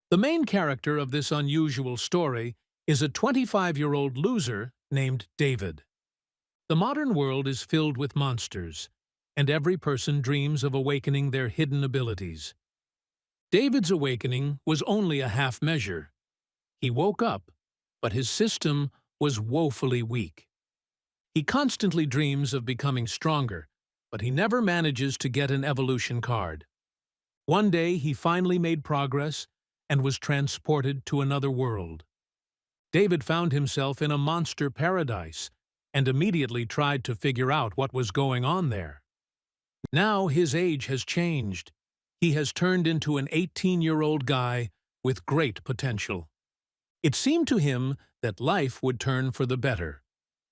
The main character of this unusual story is a 25-year-old loser named David. The modern world is filled with monsters, and every person dreams of awakening their hidden abilities. David's awakening was only a half measure. He woke up, but his system was woefully weak. He constantly dreams of becoming stronger, but he never manages to get an evolution card. One day he finally made progress and was transported to another world. David found himself in a monster paradise and immediately tried to figure out what was going on there. Now his age has changed. He has turned into an 18-year-old guy with great potential. It seemed to him that life would turn for the better,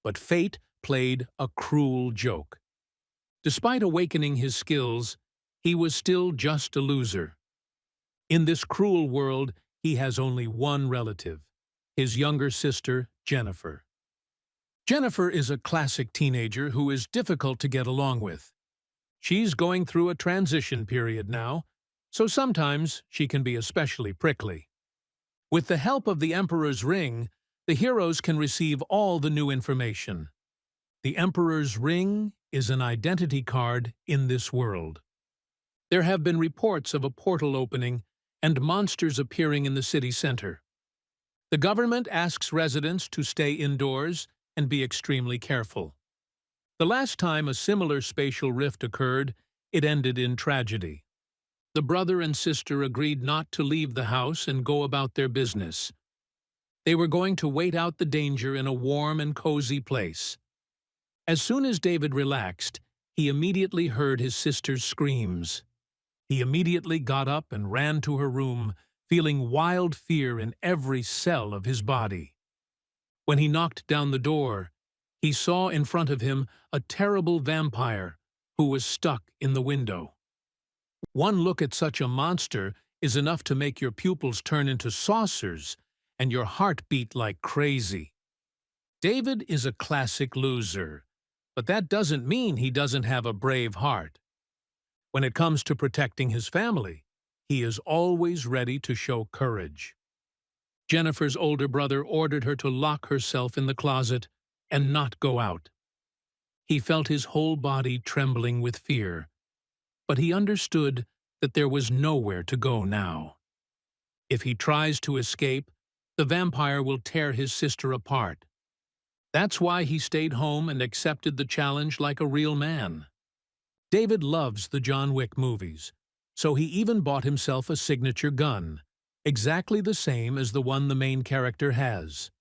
but fate played a cruel joke. Despite awakening his skills, he was still just a loser. In this cruel world, he has only one relative, his younger sister, Jennifer. Jennifer is a classic teenager who is difficult to get along with. She's going through a transition period now, so sometimes she can be especially prickly. With the help of the Emperor's Ring, the heroes can receive all the new information. The Emperor's Ring is an identity card in this world. There have been reports of a portal opening and monsters appearing in the city center. The government asks residents to stay indoors and be extremely careful. The last time a similar spatial rift occurred, it ended in tragedy. The brother and sister agreed not to leave the house and go about their business. They were going to wait out the danger in a warm and cozy place. As soon as David relaxed, he immediately heard his sister's screams. He immediately got up and ran to her room, feeling wild fear in every cell of his body. When he knocked down the door, he saw in front of him a terrible vampire who was stuck in the window. One look at such a monster is enough to make your pupils turn into saucers and your heart beat like crazy. David is a classic loser, but that doesn't mean he doesn't have a brave heart. When it comes to protecting his family, he is always ready to show courage. Jennifer's older brother ordered her to lock herself in the closet and not go out. He felt his whole body trembling with fear, but he understood that there was nowhere to go now. If he tries to escape, the vampire will tear his sister apart. That's why he stayed home and accepted the challenge like a real man. David loves the John Wick movies, so he even bought himself a signature gun, exactly the same as the one the main character has.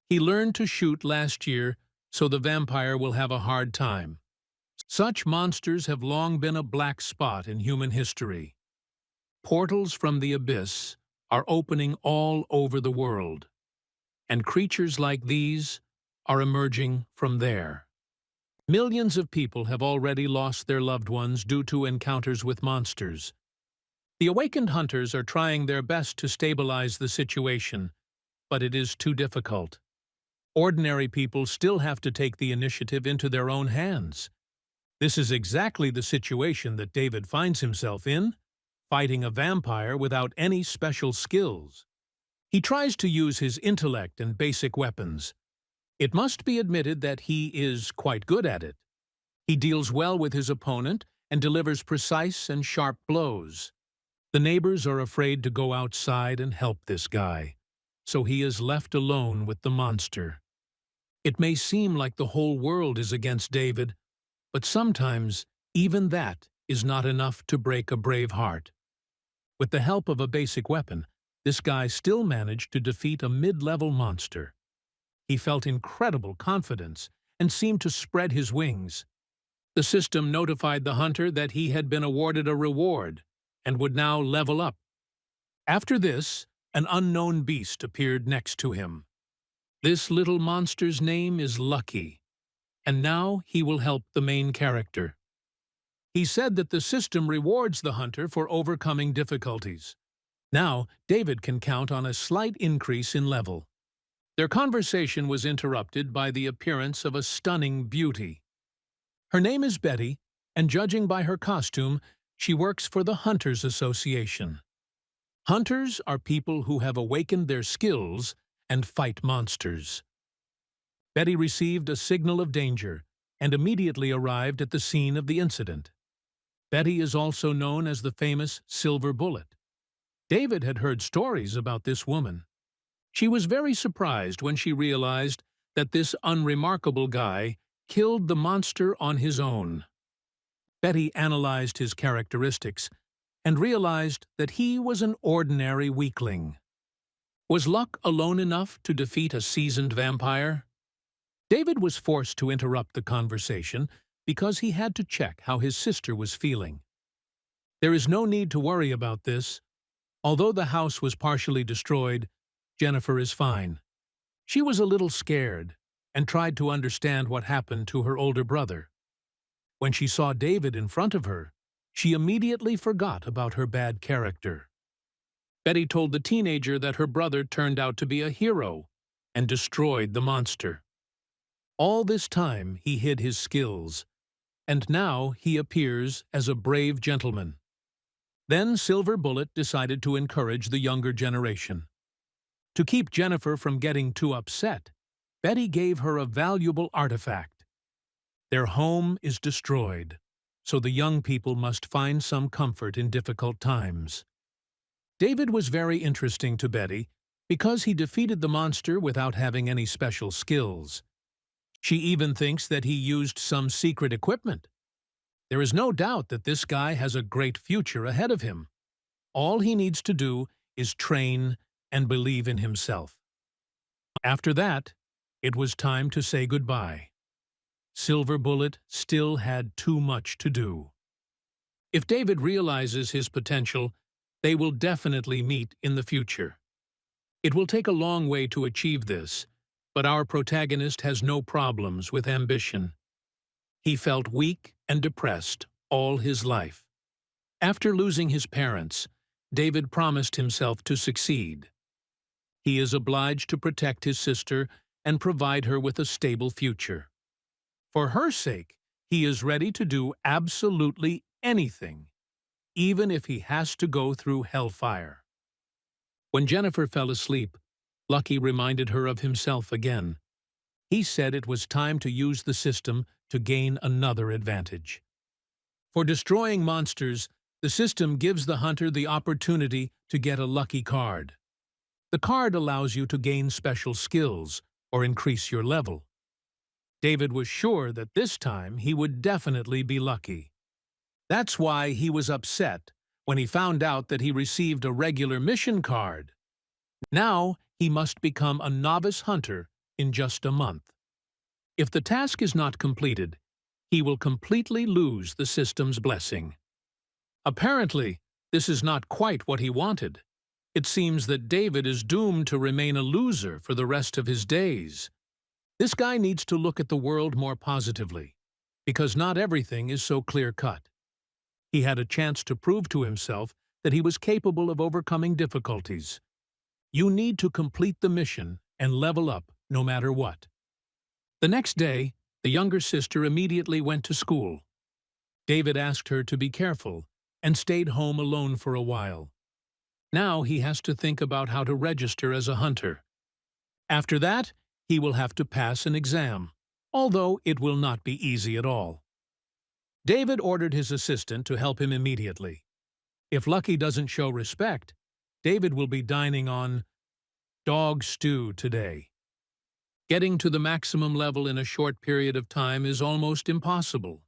He learned to shoot last year, so the vampire will have a hard time. Such monsters have long been a black spot in human history. Portals from the abyss are opening all over the world, and creatures like these are emerging from there. Millions of people have already lost their loved ones due to encounters with monsters. The awakened hunters are trying their best to stabilize the situation, but it is too difficult. Ordinary people still have to take the initiative into their own hands. This is exactly the situation that David finds himself in, fighting a vampire without any special skills. He tries to use his intellect and basic weapons. It must be admitted that he is quite good at it. He deals well with his opponent and delivers precise and sharp blows. The neighbors are afraid to go outside and help this guy, so he is left alone with the monster. It may seem like the whole world is against David, but sometimes even that is not enough to break a brave heart. With the help of a basic weapon, this guy still managed to defeat a mid-level monster. He felt incredible confidence and seemed to spread his wings. The system notified the hunter that he had been awarded a reward and would now level up. After this, an unknown beast appeared next to him. This little monster's name is Lucky, and now he will help the main character. He said that the system rewards the hunter for overcoming difficulties. Now, David can count on a slight increase in level. Their conversation was interrupted by the appearance of a stunning beauty. Her name is Betty, and judging by her costume, she works for the Hunters Association. Hunters are people who have awakened their skills and fight monsters. Betty received a signal of danger and immediately arrived at the scene of the incident. Betty is also known as the famous Silver Bullet. David had heard stories about this woman. She was very surprised when she realized that this unremarkable guy killed the monster on his own. Betty analyzed his characteristics and realized that he was an ordinary weakling. Was luck alone enough to defeat a seasoned vampire? David was forced to interrupt the conversation because he had to check how his sister was feeling. There is no need to worry about this. Although the house was partially destroyed, Jennifer is fine. She was a little scared and tried to understand what happened to her older brother. When she saw David in front of her, she immediately forgot about her bad character. Betty told the teenager that her brother turned out to be a hero and destroyed the monster. All this time he hid his skills, and now he appears as a brave gentleman. Then Silver Bullet decided to encourage the younger generation. To keep Jennifer from getting too upset, Betty gave her a valuable artifact. Their home is destroyed, so the young people must find some comfort in difficult times. David was very interesting to Betty because he defeated the monster without having any special skills. She even thinks that he used some secret equipment. There is no doubt that this guy has a great future ahead of him. All he needs to do is train and believe in himself. After that, it was time to say goodbye. Silver Bullet still had too much to do. If David realizes his potential, they will definitely meet in the future. It will take a long way to achieve this, but our protagonist has no problems with ambition. He felt weak and depressed all his life. After losing his parents, David promised himself to succeed. He is obliged to protect his sister and provide her with a stable future. For her sake, he is ready to do absolutely anything, even if he has to go through hellfire. When Jennifer fell asleep, Lucky reminded her of himself again. He said it was time to use the system to gain another advantage. For destroying monsters, the system gives the hunter the opportunity to get a lucky card. The card allows you to gain special skills or increase your level. David was sure that this time he would definitely be lucky. That's why he was upset when he found out that he received a regular mission card. Now he must become a novice hunter in just a month. If the task is not completed, he will completely lose the system's blessing. Apparently, this is not quite what he wanted. It seems that David is doomed to remain a loser for the rest of his days. This guy needs to look at the world more positively, because not everything is so clear-cut. He had a chance to prove to himself that he was capable of overcoming difficulties. You need to complete the mission and level up no matter what. The next day, the younger sister immediately went to school. David asked her to be careful and stayed home alone for a while. Now he has to think about how to register as a hunter. After that, he will have to pass an exam, although it will not be easy at all. David ordered his assistant to help him immediately. If Lucky doesn't show respect, David will be dining on dog stew today. Getting to the maximum level in a short period of time is almost impossible.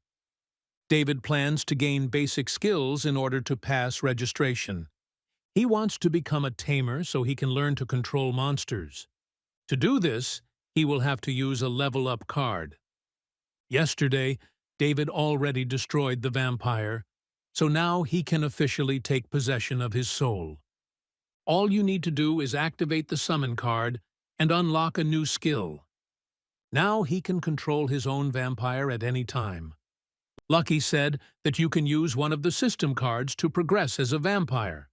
David plans to gain basic skills in order to pass registration. He wants to become a tamer so he can learn to control monsters. To do this, he will have to use a level-up card. Yesterday, David already destroyed the vampire, so now he can officially take possession of his soul. All you need to do is activate the summon card and unlock a new skill. Now he can control his own vampire at any time. Lucky said that you can use one of the system cards to progress as a vampire.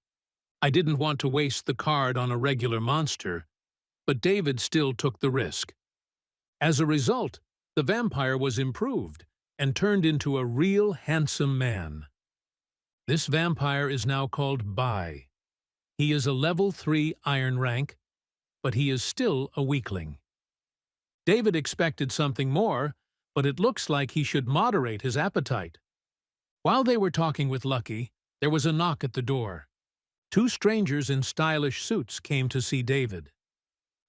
I didn't want to waste the card on a regular monster, but David still took the risk. As a result, the vampire was improved and turned into a real handsome man. This vampire is now called Bai. He is a level 3 iron rank, but he is still a weakling. David expected something more, but it looks like he should moderate his appetite. While they were talking with Lucky, there was a knock at the door. Two strangers in stylish suits came to see David.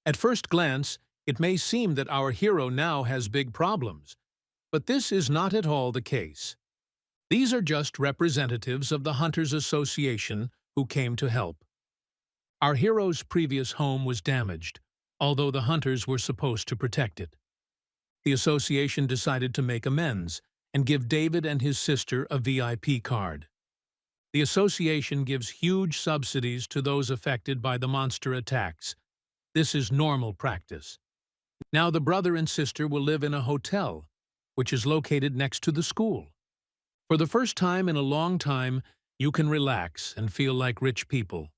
At first glance, it may seem that our hero now has big problems, but this is not at all the case. These are just representatives of the Hunters Association who came to help. Our hero's previous home was damaged, although the hunters were supposed to protect it. The association decided to make amends and give David and his sister a VIP card. The association gives huge subsidies to those affected by the monster attacks. This is normal practice. Now the brother and sister will live in a hotel, which is located next to the school. For the first time in a long time, you can relax and feel like rich people.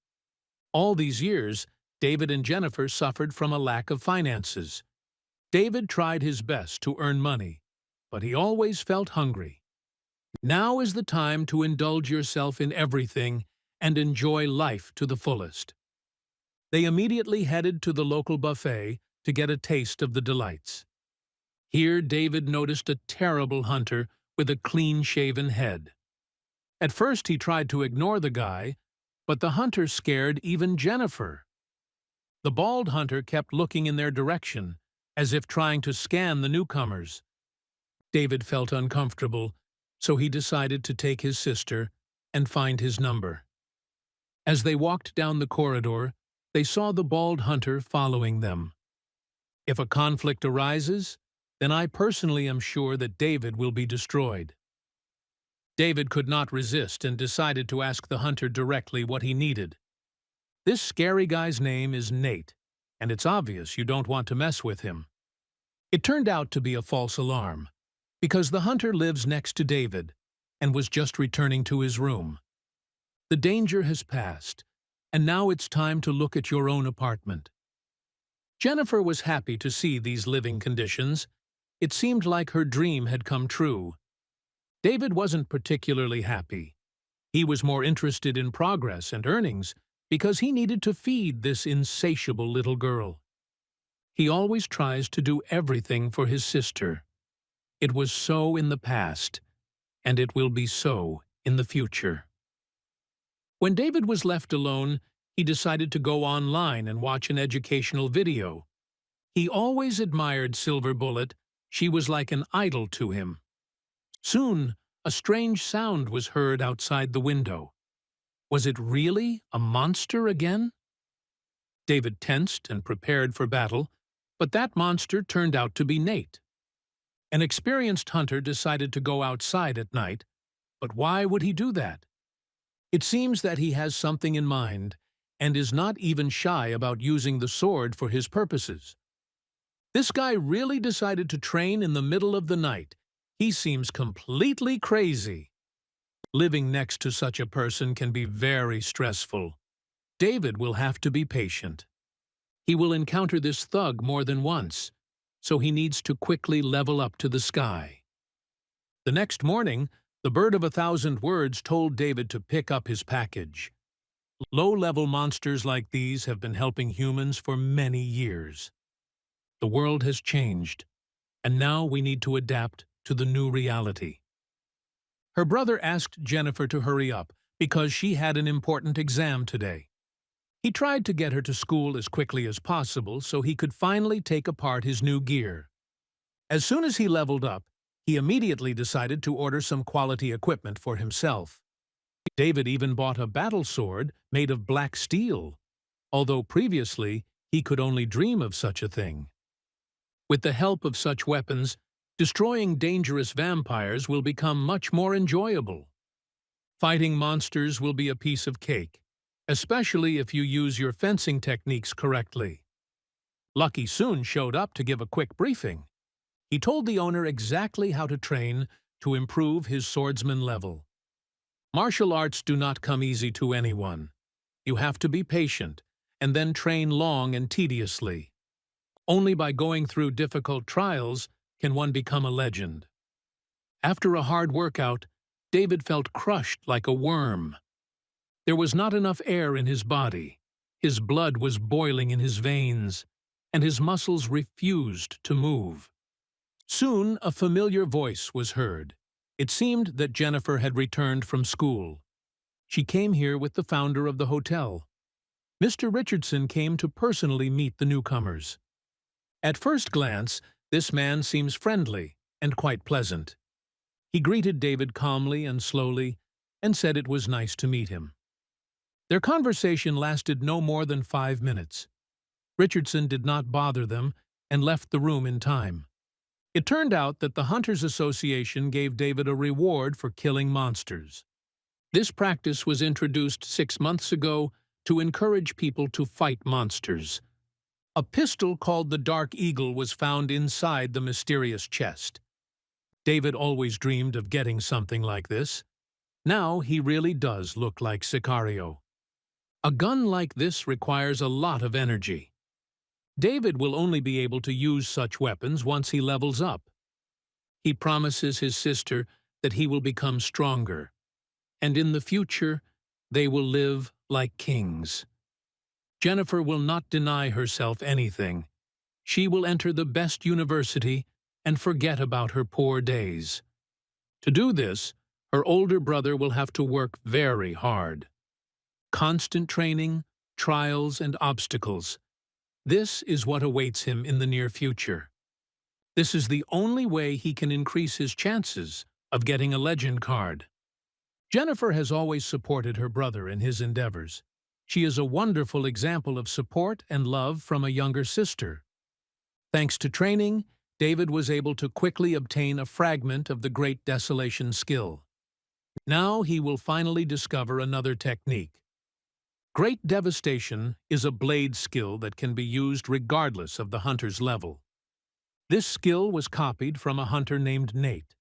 All these years, David and Jennifer suffered from a lack of finances. David tried his best to earn money, but he always felt hungry. Now is the time to indulge yourself in everything and enjoy life to the fullest. They immediately headed to the local buffet to get a taste of the delights. Here David noticed a terrible hunter with a clean-shaven head. At first he tried to ignore the guy, but the hunter scared even Jennifer. The bald hunter kept looking in their direction, as if trying to scan the newcomers. David felt uncomfortable, so he decided to take his sister and find his number. As they walked down the corridor, they saw the bald hunter following them. If a conflict arises, then I personally am sure that David will be destroyed. David could not resist and decided to ask the hunter directly what he needed. This scary guy's name is Nate, and it's obvious you don't want to mess with him. It turned out to be a false alarm, because the hunter lives next to David and was just returning to his room. The danger has passed, and now it's time to look at your own apartment. Jennifer was happy to see these living conditions. It seemed like her dream had come true. David wasn't particularly happy. He was more interested in progress and earnings because he needed to feed this insatiable little girl. He always tries to do everything for his sister. It was so in the past, and it will be so in the future. When David was left alone, he decided to go online and watch an educational video. He always admired Silver Bullet. She was like an idol to him. Soon, a strange sound was heard outside the window. Was it really a monster again? David tensed and prepared for battle, but that monster turned out to be Nate. An experienced hunter decided to go outside at night, but why would he do that? It seems that he has something in mind and is not even shy about using the sword for his purposes. This guy really decided to train in the middle of the night. He seems completely crazy. Living next to such a person can be very stressful. David will have to be patient. He will encounter this thug more than once, so he needs to quickly level up to the sky. The next morning, the bird of 1,000 words told David to pick up his package. Low-level monsters like these have been helping humans for many years. The world has changed, and now we need to adapt to the new reality. Her brother asked Jennifer to hurry up because she had an important exam today. He tried to get her to school as quickly as possible so he could finally take apart his new gear. As soon as he leveled up, he immediately decided to order some quality equipment for himself. David even bought a battle sword made of black steel, although previously he could only dream of such a thing. With the help of such weapons, destroying dangerous vampires will become much more enjoyable. Fighting monsters will be a piece of cake, especially if you use your fencing techniques correctly. Lucky soon showed up to give a quick briefing. He told the owner exactly how to train to improve his swordsman level. Martial arts do not come easy to anyone. You have to be patient and then train long and tediously. Only by going through difficult trials can one become a legend. After a hard workout, David felt crushed like a worm. There was not enough air in his body. His blood was boiling in his veins, and his muscles refused to move. Soon a familiar voice was heard. It seemed that Jennifer had returned from school. She came here with the founder of the hotel. Mr. Richardson came to personally meet the newcomers. At first glance, this man seems friendly and quite pleasant. He greeted David calmly and slowly and said it was nice to meet him. Their conversation lasted no more than 5 minutes. Richardson did not bother them and left the room in time. It turned out that the Hunters Association gave David a reward for killing monsters. This practice was introduced 6 months ago to encourage people to fight monsters. A pistol called the Dark Eagle was found inside the mysterious chest. David always dreamed of getting something like this. Now he really does look like Sicario. A gun like this requires a lot of energy. David will only be able to use such weapons once he levels up. He promises his sister that he will become stronger, and in the future they will live like kings. Jennifer will not deny herself anything. She will enter the best university and forget about her poor days. To do this, her older brother will have to work very hard. Constant training, trials, and obstacles. This is what awaits him in the near future. This is the only way he can increase his chances of getting a legend card. Jennifer has always supported her brother in his endeavors. She is a wonderful example of support and love from a younger sister. Thanks to training, David was able to quickly obtain a fragment of the Great Desolation skill. Now he will finally discover another technique. Great Devastation is a blade skill that can be used regardless of the hunter's level. This skill was copied from a hunter named Nate.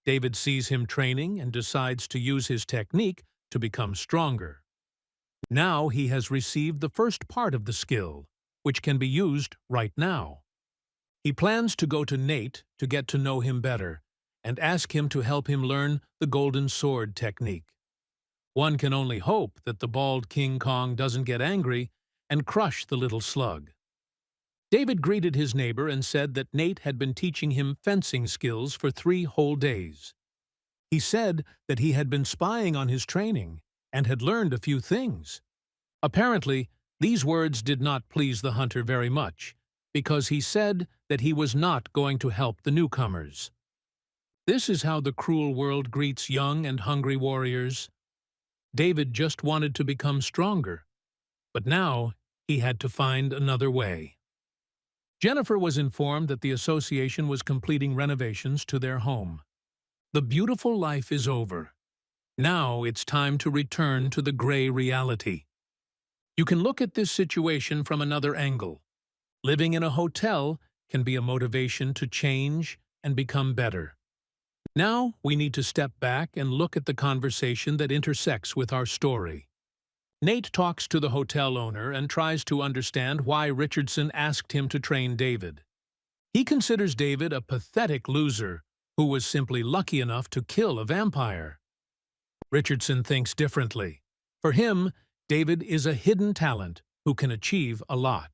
David sees him training and decides to use his technique to become stronger. Now he has received the first part of the skill, which can be used right now. He plans to go to Nate to get to know him better and ask him to help him learn the Golden Sword technique. One can only hope that the bald King Kong doesn't get angry and crush the little slug. David greeted his neighbor and said that Nate had been teaching him fencing skills for 3 whole days. He said that he had been spying on his training and had learned a few things. Apparently, these words did not please the hunter very much, because he said that he was not going to help the newcomers. This is how the cruel world greets young and hungry warriors. David just wanted to become stronger, but now he had to find another way. Jennifer was informed that the association was completing renovations to their home. The beautiful life is over. Now it's time to return to the gray reality. You can look at this situation from another angle. Living in a hotel can be a motivation to change and become better. Now we need to step back and look at the conversation that intersects with our story. Nate talks to the hotel owner and tries to understand why Richardson asked him to train David. He considers David a pathetic loser who was simply lucky enough to kill a vampire. Richardson thinks differently. For him, David is a hidden talent who can achieve a lot.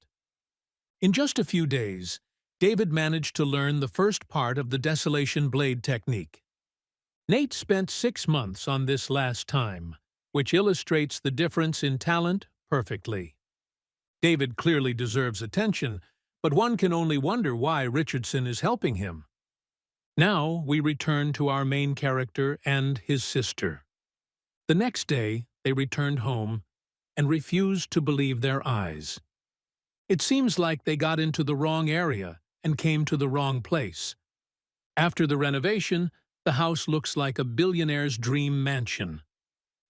In just a few days, David managed to learn the first part of the Desolation Blade technique. Nate spent 6 months on this last time, which illustrates the difference in talent perfectly. David clearly deserves attention, but one can only wonder why Richardson is helping him. Now we return to our main character and his sister. The next day, they returned home and refused to believe their eyes. It seems like they got into the wrong area and came to the wrong place. After the renovation, the house looks like a billionaire's dream mansion.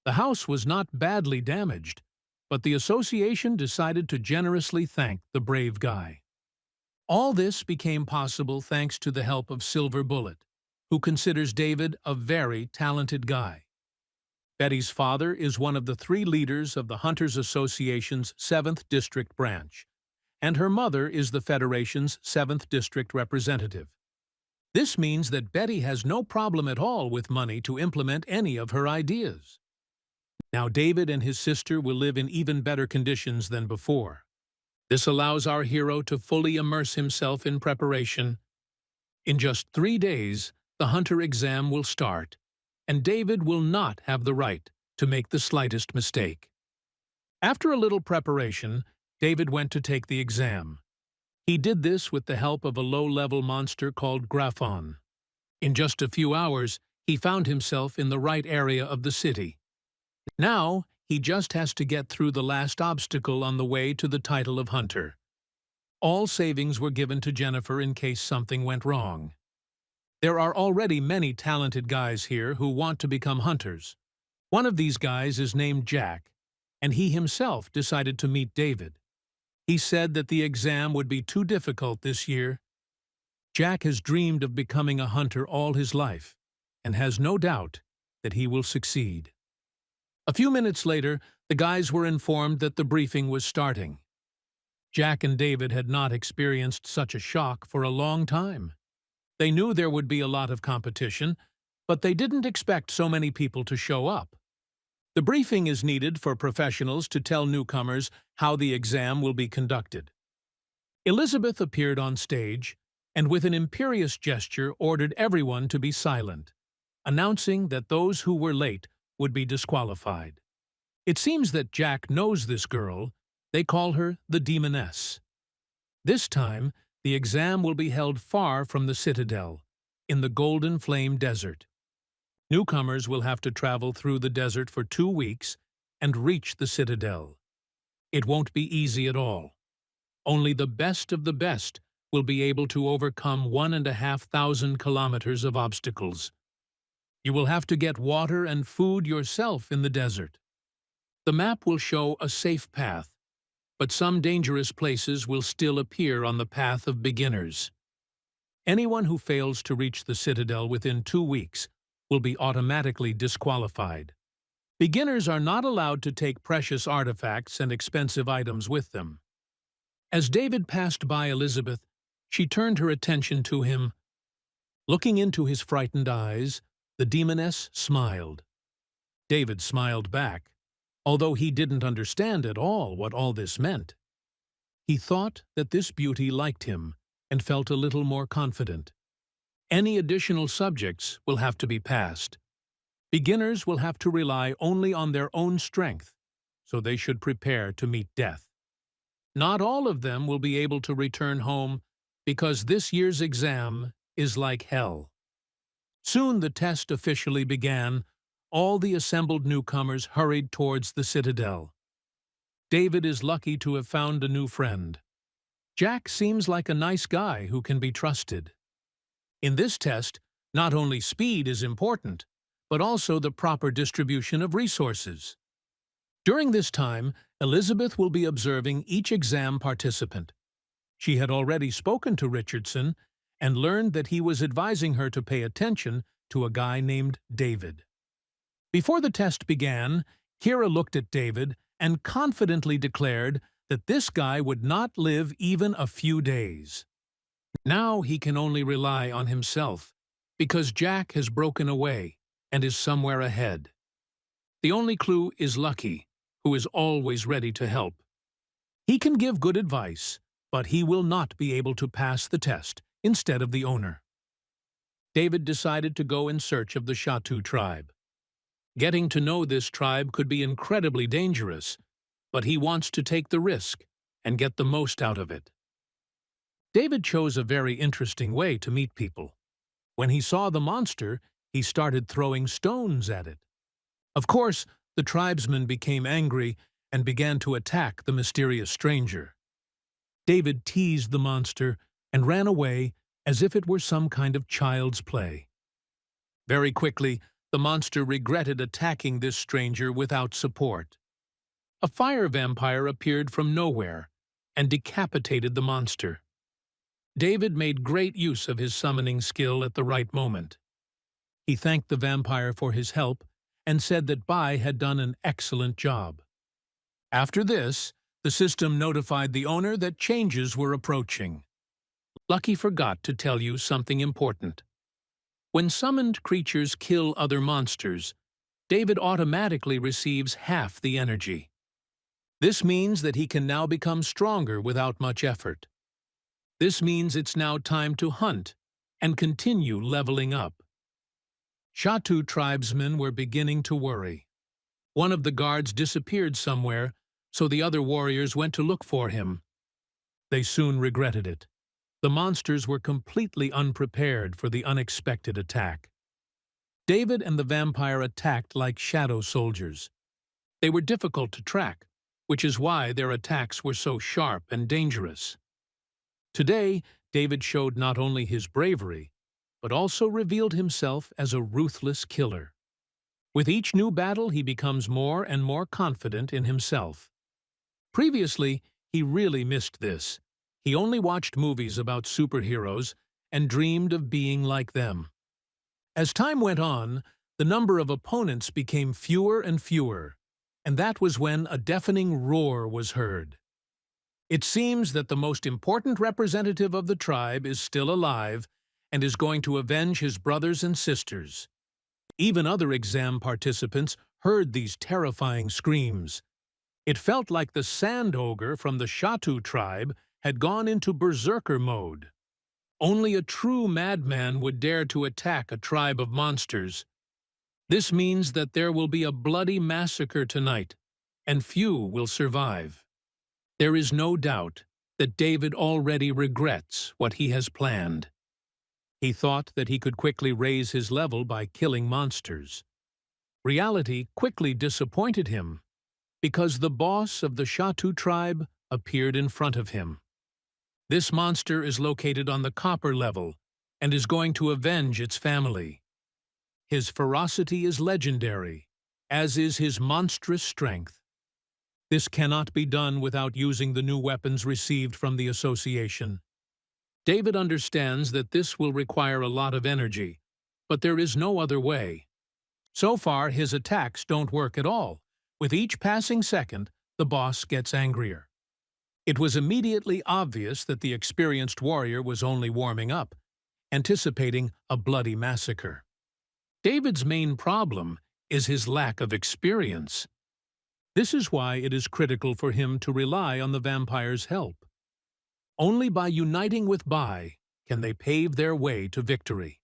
The house was not badly damaged, but the association decided to generously thank the brave guy. All this became possible thanks to the help of Silver Bullet, who considers David a very talented guy. Betty's father is one of the 3 leaders of the Hunters Association's 7th District branch, and her mother is the Federation's 7th District representative. This means that Betty has no problem at all with money to implement any of her ideas. Now David and his sister will live in even better conditions than before. This allows our hero to fully immerse himself in preparation. In just 3 days, the hunter exam will start, and David will not have the right to make the slightest mistake. After a little preparation, David went to take the exam. He did this with the help of a low-level monster called Graphon. In just a few hours, he found himself in the right area of the city. Now, he just has to get through the last obstacle on the way to the title of hunter. All savings were given to Jennifer in case something went wrong. There are already many talented guys here who want to become hunters. One of these guys is named Jack, and he himself decided to meet David. He said that the exam would be too difficult this year. Jack has dreamed of becoming a hunter all his life, and has no doubt that he will succeed. A few minutes later, the guys were informed that the briefing was starting. Jack and David had not experienced such a shock for a long time. They knew there would be a lot of competition, but they didn't expect so many people to show up. The briefing is needed for professionals to tell newcomers how the exam will be conducted. Elizabeth appeared on stage and with an imperious gesture ordered everyone to be silent, announcing that those who were late would be disqualified. It seems that Jack knows this girl. They call her the Demoness. This time, the exam will be held far from the citadel, in the Golden Flame Desert. Newcomers will have to travel through the desert for 2 weeks and reach the citadel. It won't be easy at all. Only the best of the best will be able to overcome 1,500 kilometers of obstacles. You will have to get water and food yourself in the desert. The map will show a safe path, but some dangerous places will still appear on the path of beginners. Anyone who fails to reach the citadel within 2 weeks will be automatically disqualified. Beginners are not allowed to take precious artifacts and expensive items with them. As David passed by Elizabeth, she turned her attention to him. Looking into his frightened eyes, the Demoness smiled. David smiled back, although he didn't understand at all what all this meant. He thought that this beauty liked him and felt a little more confident. Any additional subjects will have to be passed. Beginners will have to rely only on their own strength, so they should prepare to meet death. Not all of them will be able to return home because this year's exam is like hell. Soon the test officially began. All the assembled newcomers hurried towards the citadel. David is lucky to have found a new friend. Jack seems like a nice guy who can be trusted. In this test, not only speed is important, but also the proper distribution of resources. During this time, Elizabeth will be observing each exam participant. She had already spoken to Richardson and learned that he was advising her to pay attention to a guy named David. Before the test began, Kira looked at David and confidently declared that this guy would not live even a few days. Now he can only rely on himself, because Jack has broken away and is somewhere ahead. The only clue is Lucky, who is always ready to help. He can give good advice, but he will not be able to pass the test instead of the owner. David decided to go in search of the Shatu tribe. Getting to know this tribe could be incredibly dangerous, but he wants to take the risk and get the most out of it. David chose a very interesting way to meet people. When he saw the monster, he started throwing stones at it. Of course, the tribesmen became angry and began to attack the mysterious stranger. David teased the monster and ran away as if it were some kind of child's play. Very quickly, the monster regretted attacking this stranger without support. A fire vampire appeared from nowhere and decapitated the monster. David made great use of his summoning skill at the right moment. He thanked the vampire for his help and said that Bai had done an excellent job. After this, the system notified the owner that changes were approaching. Lucky forgot to tell you something important. When summoned creatures kill other monsters, David automatically receives half the energy. This means that he can now become stronger without much effort. This means it's now time to hunt and continue leveling up. Shatu tribesmen were beginning to worry. One of the guards disappeared somewhere, so the other warriors went to look for him. They soon regretted it. The monsters were completely unprepared for the unexpected attack. David and the vampire attacked like shadow soldiers. They were difficult to track, which is why their attacks were so sharp and dangerous. Today, David showed not only his bravery, but also revealed himself as a ruthless killer. With each new battle, he becomes more and more confident in himself. Previously, he really missed this. He only watched movies about superheroes and dreamed of being like them. As time went on, the number of opponents became fewer and fewer, and that was when a deafening roar was heard. It seems that the most important representative of the tribe is still alive and is going to avenge his brothers and sisters. Even other exam participants heard these terrifying screams. It felt like the sand ogre from the Shatu tribe had gone into berserker mode. Only a true madman would dare to attack a tribe of monsters. This means that there will be a bloody massacre tonight, and few will survive. There is no doubt that David already regrets what he has planned. He thought that he could quickly raise his level by killing monsters. Reality quickly disappointed him, because the boss of the Shatu tribe appeared in front of him. This monster is located on the copper level and is going to avenge its family. His ferocity is legendary, as is his monstrous strength. This cannot be done without using the new weapons received from the association. David understands that this will require a lot of energy, but there is no other way. So far, his attacks don't work at all. With each passing second, the boss gets angrier. It was immediately obvious that the experienced warrior was only warming up, anticipating a bloody massacre. David's main problem is his lack of experience. This is why it is critical for him to rely on the vampire's help. Only by uniting with Bai can they pave their way to victory.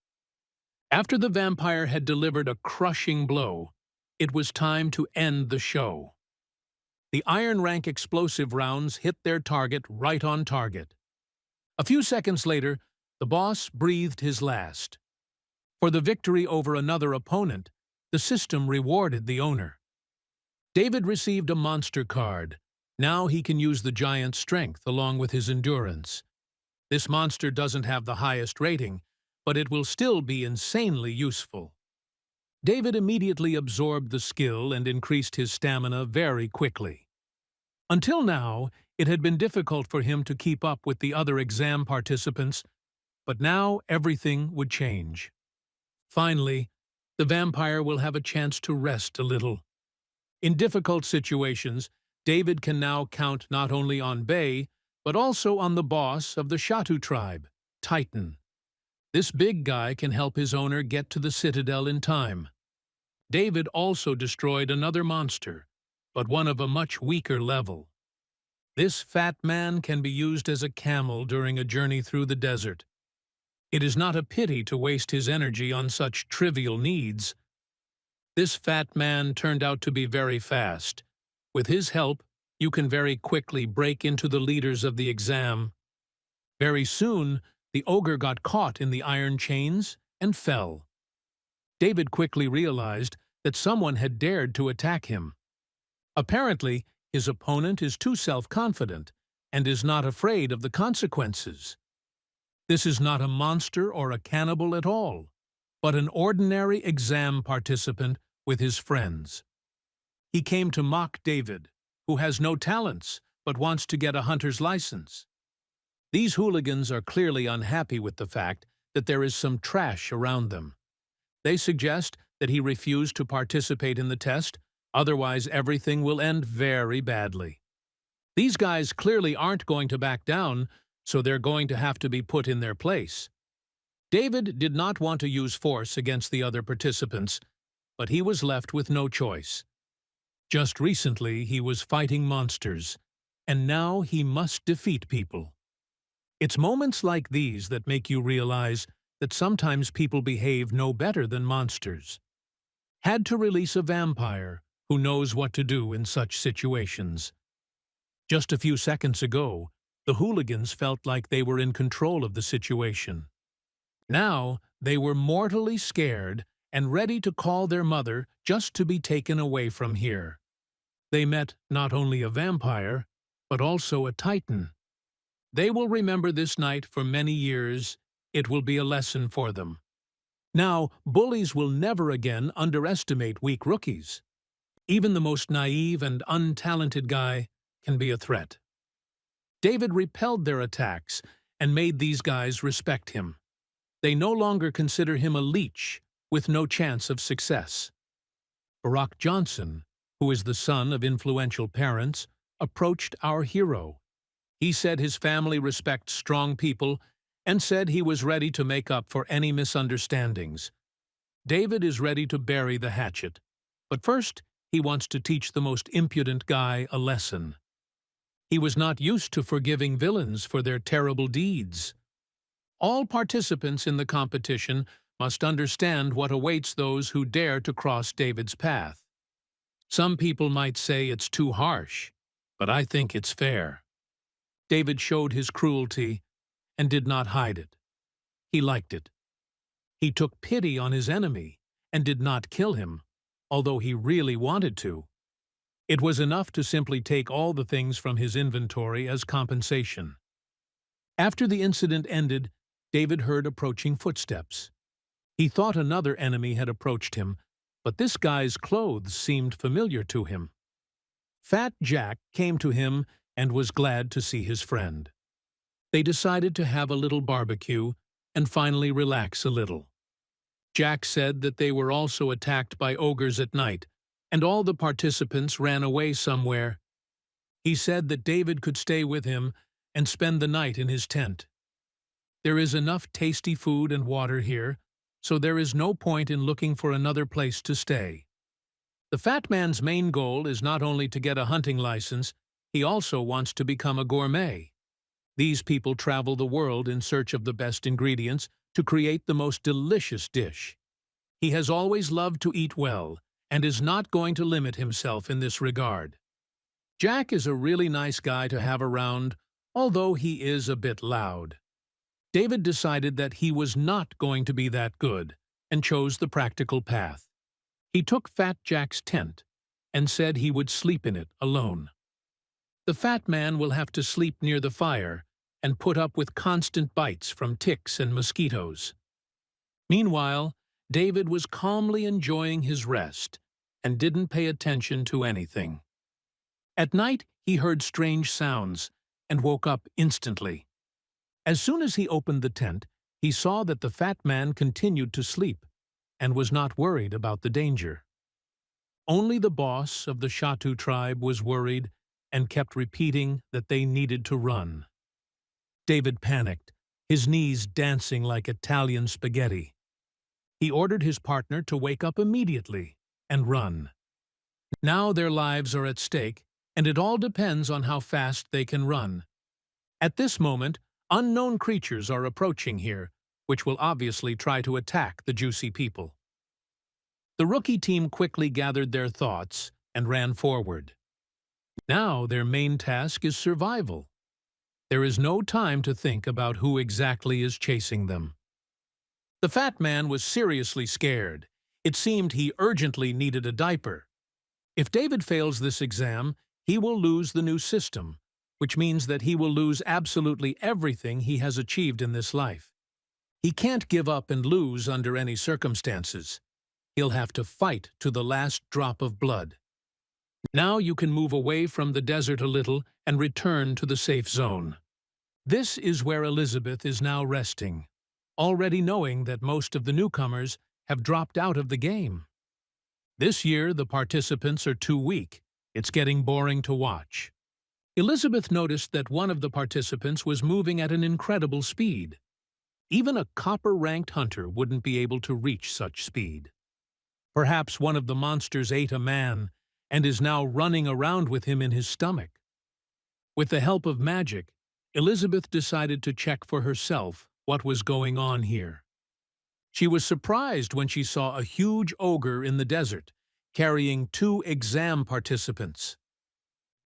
After the vampire had delivered a crushing blow, it was time to end the show. The Iron Rank explosive rounds hit their target right on target. A few seconds later, the boss breathed his last. For the victory over another opponent, the system rewarded the owner. David received a monster card. Now he can use the giant's strength along with his endurance. This monster doesn't have the highest rating, but it will still be insanely useful. David immediately absorbed the skill and increased his stamina very quickly. Until now, it had been difficult for him to keep up with the other exam participants, but now everything would change. Finally, the vampire will have a chance to rest a little. In difficult situations, David can now count not only on Bay, but also on the boss of the Shatu tribe, Titan. This big guy can help his owner get to the citadel in time. David also destroyed another monster, but one of a much weaker level. This fat man can be used as a camel during a journey through the desert. It is not a pity to waste his energy on such trivial needs. This fat man turned out to be very fast. With his help, you can very quickly break into the leaders of the exam. Very soon, the ogre got caught in the iron chains and fell. David quickly realized that someone had dared to attack him. Apparently, his opponent is too self-confident and is not afraid of the consequences. This is not a monster or a cannibal at all, but an ordinary exam participant with his friends. He came to mock David, who has no talents but wants to get a hunter's license. These hooligans are clearly unhappy with the fact that there is some trash around them. They suggest that he refuse to participate in the test, otherwise everything will end very badly. These guys clearly aren't going to back down, so they're going to have to be put in their place. David did not want to use force against the other participants, but he was left with no choice. Just recently he was fighting monsters, and now he must defeat people. It's moments like these that make you realize that sometimes people behave no better than monsters. Had to release a vampire who knows what to do in such situations. Just a few seconds ago, the hooligans felt like they were in control of the situation. Now they were mortally scared and ready to call their mother just to be taken away from here. They met not only a vampire, but also a titan. They will remember this night for many years. It will be a lesson for them. Now, bullies will never again underestimate weak rookies. Even the most naive and untalented guy can be a threat. David repelled their attacks and made these guys respect him. They no longer consider him a leech with no chance of success. Barack Johnson, who is the son of influential parents, approached our hero. He said his family respects strong people and said he was ready to make up for any misunderstandings. David is ready to bury the hatchet, but first he wants to teach the most impudent guy a lesson. He was not used to forgiving villains for their terrible deeds. All participants in the competition must understand what awaits those who dare to cross David's path. Some people might say it's too harsh, but I think it's fair. David showed his cruelty and did not hide it. He liked it. He took pity on his enemy and did not kill him, although he really wanted to. It was enough to simply take all the things from his inventory as compensation. After the incident ended, David heard approaching footsteps. He thought another enemy had approached him, but this guy's clothes seemed familiar to him. Fat Jack came to him and was glad to see his friend. They decided to have a little barbecue and finally relax a little. Jack said that they were also attacked by ogres at night, and all the participants ran away somewhere. He said that David could stay with him and spend the night in his tent. There is enough tasty food and water here, so there is no point in looking for another place to stay. The fat man's main goal is not only to get a hunting license, he also wants to become a gourmet. These people travel the world in search of the best ingredients to create the most delicious dish. He has always loved to eat well and is not going to limit himself in this regard. Jack is a really nice guy to have around, although he is a bit loud. David decided that he was not going to be that good and chose the practical path. He took Fat Jack's tent and said he would sleep in it alone. The fat man will have to sleep near the fire and put up with constant bites from ticks and mosquitoes. Meanwhile, David was calmly enjoying his rest and didn't pay attention to anything. At night, he heard strange sounds and woke up instantly. As soon as he opened the tent, he saw that the fat man continued to sleep and was not worried about the danger. Only the boss of the Shatu tribe was worried and kept repeating that they needed to run. David panicked, his knees dancing like Italian spaghetti. He ordered his partner to wake up immediately and run. Now their lives are at stake, and it all depends on how fast they can run. At this moment, unknown creatures are approaching here, which will obviously try to attack the juicy people. The rookie team quickly gathered their thoughts and ran forward. Now their main task is survival. There is no time to think about who exactly is chasing them. The fat man was seriously scared. It seemed he urgently needed a diaper. If David fails this exam, he will lose the new system, which means that he will lose absolutely everything he has achieved in this life. He can't give up and lose under any circumstances. He'll have to fight to the last drop of blood. Now you can move away from the desert a little and return to the safe zone. This is where Elizabeth is now resting, already knowing that most of the newcomers have dropped out of the game. This year, the participants are too weak. It's getting boring to watch. Elizabeth noticed that one of the participants was moving at an incredible speed. Even a copper-ranked hunter wouldn't be able to reach such speed. Perhaps one of the monsters ate a man and is now running around with him in his stomach. With the help of magic, Elizabeth decided to check for herself what was going on here. She was surprised when she saw a huge ogre in the desert, carrying 2 exam participants.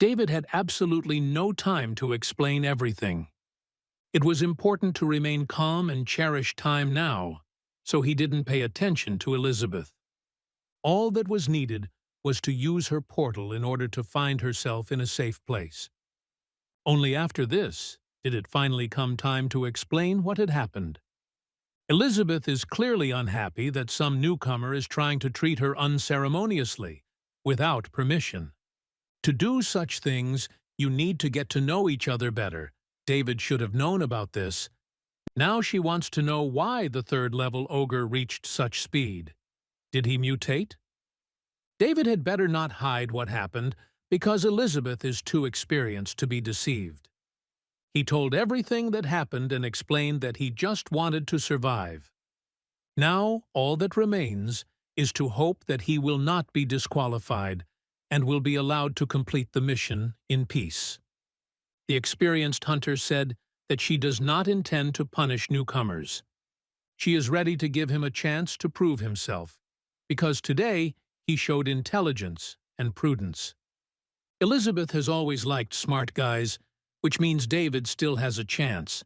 David had absolutely no time to explain everything. It was important to remain calm and cherish time now, so he didn't pay attention to Elizabeth. All that was needed was to use her portal in order to find herself in a safe place. Only after this did it finally come time to explain what had happened. Elizabeth is clearly unhappy that some newcomer is trying to treat her unceremoniously, without permission. To do such things, you need to get to know each other better. David should have known about this. Now she wants to know why the 3rd-level ogre reached such speed. Did he mutate? David had better not hide what happened, because Elizabeth is too experienced to be deceived. He told everything that happened and explained that he just wanted to survive. Now, all that remains is to hope that he will not be disqualified and will be allowed to complete the mission in peace. The experienced hunter said that she does not intend to punish newcomers. She is ready to give him a chance to prove himself, because today he showed intelligence and prudence. Elizabeth has always liked smart guys, which means David still has a chance.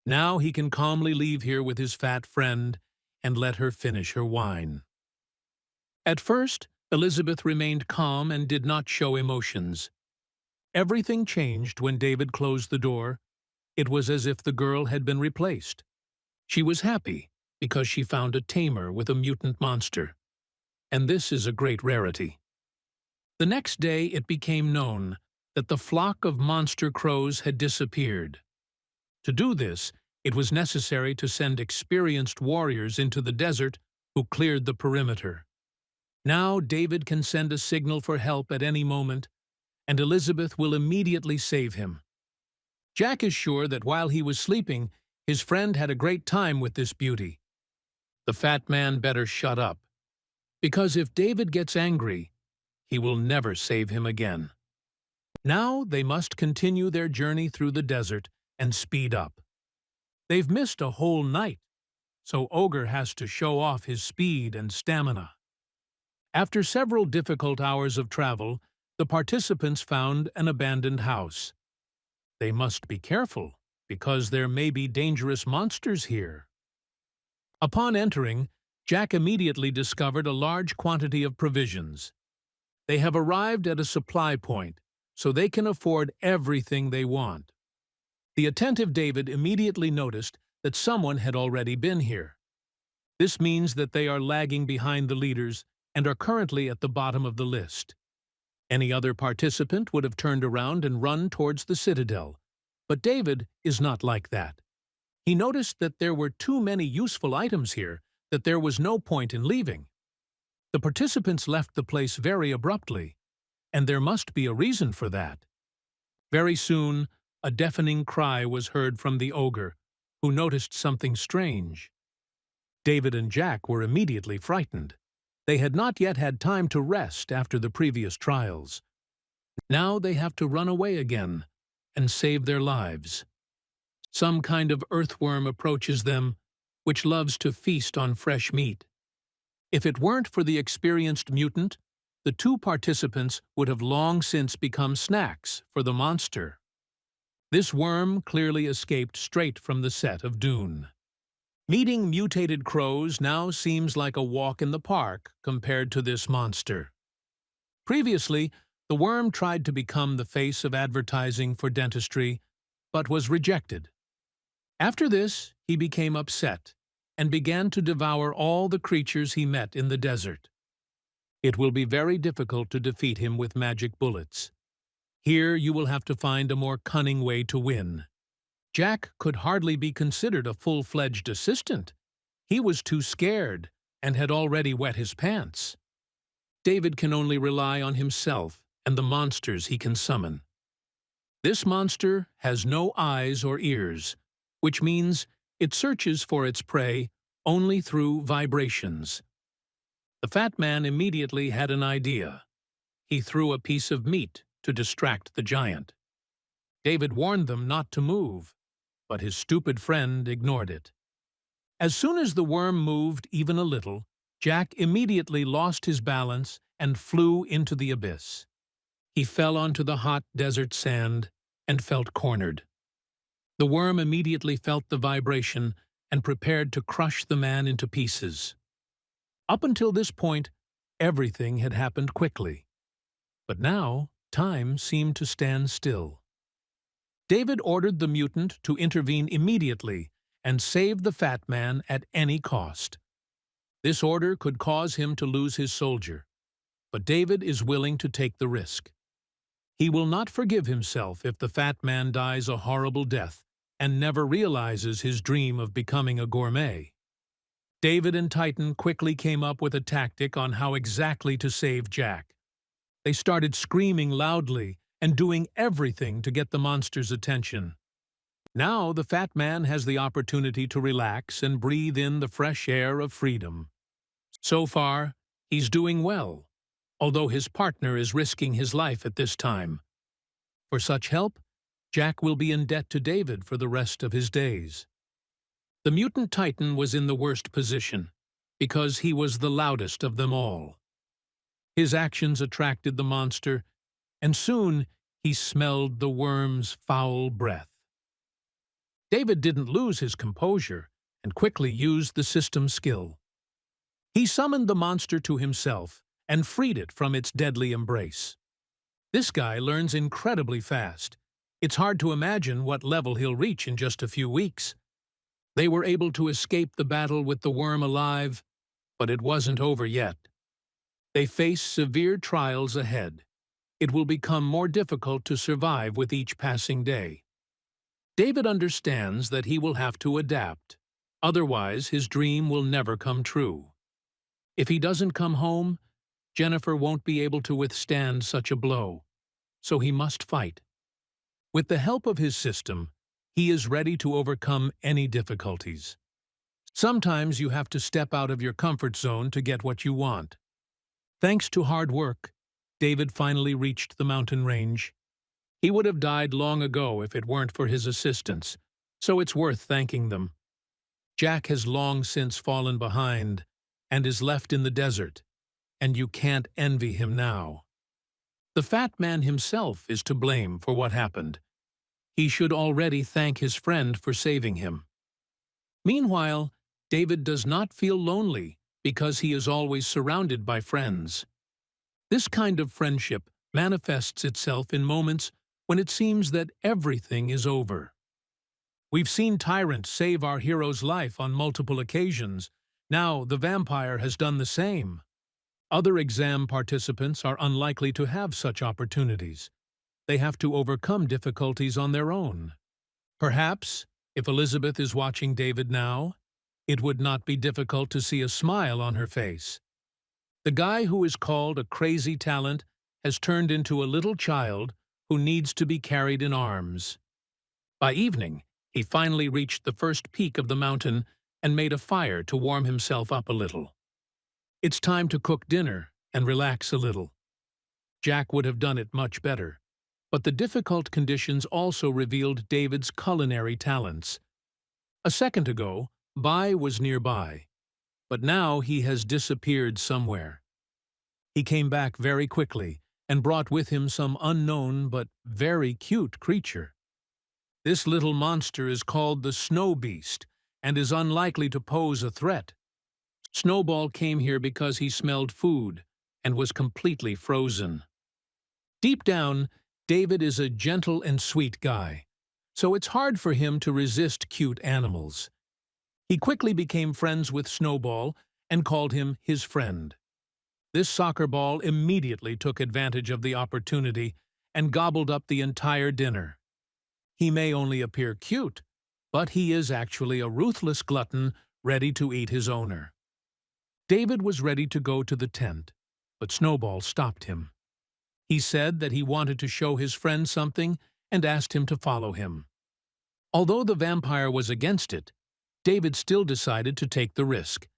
Now he can calmly leave here with his fat friend and let her finish her wine. At first, Elizabeth remained calm and did not show emotions. Everything changed when David closed the door. It was as if the girl had been replaced. She was happy because she found a tamer with a mutant monster. And this is a great rarity. The next day it became known that the flock of monster crows had disappeared. To do this, it was necessary to send experienced warriors into the desert who cleared the perimeter. Now David can send a signal for help at any moment, and Elizabeth will immediately save him. Jack is sure that while he was sleeping, his friend had a great time with this beauty. The fat man better shut up, because if David gets angry, he will never save him again. Now they must continue their journey through the desert and speed up. They've missed a whole night, so Ogre has to show off his speed and stamina. After several difficult hours of travel, the participants found an abandoned house. They must be careful, because there may be dangerous monsters here. Upon entering, Jack immediately discovered a large quantity of provisions. They have arrived at a supply point, so they can afford everything they want. The attentive David immediately noticed that someone had already been here. This means that they are lagging behind the leaders and are currently at the bottom of the list. Any other participant would have turned around and run towards the citadel, but David is not like that. He noticed that there were too many useful items here, that there was no point in leaving. The participants left the place very abruptly, and there must be a reason for that. Very soon, a deafening cry was heard from the ogre, who noticed something strange. David and Jack were immediately frightened. They had not yet had time to rest after the previous trials. Now they have to run away again and save their lives. Some kind of earthworm approaches them, which loves to feast on fresh meat. If it weren't for the experienced mutant, the 2 participants would have long since become snacks for the monster. This worm clearly escaped straight from the set of Dune. Meeting mutated crows now seems like a walk in the park compared to this monster. Previously, the worm tried to become the face of advertising for dentistry, but was rejected. After this, he became upset and began to devour all the creatures he met in the desert. It will be very difficult to defeat him with magic bullets. Here you will have to find a more cunning way to win. Jack could hardly be considered a full-fledged assistant. He was too scared and had already wet his pants. David can only rely on himself and the monsters he can summon. This monster has no eyes or ears, which means it searches for its prey only through vibrations. The fat man immediately had an idea. He threw a piece of meat to distract the giant. David warned them not to move, but his stupid friend ignored it. As soon as the worm moved even a little, Jack immediately lost his balance and flew into the abyss. He fell onto the hot desert sand and felt cornered. The worm immediately felt the vibration and prepared to crush the man into pieces. Up until this point, everything had happened quickly. But now, time seemed to stand still. David ordered the mutant to intervene immediately and save the fat man at any cost. This order could cause him to lose his soldier, but David is willing to take the risk. He will not forgive himself if the fat man dies a horrible death and never realizes his dream of becoming a gourmet. David and Titan quickly came up with a tactic on how exactly to save Jack. They started screaming loudly and doing everything to get the monster's attention. Now the fat man has the opportunity to relax and breathe in the fresh air of freedom. So far, he's doing well, although his partner is risking his life at this time. For such help, Jack will be in debt to David for the rest of his days. The mutant Titan was in the worst position, because he was the loudest of them all. His actions attracted the monster, and soon he smelled the worm's foul breath. David didn't lose his composure and quickly used the system's skill. He summoned the monster to himself and freed it from its deadly embrace. This guy learns incredibly fast. It's hard to imagine what level he'll reach in just a few weeks. They were able to escape the battle with the worm alive, but it wasn't over yet. They face severe trials ahead. It will become more difficult to survive with each passing day. David understands that he will have to adapt, otherwise his dream will never come true. If he doesn't come home, Jennifer won't be able to withstand such a blow, so he must fight. With the help of his system, he is ready to overcome any difficulties. Sometimes you have to step out of your comfort zone to get what you want. Thanks to hard work, David finally reached the mountain range. He would have died long ago if it weren't for his assistants, so it's worth thanking them. Jack has long since fallen behind and is left in the desert, and you can't envy him now. The fat man himself is to blame for what happened. He should already thank his friend for saving him. Meanwhile, David does not feel lonely because he is always surrounded by friends. This kind of friendship manifests itself in moments when it seems that everything is over. We've seen Tyrant save our hero's life on multiple occasions. Now the vampire has done the same. Other exam participants are unlikely to have such opportunities. They have to overcome difficulties on their own. Perhaps, if Elizabeth is watching David now, it would not be difficult to see a smile on her face. The guy who is called a crazy talent has turned into a little child who needs to be carried in arms. By evening, he finally reached the first peak of the mountain and made a fire to warm himself up a little. It's time to cook dinner and relax a little. Jack would have done it much better, but the difficult conditions also revealed David's culinary talents. A second ago, Bai was nearby, but now he has disappeared somewhere. He came back very quickly and brought with him some unknown but very cute creature. This little monster is called the Snow Beast and is unlikely to pose a threat. Snowball came here because he smelled food and was completely frozen. Deep down, David is a gentle and sweet guy, so it's hard for him to resist cute animals. He quickly became friends with Snowball and called him his friend. This soccer ball immediately took advantage of the opportunity and gobbled up the entire dinner. He may only appear cute, but he is actually a ruthless glutton ready to eat his owner. David was ready to go to the tent, but Snowball stopped him. He said that he wanted to show his friend something and asked him to follow him. Although the vampire was against it, David still decided to take the risk.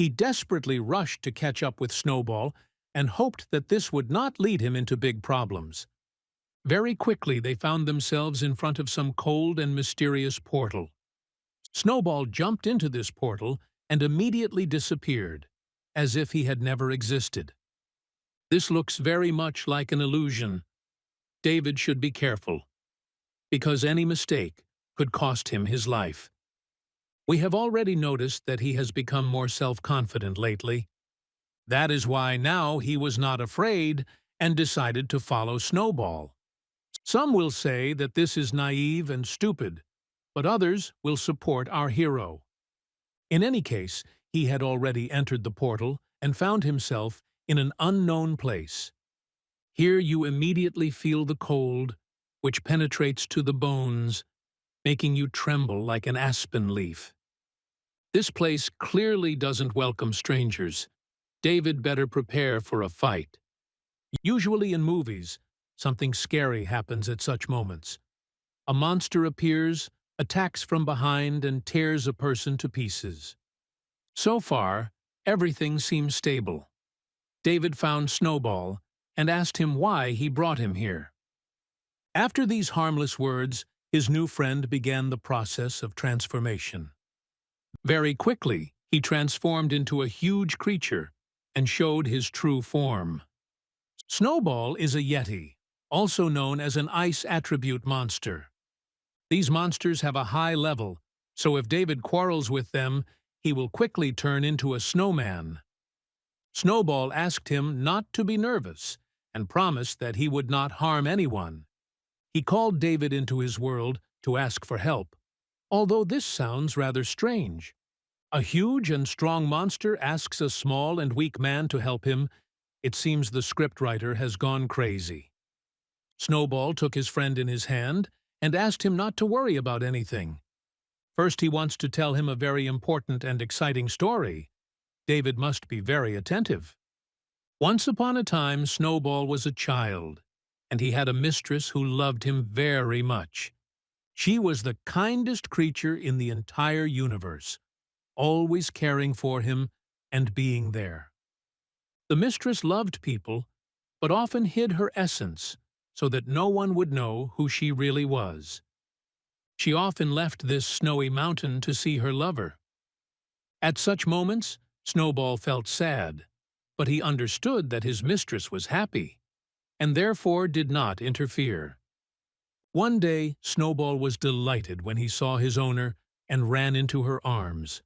He desperately rushed to catch up with Snowball and hoped that this would not lead him into big problems. Very quickly they found themselves in front of some cold and mysterious portal. Snowball jumped into this portal and immediately disappeared, as if he had never existed. This looks very much like an illusion. David should be careful, because any mistake could cost him his life. We have already noticed that he has become more self-confident lately. That is why now he was not afraid and decided to follow Snowball. Some will say that this is naive and stupid, but others will support our hero. In any case, he had already entered the portal and found himself in an unknown place. Here you immediately feel the cold, which penetrates to the bones, making you tremble like an aspen leaf. This place clearly doesn't welcome strangers. David better prepare for a fight. Usually in movies, something scary happens at such moments. A monster appears, attacks from behind, and tears a person to pieces. So far, everything seems stable. David found Snowball and asked him why he brought him here. After these harmless words, his new friend began the process of transformation. Very quickly, he transformed into a huge creature and showed his true form. Snowball is a yeti, also known as an ice attribute monster. These monsters have a high level, so if David quarrels with them, he will quickly turn into a snowman. Snowball asked him not to be nervous and promised that he would not harm anyone. He called David into his world to ask for help, although this sounds rather strange. A huge and strong monster asks a small and weak man to help him. It seems the scriptwriter has gone crazy. Snowball took his friend in his hand and asked him not to worry about anything. First, he wants to tell him a very important and exciting story. David must be very attentive. Once upon a time, Snowball was a child, and he had a mistress who loved him very much. She was the kindest creature in the entire universe, always caring for him and being there. The mistress loved people, but often hid her essence so that no one would know who she really was. She often left this snowy mountain to see her lover. At such moments, Snowball felt sad, but he understood that his mistress was happy, and therefore did not interfere. One day, Snowball was delighted when he saw his owner and ran into her arms.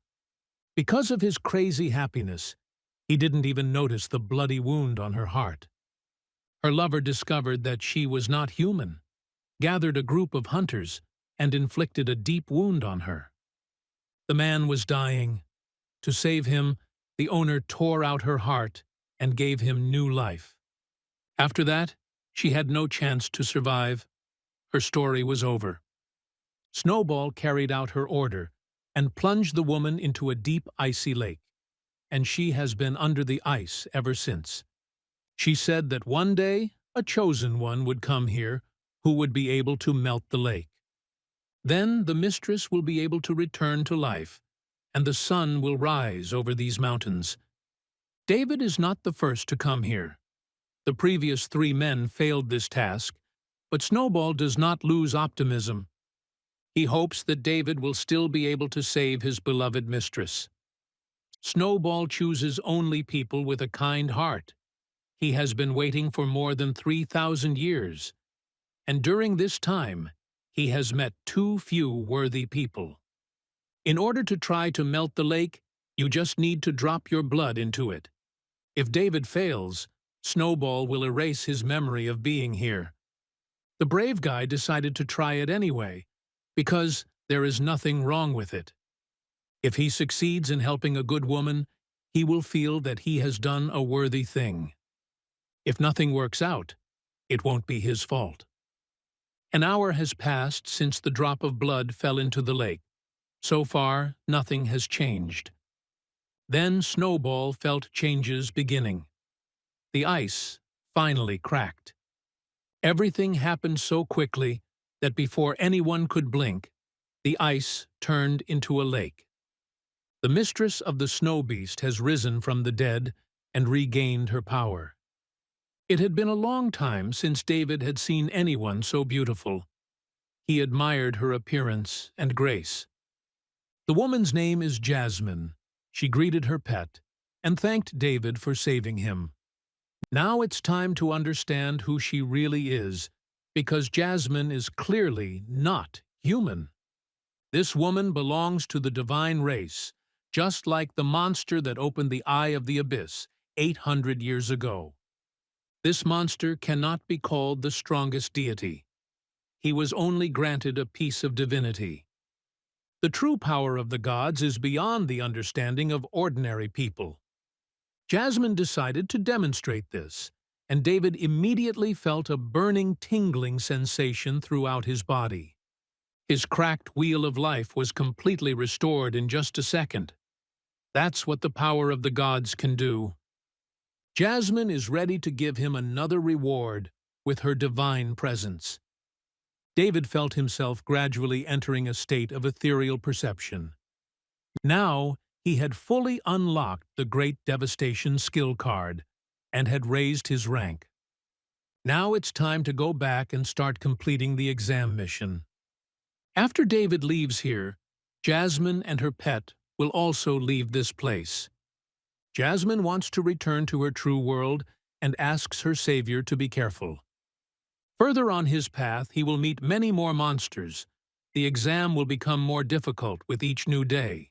Because of his crazy happiness, he didn't even notice the bloody wound on her heart. Her lover discovered that she was not human, gathered a group of hunters, and inflicted a deep wound on her. The man was dying. To save him, the owner tore out her heart and gave him new life. After that, she had no chance to survive. Her story was over. Snowball carried out her order and plunged the woman into a deep icy lake, and she has been under the ice ever since. She said that one day a chosen one would come here who would be able to melt the lake. Then the mistress will be able to return to life, and the sun will rise over these mountains. David is not the first to come here. The previous 3 men failed this task, but Snowball does not lose optimism. He hopes that David will still be able to save his beloved mistress. Snowball chooses only people with a kind heart. He has been waiting for more than 3,000 years, and during this time, he has met too few worthy people. In order to try to melt the lake, you just need to drop your blood into it. If David fails, Snowball will erase his memory of being here. The brave guy decided to try it anyway, because there is nothing wrong with it. If he succeeds in helping a good woman, he will feel that he has done a worthy thing. If nothing works out, it won't be his fault. An hour has passed since the drop of blood fell into the lake. So far, nothing has changed. Then Snowball felt changes beginning. The ice finally cracked. Everything happened so quickly that before anyone could blink, the ice turned into a lake. The mistress of the snow beast has risen from the dead and regained her power. It had been a long time since David had seen anyone so beautiful. He admired her appearance and grace. The woman's name is Jasmine. She greeted her pet and thanked David for saving him. Now it's time to understand who she really is, because Jasmine is clearly not human. This woman belongs to the divine race, just like the monster that opened the Eye of the Abyss 800 years ago. This monster cannot be called the strongest deity. He was only granted a piece of divinity. The true power of the gods is beyond the understanding of ordinary people. Jasmine decided to demonstrate this, and David immediately felt a burning, tingling sensation throughout his body. His cracked wheel of life was completely restored in just a second. That's what the power of the gods can do. Jasmine is ready to give him another reward with her divine presence. David felt himself gradually entering a state of ethereal perception. Now, he had fully unlocked the Great Devastation skill card and had raised his rank. Now it's time to go back and start completing the exam mission. After David leaves here, Jasmine and her pet will also leave this place. Jasmine wants to return to her true world and asks her savior to be careful. Further on his path, he will meet many more monsters. The exam will become more difficult with each new day.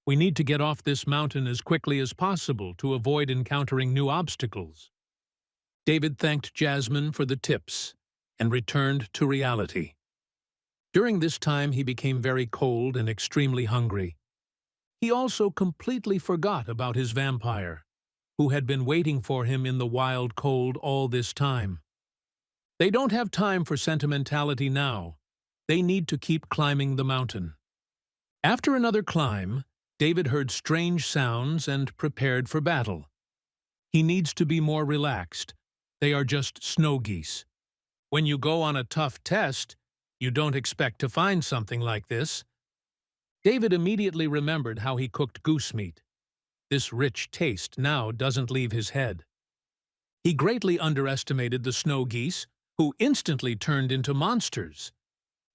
We need to get off this mountain as quickly as possible to avoid encountering new obstacles. David thanked Jasmine for the tips and returned to reality. During this time, he became very cold and extremely hungry. He also completely forgot about his vampire, who had been waiting for him in the wild cold all this time. They don't have time for sentimentality now. They need to keep climbing the mountain. After another climb, David heard strange sounds and prepared for battle. He needs to be more relaxed. They are just snow geese. When you go on a tough test, you don't expect to find something like this. David immediately remembered how he cooked goose meat. This rich taste now doesn't leave his head. He greatly underestimated the snow geese, who instantly turned into monsters.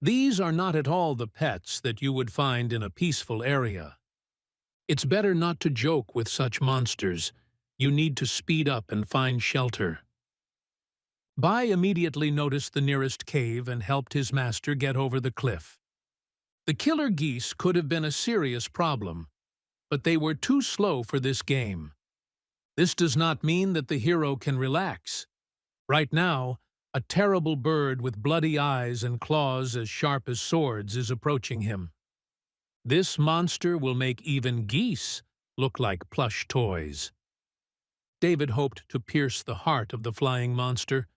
These are not at all the pets that you would find in a peaceful area. It's better not to joke with such monsters. You need to speed up and find shelter. Bai immediately noticed the nearest cave and helped his master get over the cliff. The killer geese could have been a serious problem, but they were too slow for this game. This does not mean that the hero can relax. Right now, a terrible bird with bloody eyes and claws as sharp as swords is approaching him. This monster will make even geese look like plush toys. David hoped to pierce the heart of the flying monster,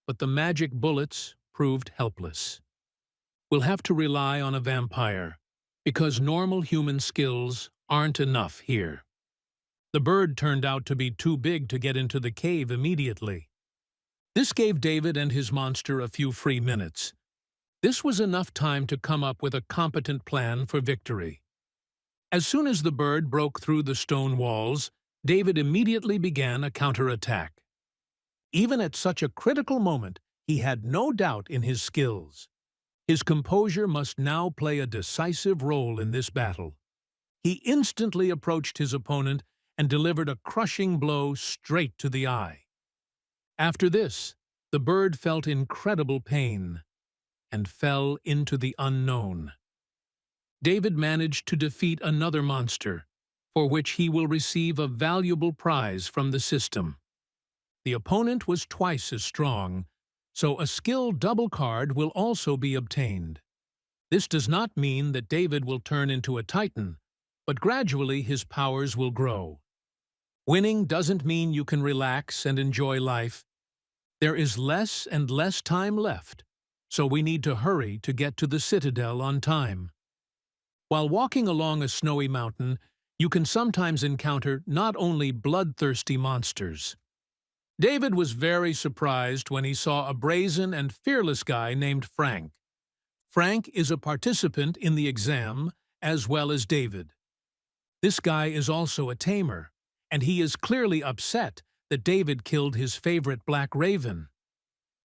but the magic bullets proved helpless. We'll have to rely on a vampire, because normal human skills aren't enough here. The bird turned out to be too big to get into the cave immediately. This gave David and his monster a few free minutes. This was enough time to come up with a competent plan for victory. As soon as the bird broke through the stone walls, David immediately began a counterattack. Even at such a critical moment, he had no doubt in his skills. His composure must now play a decisive role in this battle. He instantly approached his opponent and delivered a crushing blow straight to the eye. After this, the bird felt incredible pain and fell into the unknown. David managed to defeat another monster, for which he will receive a valuable prize from the system. The opponent was twice as strong, so a skill double card will also be obtained. This does not mean that David will turn into a titan, but gradually his powers will grow. Winning doesn't mean you can relax and enjoy life. There is less and less time left, so we need to hurry to get to the citadel on time. While walking along a snowy mountain, you can sometimes encounter not only bloodthirsty monsters. David was very surprised when he saw a brazen and fearless guy named Frank. Frank is a participant in the exam, as well as David. This guy is also a tamer, and he is clearly upset that David killed his favorite black raven.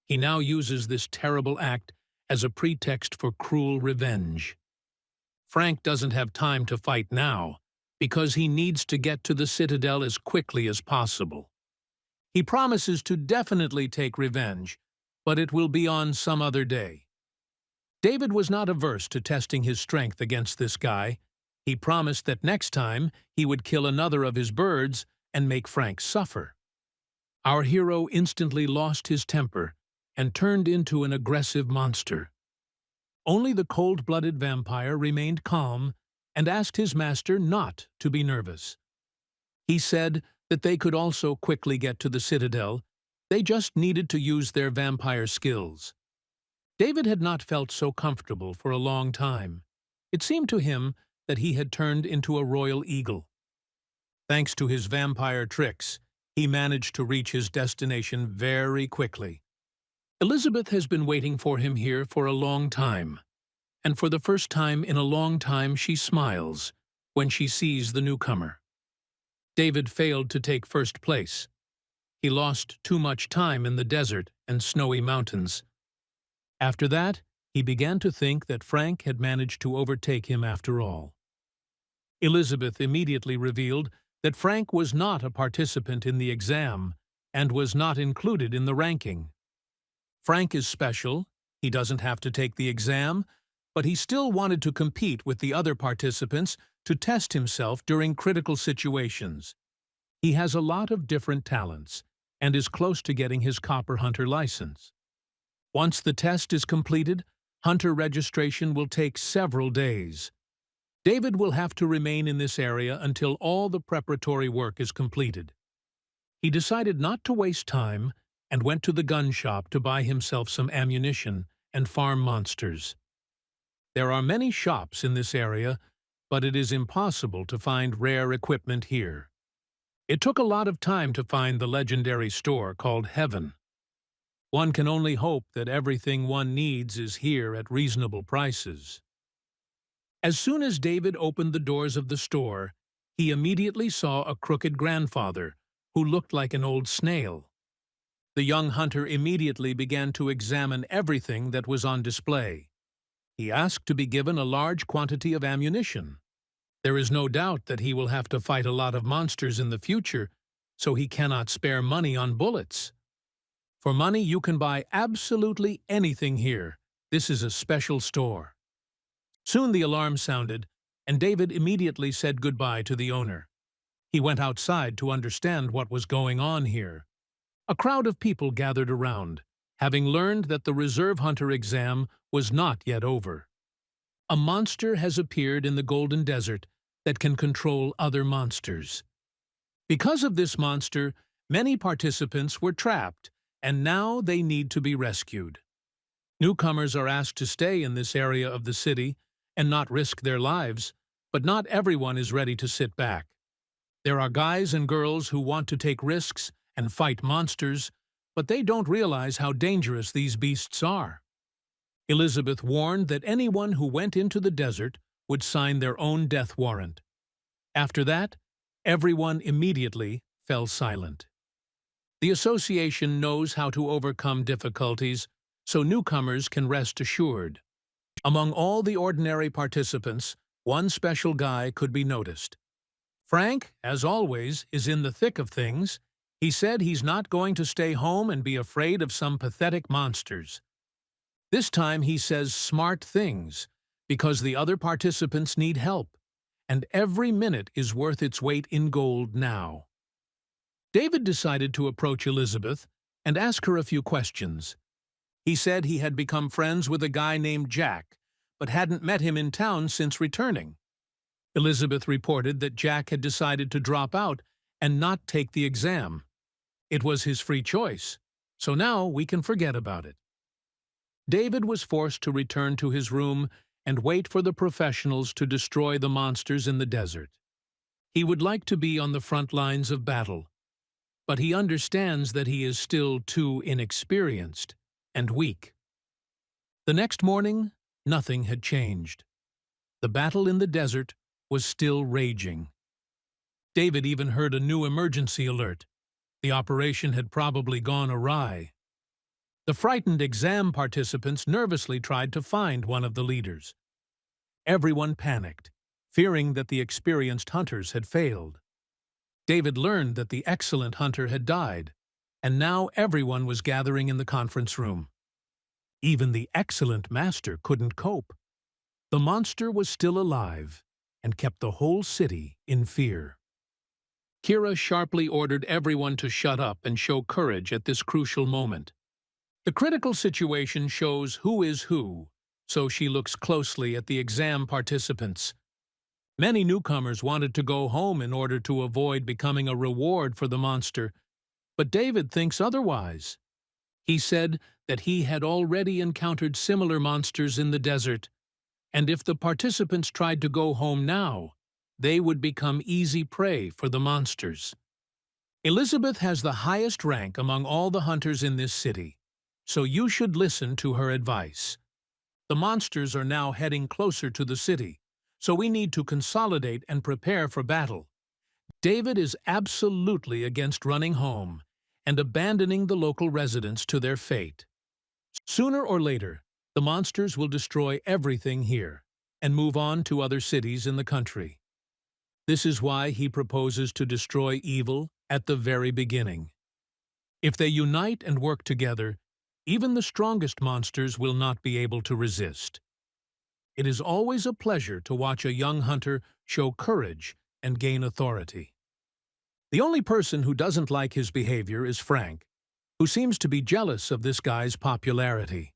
He now uses this terrible act as a pretext for cruel revenge. Frank doesn't have time to fight now, because he needs to get to the citadel as quickly as possible. He promises to definitely take revenge, but it will be on some other day. David was not averse to testing his strength against this guy. He promised that next time he would kill another of his birds and make Frank suffer. Our hero instantly lost his temper and turned into an aggressive monster. Only the cold-blooded vampire remained calm and asked his master not to be nervous. He said that they could also quickly get to the citadel. They just needed to use their vampire skills. David had not felt so comfortable for a long time. It seemed to him that he had turned into a royal eagle. Thanks to his vampire tricks, he managed to reach his destination very quickly. Elizabeth has been waiting for him here for a long time, and for the first time in a long time she smiles when she sees the newcomer. David failed to take first place. He lost too much time in the desert and snowy mountains. After that, he began to think that Frank had managed to overtake him after all. Elizabeth immediately revealed that Frank was not a participant in the exam and was not included in the ranking. Frank is special, he doesn't have to take the exam, but he still wanted to compete with the other participants to test himself during critical situations. He has a lot of different talents and is close to getting his copper hunter license. Once the test is completed, hunter registration will take several days. David will have to remain in this area until all the preparatory work is completed. He decided not to waste time and went to the gun shop to buy himself some ammunition and farm monsters. There are many shops in this area, but it is impossible to find rare equipment here. It took a lot of time to find the legendary store called Heaven. One can only hope that everything one needs is here at reasonable prices. As soon as David opened the doors of the store, he immediately saw a crooked grandfather who looked like an old snail. The young hunter immediately began to examine everything that was on display. He asked to be given a large quantity of ammunition. There is no doubt that he will have to fight a lot of monsters in the future, so he cannot spare money on bullets. For money, you can buy absolutely anything here. This is a special store. Soon the alarm sounded, and David immediately said goodbye to the owner. He went outside to understand what was going on here. A crowd of people gathered around, having learned that the reserve hunter exam was not yet over. A monster has appeared in the Golden Desert that can control other monsters. Because of this monster, many participants were trapped, and now they need to be rescued. Newcomers are asked to stay in this area of the city and not risk their lives, but not everyone is ready to sit back. There are guys and girls who want to take risks and fight monsters, but they don't realize how dangerous these beasts are. Elizabeth warned that anyone who went into the desert would sign their own death warrant. After that, everyone immediately fell silent. The association knows how to overcome difficulties, so newcomers can rest assured. Among all the ordinary participants, one special guy could be noticed. Frank, as always, is in the thick of things. He said he's not going to stay home and be afraid of some pathetic monsters. This time he says smart things, because the other participants need help, and every minute is worth its weight in gold now. David decided to approach Elizabeth and ask her a few questions. He said he had become friends with a guy named Jack, but hadn't met him in town since returning. Elizabeth reported that Jack had decided to drop out and not take the exam. It was his free choice, so now we can forget about it. David was forced to return to his room and wait for the professionals to destroy the monsters in the desert. He would like to be on the front lines of battle, but he understands that he is still too inexperienced and weak. The next morning, nothing had changed. The battle in the desert was still raging. David even heard a new emergency alert. The operation had probably gone awry. The frightened exam participants nervously tried to find one of the leaders. Everyone panicked, fearing that the experienced hunters had failed. David learned that the excellent hunter had died, and now everyone was gathering in the conference room. Even the excellent master couldn't cope. The monster was still alive and kept the whole city in fear. Kira sharply ordered everyone to shut up and show courage at this crucial moment. The critical situation shows who is who, so she looks closely at the exam participants. Many newcomers wanted to go home in order to avoid becoming a reward for the monster, but David thinks otherwise. He said that he had already encountered similar monsters in the desert, and if the participants tried to go home now, they would become easy prey for the monsters. Elizabeth has the highest rank among all the hunters in this city, so you should listen to her advice. The monsters are now heading closer to the city, so we need to consolidate and prepare for battle. David is absolutely against running home and abandoning the local residents to their fate. Sooner or later, the monsters will destroy everything here and move on to other cities in the country. This is why he proposes to destroy evil at the very beginning. If they unite and work together, even the strongest monsters will not be able to resist. It is always a pleasure to watch a young hunter show courage and gain authority. The only person who doesn't like his behavior is Frank, who seems to be jealous of this guy's popularity.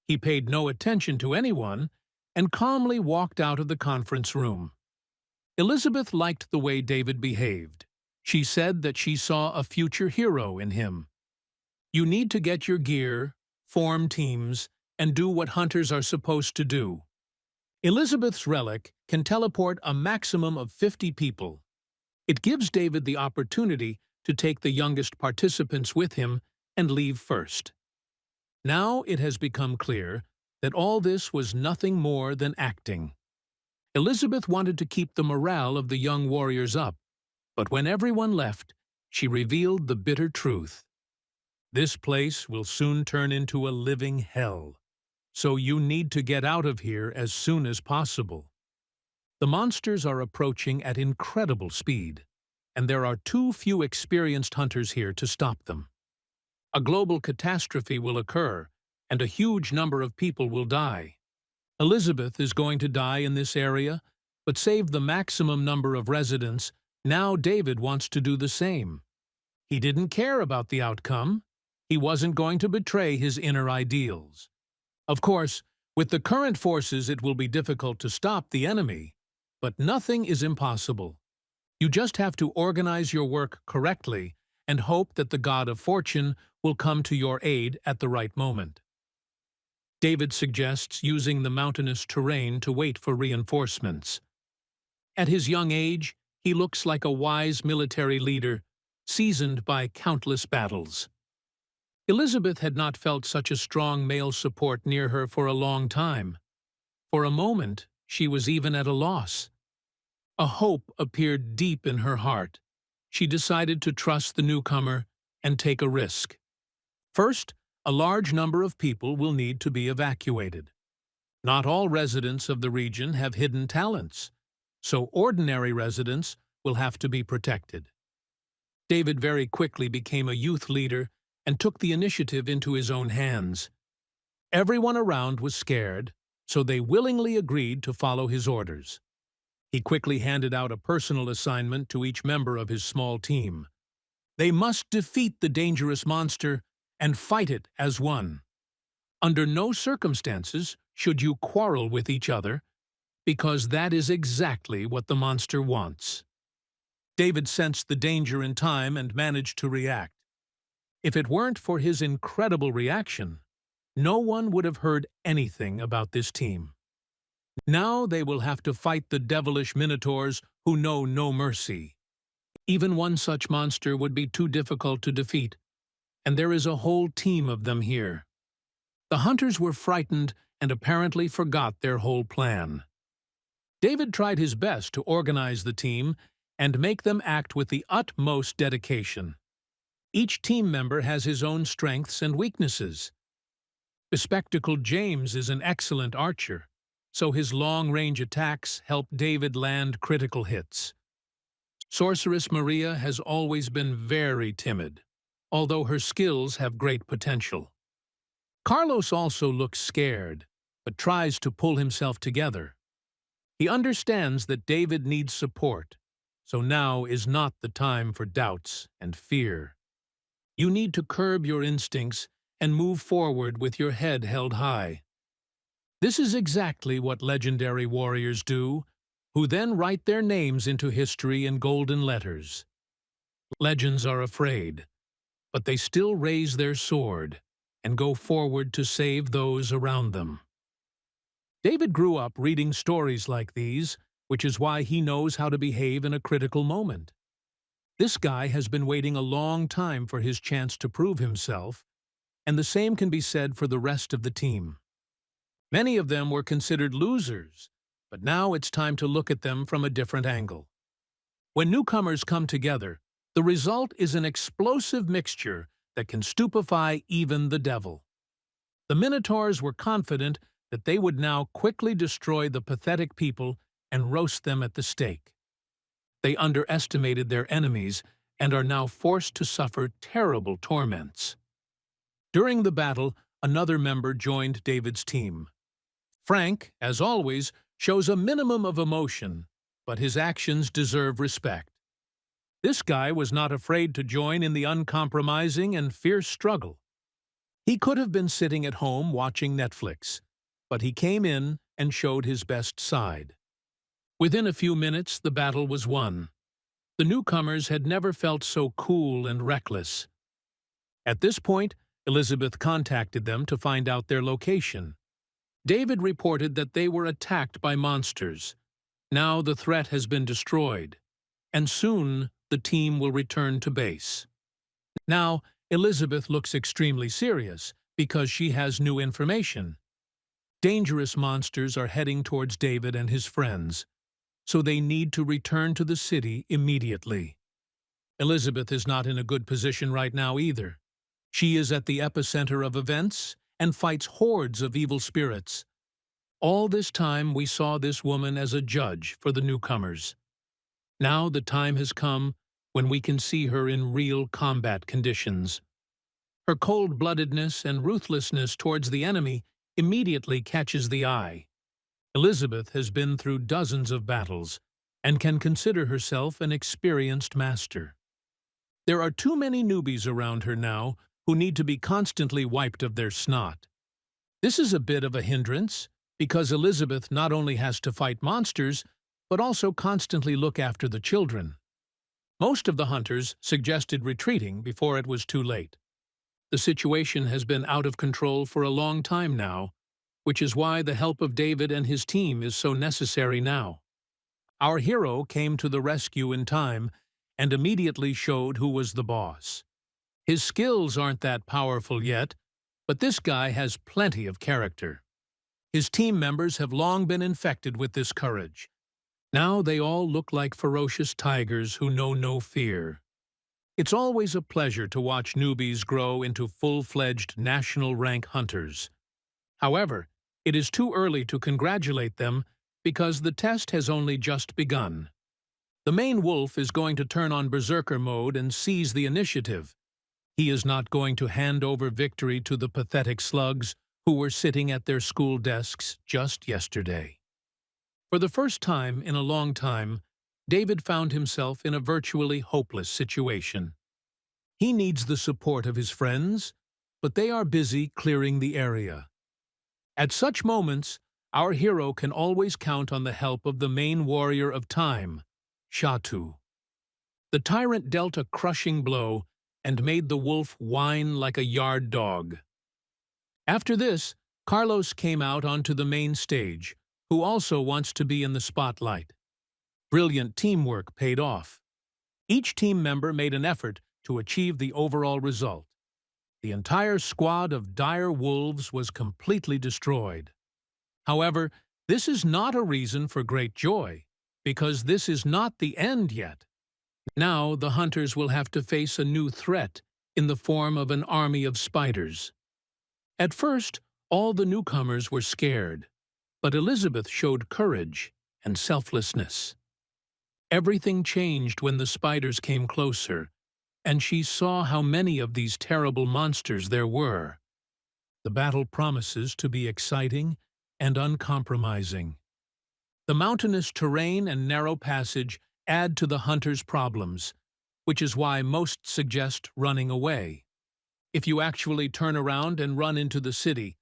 He paid no attention to anyone and calmly walked out of the conference room. Elizabeth liked the way David behaved. She said that she saw a future hero in him. You need to get your gear, form teams, and do what hunters are supposed to do. Elizabeth's relic can teleport a maximum of 50 people. It gives David the opportunity to take the youngest participants with him and leave first. Now it has become clear that all this was nothing more than acting. Elizabeth wanted to keep the morale of the young warriors up, but when everyone left, she revealed the bitter truth. This place will soon turn into a living hell, so you need to get out of here as soon as possible. The monsters are approaching at incredible speed, and there are too few experienced hunters here to stop them. A global catastrophe will occur, and a huge number of people will die. Elizabeth is going to die in this area, but save the maximum number of residents. Now David wants to do the same. He didn't care about the outcome. He wasn't going to betray his inner ideals. Of course, with the current forces it will be difficult to stop the enemy, but nothing is impossible. You just have to organize your work correctly and hope that the god of fortune will come to your aid at the right moment. David suggests using the mountainous terrain to wait for reinforcements. At his young age, he looks like a wise military leader, seasoned by countless battles. Elizabeth had not felt such a strong male support near her for a long time. For a moment, she was even at a loss. A hope appeared deep in her heart. She decided to trust the newcomer and take a risk. First, a large number of people will need to be evacuated. Not all residents of the region have hidden talents, so ordinary residents will have to be protected. David very quickly became a youth leader and took the initiative into his own hands. Everyone around was scared, so they willingly agreed to follow his orders. He quickly handed out a personal assignment to each member of his small team. They must defeat the dangerous monster and fight it as one. Under no circumstances should you quarrel with each other, because that is exactly what the monster wants. David sensed the danger in time and managed to react. If it weren't for his incredible reaction, no one would have heard anything about this team. Now they will have to fight the devilish minotaurs who know no mercy. Even one such monster would be too difficult to defeat, and there is a whole team of them here. The hunters were frightened and apparently forgot their whole plan. David tried his best to organize the team and make them act with the utmost dedication. Each team member has his own strengths and weaknesses. Bespectacled James is an excellent archer, so his long-range attacks help David land critical hits. Sorceress Maria has always been very timid, although her skills have great potential. Carlos also looks scared, but tries to pull himself together. He understands that David needs support, so now is not the time for doubts and fear. You need to curb your instincts and move forward with your head held high. This is exactly what legendary warriors do, who then write their names into history in golden letters. Legends are afraid, but they still raise their sword and go forward to save those around them. David grew up reading stories like these, which is why he knows how to behave in a critical moment. This guy has been waiting a long time for his chance to prove himself, and the same can be said for the rest of the team. Many of them were considered losers, but now it's time to look at them from a different angle. When newcomers come together, the result is an explosive mixture that can stupefy even the devil. The Minotaurs were confident that they would now quickly destroy the pathetic people and roast them at the stake. They underestimated their enemies and are now forced to suffer terrible torments. During the battle, another member joined David's team. Frank, as always, shows a minimum of emotion, but his actions deserve respect. This guy was not afraid to join in the uncompromising and fierce struggle. He could have been sitting at home watching Netflix, but he came in and showed his best side. Within a few minutes, the battle was won. The newcomers had never felt so cool and reckless. At this point, Elizabeth contacted them to find out their location. David reported that they were attacked by monsters. Now the threat has been destroyed, and soon the team will return to base. Now, Elizabeth looks extremely serious because she has new information. Dangerous monsters are heading towards David and his friends, so they need to return to the city immediately. Elizabeth is not in a good position right now either. She is at the epicenter of events and fights hordes of evil spirits. All this time we saw this woman as a judge for the newcomers. Now the time has come when we can see her in real combat conditions. Her cold-bloodedness and ruthlessness towards the enemy immediately catches the eye. Elizabeth has been through dozens of battles and can consider herself an experienced master. There are too many newbies around her now who need to be constantly wiped of their snot. This is a bit of a hindrance because Elizabeth not only has to fight monsters, but also constantly look after the children. Most of the hunters suggested retreating before it was too late. The situation has been out of control for a long time now, which is why the help of David and his team is so necessary now. Our hero came to the rescue in time and immediately showed who was the boss. His skills aren't that powerful yet, but this guy has plenty of character. His team members have long been infected with this courage. Now they all look like ferocious tigers who know no fear. It's always a pleasure to watch newbies grow into full-fledged national-rank hunters. However, it is too early to congratulate them because the test has only just begun. The main wolf is going to turn on berserker mode and seize the initiative. He is not going to hand over victory to the pathetic slugs who were sitting at their school desks just yesterday. For the first time in a long time, David found himself in a virtually hopeless situation. He needs the support of his friends, but they are busy clearing the area. At such moments, our hero can always count on the help of the main warrior of time, Shatu. The tyrant dealt a crushing blow and made the wolf whine like a yard dog. After this, Carlos came out onto the main stage, who also wants to be in the spotlight. Brilliant teamwork paid off. Each team member made an effort to achieve the overall result. The entire squad of dire wolves was completely destroyed. However, this is not a reason for great joy, because this is not the end yet. Now the hunters will have to face a new threat in the form of an army of spiders. At first, all the newcomers were scared, but Elizabeth showed courage and selflessness. Everything changed when the spiders came closer, and she saw how many of these terrible monsters there were. The battle promises to be exciting and uncompromising. The mountainous terrain and narrow passage add to the hunter's problems, which is why most suggest running away. If you actually turn around and run into the city,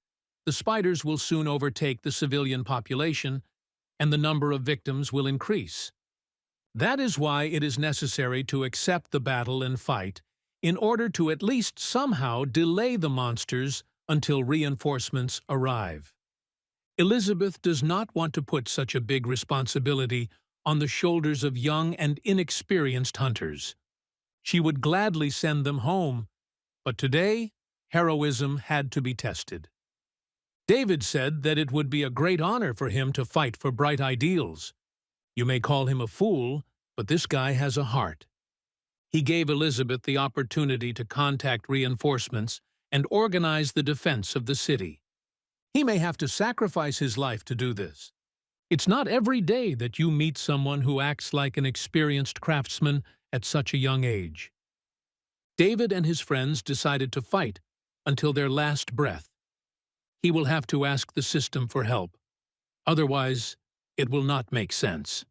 the spiders will soon overtake the civilian population, and the number of victims will increase. That is why it is necessary to accept the battle and fight, in order to at least somehow delay the monsters until reinforcements arrive. Elizabeth does not want to put such a big responsibility on the shoulders of young and inexperienced hunters. She would gladly send them home, but today, heroism had to be tested. David said that it would be a great honor for him to fight for bright ideals. You may call him a fool, but this guy has a heart. He gave Elizabeth the opportunity to contact reinforcements and organize the defense of the city. He may have to sacrifice his life to do this. It's not every day that you meet someone who acts like an experienced craftsman at such a young age. David and his friends decided to fight until their last breath. He will have to ask the system for help. Otherwise, it will not make sense.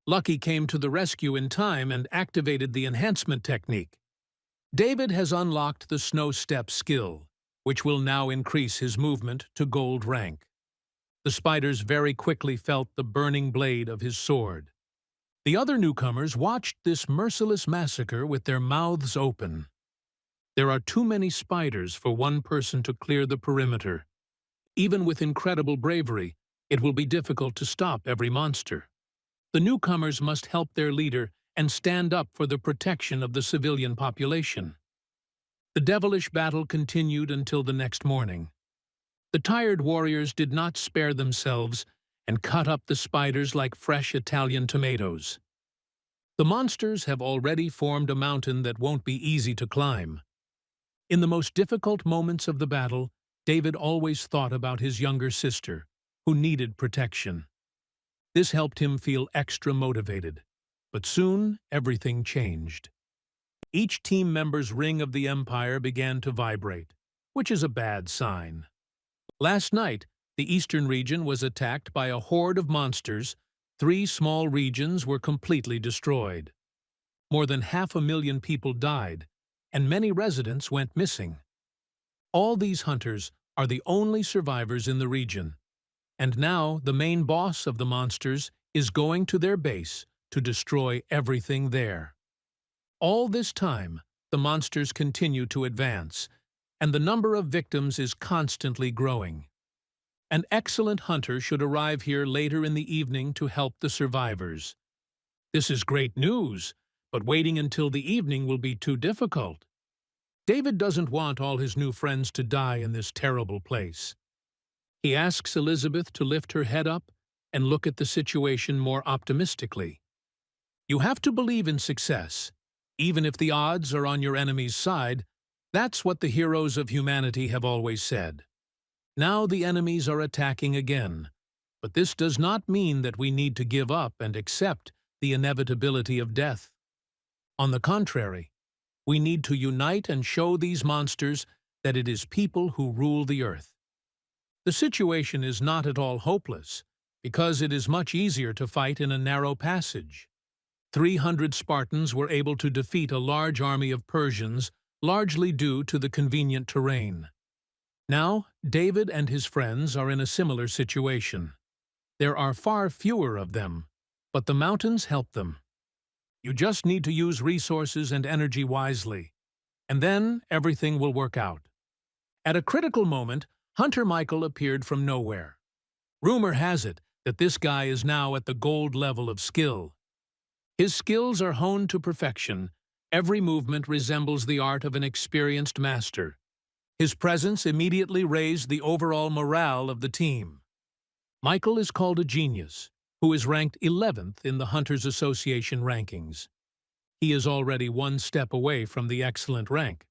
Lucky came to the rescue in time and activated the enhancement technique. David has unlocked the snow step skill, which will now increase his movement to gold rank. The spiders very quickly felt the burning blade of his sword. The other newcomers watched this merciless massacre with their mouths open. There are too many spiders for one person to clear the perimeter. Even with incredible bravery, it will be difficult to stop every monster. The newcomers must help their leader and stand up for the protection of the civilian population. The devilish battle continued until the next morning. The tired warriors did not spare themselves and cut up the spiders like fresh Italian tomatoes. The monsters have already formed a mountain that won't be easy to climb. In the most difficult moments of the battle, David always thought about his younger sister, who needed protection. This helped him feel extra motivated. But soon, everything changed. Each team member's ring of the Empire began to vibrate, which is a bad sign. Last night, the eastern region was attacked by a horde of monsters. 3 small regions were completely destroyed. More than 500,000 people died, and many residents went missing. All these hunters are the only survivors in the region, and now the main boss of the monsters is going to their base to destroy everything there. All this time, the monsters continue to advance, and the number of victims is constantly growing. An excellent hunter should arrive here later in the evening to help the survivors. This is great news, but waiting until the evening will be too difficult. David doesn't want all his new friends to die in this terrible place. He asks Elizabeth to lift her head up and look at the situation more optimistically. You have to believe in success. Even if the odds are on your enemy's side, that's what the heroes of humanity have always said. Now the enemies are attacking again, but this does not mean that we need to give up and accept the inevitability of death. On the contrary, we need to unite and show these monsters that it is people who rule the earth. The situation is not at all hopeless, because it is much easier to fight in a narrow passage. 300 Spartans were able to defeat a large army of Persians, largely due to the convenient terrain. Now, David and his friends are in a similar situation. There are far fewer of them, but the mountains help them. You just need to use resources and energy wisely, and then everything will work out. At a critical moment, Hunter Michael appeared from nowhere. Rumor has it that this guy is now at the gold level of skill. His skills are honed to perfection. Every movement resembles the art of an experienced master. His presence immediately raised the overall morale of the team. Michael is called a genius, who is ranked 11th in the Hunters Association rankings. he is already one step away from the excellent rank.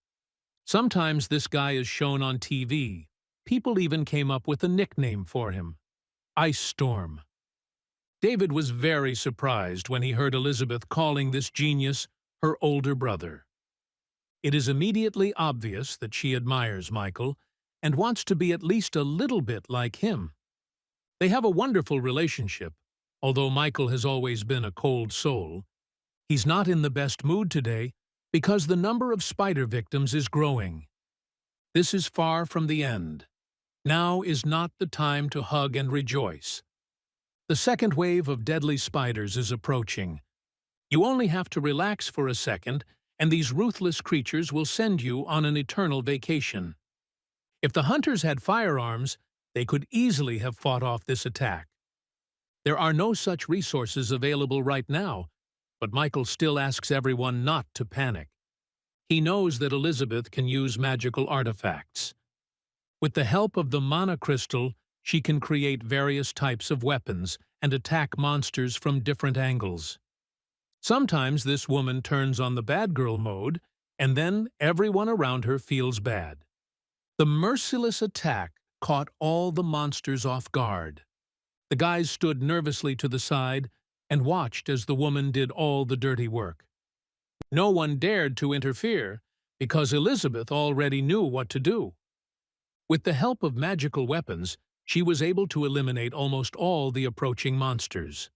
Sometimes this guy is shown on TV. People even came up with a nickname for him: Ice Storm. David was very surprised when he heard Elizabeth calling this genius her older brother. It is immediately obvious that she admires Michael and wants to be at least a little bit like him. They have a wonderful relationship, although Michael has always been a cold soul. He's not in the best mood today because the number of spider victims is growing. This is far from the end. Now is not the time to hug and rejoice. The second wave of deadly spiders is approaching. You only have to relax for a second, and these ruthless creatures will send you on an eternal vacation. If the hunters had firearms, they could easily have fought off this attack. There are no such resources available right now, but Michael still asks everyone not to panic. He knows that Elizabeth can use magical artifacts. With the help of the mana crystal, she can create various types of weapons and attack monsters from different angles. Sometimes this woman turns on the bad girl mode, and then everyone around her feels bad. The merciless attack caught all the monsters off guard. The guys stood nervously to the side and watched as the woman did all the dirty work. No one dared to interfere because Elizabeth already knew what to do. With the help of magical weapons, she was able to eliminate almost all the approaching monsters.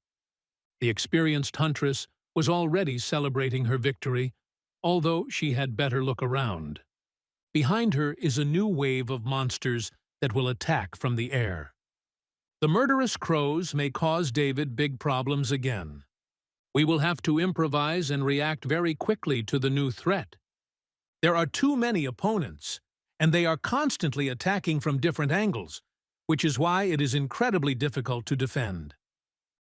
The experienced huntress was already celebrating her victory, although she had better look around. Behind her is a new wave of monsters that will attack from the air. The murderous crows may cause David big problems again. We will have to improvise and react very quickly to the new threat. There are too many opponents, and they are constantly attacking from different angles, which is why it is incredibly difficult to defend.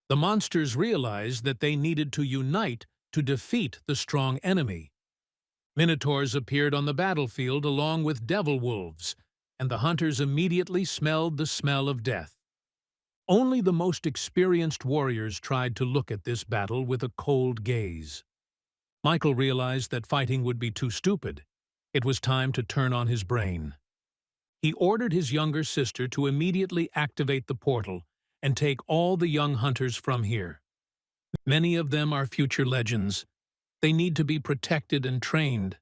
The monsters realized that they needed to unite to defeat the strong enemy. Minotaurs appeared on the battlefield along with devil wolves, and the hunters immediately smelled the smell of death. Only the most experienced warriors tried to look at this battle with a cold gaze. Michael realized that fighting would be too stupid. It was time to turn on his brain. He ordered his younger sister to immediately activate the portal and take all the young hunters from here. Many of them are future legends. They need to be protected and trained,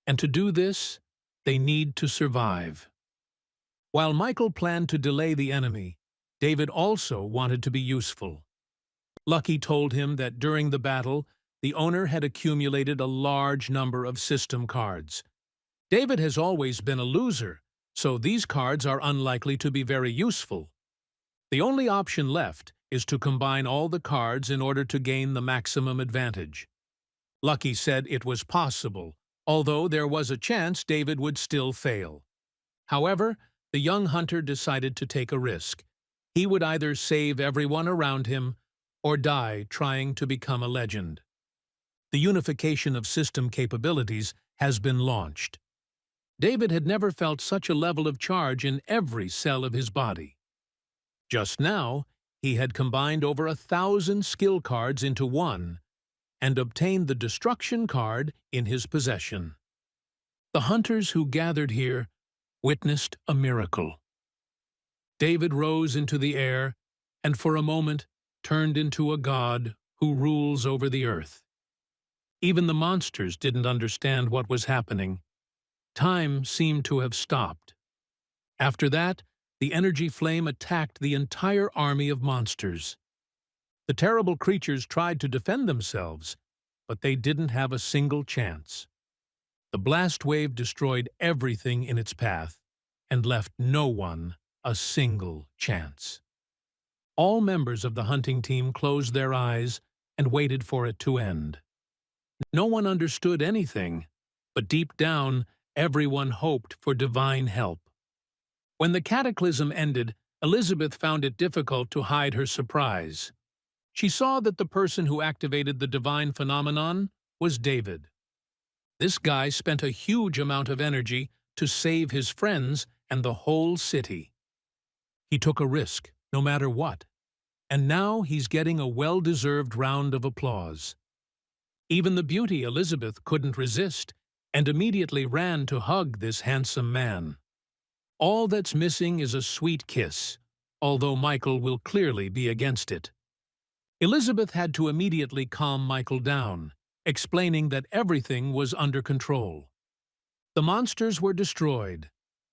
and to do this, they need to survive. While Michael planned to delay the enemy, David also wanted to be useful. Lucky told him that during the battle, the owner had accumulated a large number of system cards. David has always been a loser, so these cards are unlikely to be very useful. The only option left is to combine all the cards in order to gain the maximum advantage. Lucky said it was possible, although there was a chance David would still fail. However, the young hunter decided to take a risk. He would either save everyone around him or die trying to become a legend. The unification of system capabilities has been launched. David had never felt such a level of charge in every cell of his body. Just now, he had combined over 1,000 skill cards into one and obtained the destruction card in his possession. The hunters who gathered here witnessed a miracle. David rose into the air and for a moment turned into a god who rules over the earth. Even the monsters didn't understand what was happening. Time seemed to have stopped. After that, the energy flame attacked the entire army of monsters. The terrible creatures tried to defend themselves, but they didn't have a single chance. The blast wave destroyed everything in its path and left no one a single chance. All members of the hunting team closed their eyes and waited for it to end. No one understood anything, but deep down, everyone hoped for divine help. When the cataclysm ended, Elizabeth found it difficult to hide her surprise. She saw that the person who activated the divine phenomenon was David. This guy spent a huge amount of energy to save his friends and the whole city. He took a risk, no matter what, and now he's getting a well-deserved round of applause. Even the beauty Elizabeth couldn't resist and immediately ran to hug this handsome man. All that's missing is a sweet kiss, although Michael will clearly be against it. Elizabeth had to immediately calm Michael down, explaining that everything was under control. The monsters were destroyed,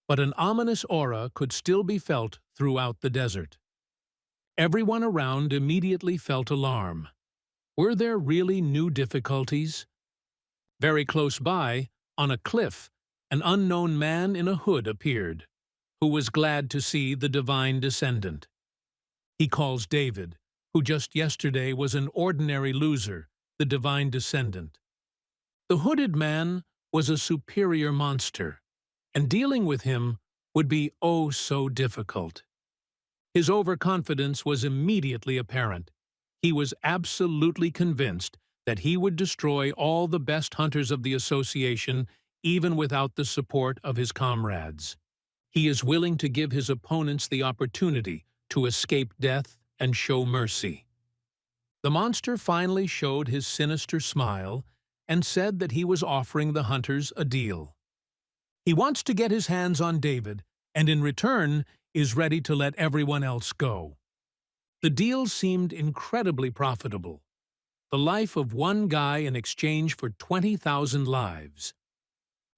but an ominous aura could still be felt throughout the desert. Everyone around immediately felt alarm. Were there really new difficulties? Very close by, on a cliff, an unknown man in a hood appeared, who was glad to see the divine descendant. He calls David, who just yesterday was an ordinary loser, the divine descendant. The hooded man was a superior monster, and dealing with him would be oh so difficult. His overconfidence was immediately apparent. He was absolutely convinced that he would destroy all the best hunters of the association, even without the support of his comrades. He is willing to give his opponents the opportunity to escape death and show mercy. The monster finally showed his sinister smile and said that he was offering the hunters a deal. He wants to get his hands on David, and in return is ready to let everyone else go. The deal seemed incredibly profitable. The life of one guy in exchange for 20,000 lives.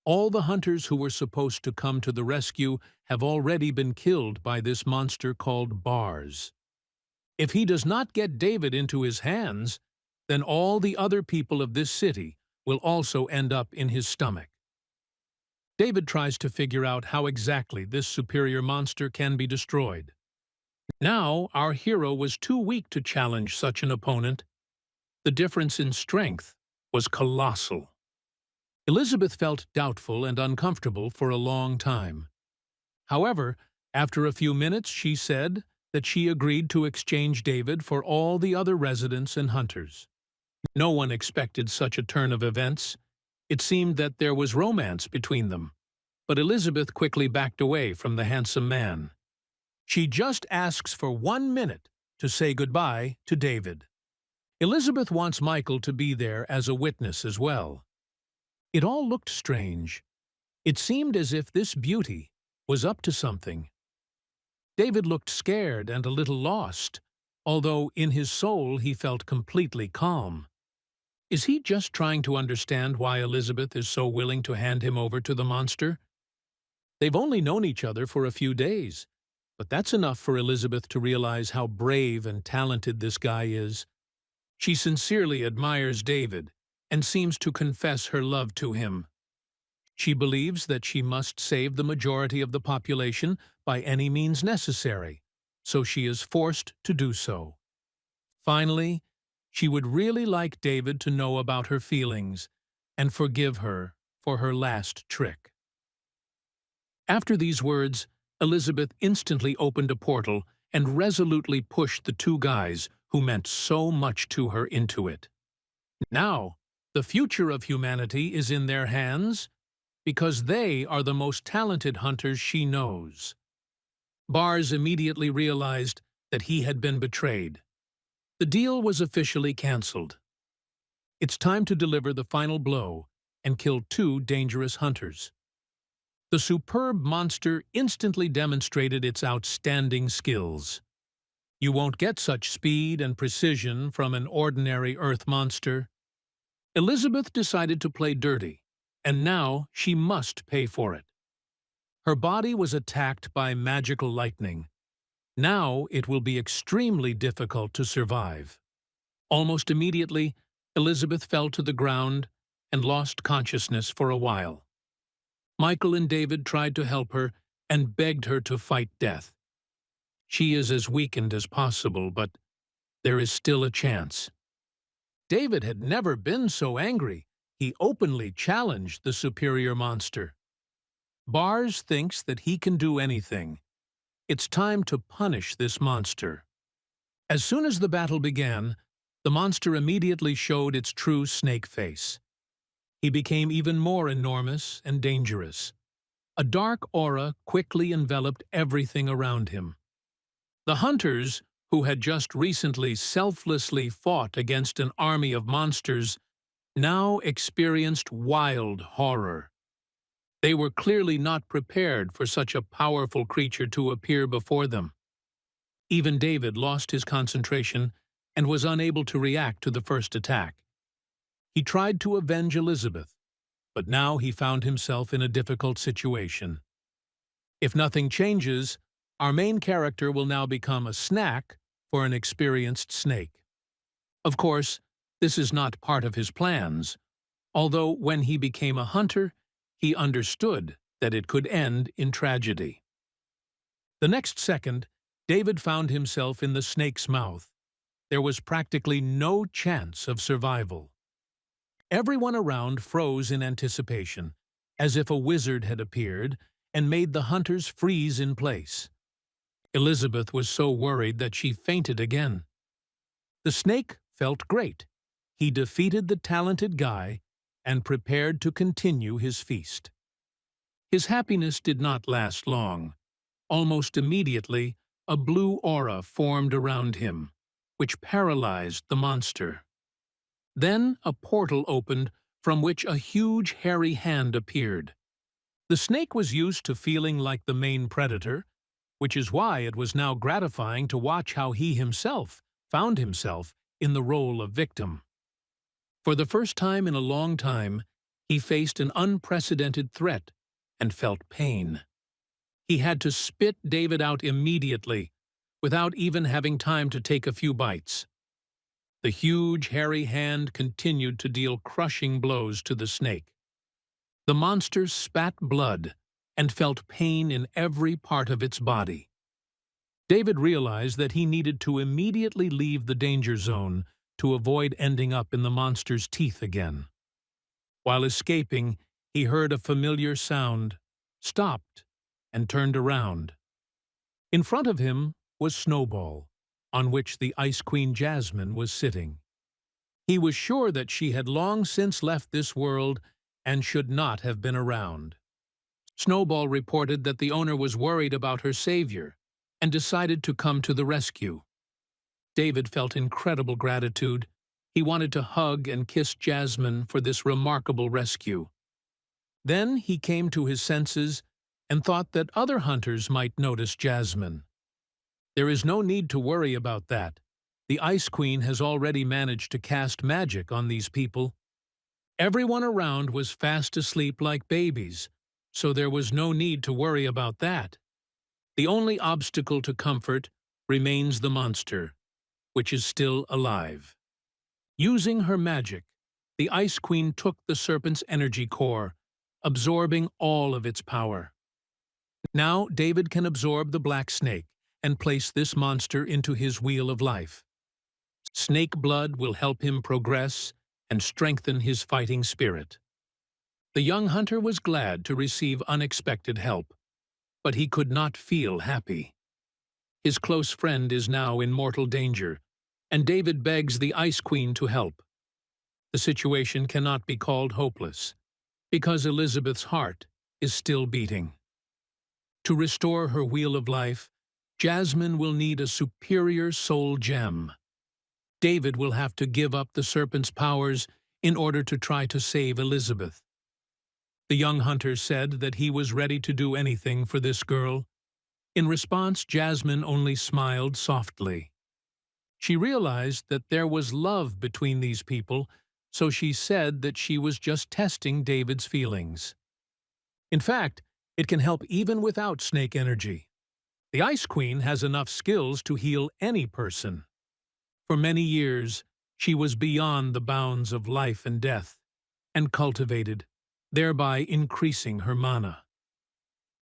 All the hunters who were supposed to come to the rescue have already been killed by this monster called Bars. If he does not get David into his hands, then all the other people of this city will also end up in his stomach. David tries to figure out how exactly this superior monster can be destroyed. Now, our hero was too weak to challenge such an opponent. The difference in strength was colossal. Elizabeth felt doubtful and uncomfortable for a long time. However, after a few minutes she said that she agreed to exchange David for all the other residents and hunters. No one expected such a turn of events. It seemed that there was romance between them, but Elizabeth quickly backed away from the handsome man. She just asks for 1 minute to say goodbye to David. Elizabeth wants Michael to be there as a witness as well. It all looked strange. It seemed as if this beauty was up to something. David looked scared and a little lost, although in his soul he felt completely calm. Is he just trying to understand why Elizabeth is so willing to hand him over to the monster? They've only known each other for a few days, but that's enough for Elizabeth to realize how brave and talented this guy is. She sincerely admires David and seems to confess her love to him. She believes that she must save the majority of the population by any means necessary, so she is forced to do so. Finally, she would really like David to know about her feelings and forgive her for her last trick. After these words, Elizabeth instantly opened a portal and resolutely pushed the two guys who meant so much to her into it. Now, the future of humanity is in their hands because they are the most talented hunters she knows. Bars immediately realized that he had been betrayed. The deal was officially cancelled. It's time to deliver the final blow and kill two dangerous hunters. The superb monster instantly demonstrated its outstanding skills. You won't get such speed and precision from an ordinary earth monster. Elizabeth decided to play dirty, and now she must pay for it. Her body was attacked by magical lightning. Now it will be extremely difficult to survive. Almost immediately, Elizabeth fell to the ground and lost consciousness for a while. Michael and David tried to help her and begged her to fight death. She is as weakened as possible, but there is still a chance. David had never been so angry. He openly challenged the superior monster. Bars thinks that he can do anything. It's time to punish this monster. As soon as the battle began, the monster immediately showed its true snake face. He became even more enormous and dangerous. A dark aura quickly enveloped everything around him. The hunters, who had just recently selflessly fought against an army of monsters, now experienced wild horror. They were clearly not prepared for such a powerful creature to appear before them. Even David lost his concentration and was unable to react to the first attack. He tried to avenge Elizabeth, but now he found himself in a difficult situation. If nothing changes, our main character will now become a snack for an experienced snake. Of course, this is not part of his plans, although when he became a hunter, he understood that it could end in tragedy. The next second, David found himself in the snake's mouth. There was practically no chance of survival. Everyone around froze in anticipation, as if a wizard had appeared and made the hunters freeze in place. Elizabeth was so worried that she fainted again. The snake felt great. He defeated the talented guy and prepared to continue his feast. His happiness did not last long. Almost immediately, a blue aura formed around him, which paralyzed the monster. Then a portal opened from which a huge hairy hand appeared. The snake was used to feeling like the main predator, which is why it was now gratifying to watch how he himself found himself in the role of victim. For the first time in a long time, he faced an unprecedented threat and felt pain. He had to spit David out immediately, without even having time to take a few bites. The huge, hairy hand continued to deal crushing blows to the snake. The monster spat blood and felt pain in every part of its body. David realized that he needed to immediately leave the danger zone to avoid ending up in the monster's teeth again. While escaping, he heard a familiar sound, stopped, and turned around. In front of him was Snowball, on which the Ice Queen Jasmine was sitting. He was sure that she had long since left this world and should not have been around. Snowball reported that the owner was worried about her savior and decided to come to the rescue. David felt incredible gratitude. He wanted to hug and kiss Jasmine for this remarkable rescue. Then he came to his senses and thought that other hunters might notice Jasmine. There is no need to worry about that. The Ice Queen has already managed to cast magic on these people. Everyone around was fast asleep like babies, so there was no need to worry about that. The only obstacle to comfort remains the monster, which is still alive. Using her magic, the Ice Queen took the serpent's energy core, absorbing all of its power. Now David can absorb the black snake and place this monster into his wheel of life. Snake blood will help him progress and strengthen his fighting spirit. The young hunter was glad to receive unexpected help, but he could not feel happy. His close friend is now in mortal danger, and David begs the Ice Queen to help. The situation cannot be called hopeless, because Elizabeth's heart is still beating. To restore her wheel of life, Jasmine will need a superior soul gem. David will have to give up the serpent's powers in order to try to save Elizabeth. The young hunter said that he was ready to do anything for this girl. In response, Jasmine only smiled softly. She realized that there was love between these people, so she said that she was just testing David's feelings. In fact, it can help even without snake energy. The Ice Queen has enough skills to heal any person. For many years, she was beyond the bounds of life and death, and cultivated, thereby increasing her mana.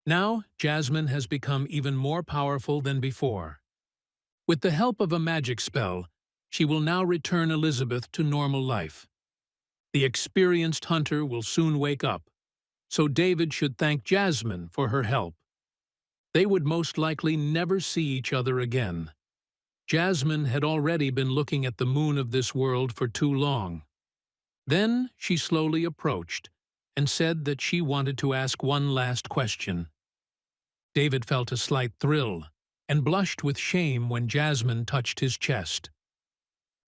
Now, Jasmine has become even more powerful than before. With the help of a magic spell, she will now return Elizabeth to normal life. The experienced hunter will soon wake up, so David should thank Jasmine for her help. They would most likely never see each other again. Jasmine had already been looking at the moon of this world for too long. Then she slowly approached and said that she wanted to ask one last question. David felt a slight thrill and blushed with shame when Jasmine touched his chest.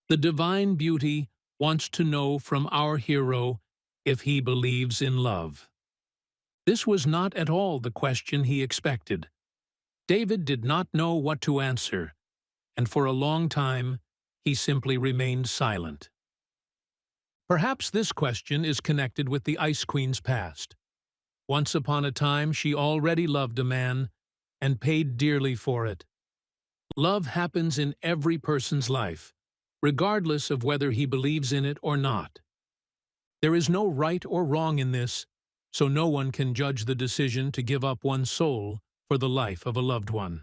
The divine beauty wants to know from our hero if he believes in love. This was not at all the question he expected. David did not know what to answer, and for a long time he simply remained silent. Perhaps this question is connected with the Ice Queen's past. Once upon a time she already loved a man and paid dearly for it. Love happens in every person's life, regardless of whether he believes in it or not. There is no right or wrong in this, so no one can judge the decision to give up one's soul for the life of a loved one.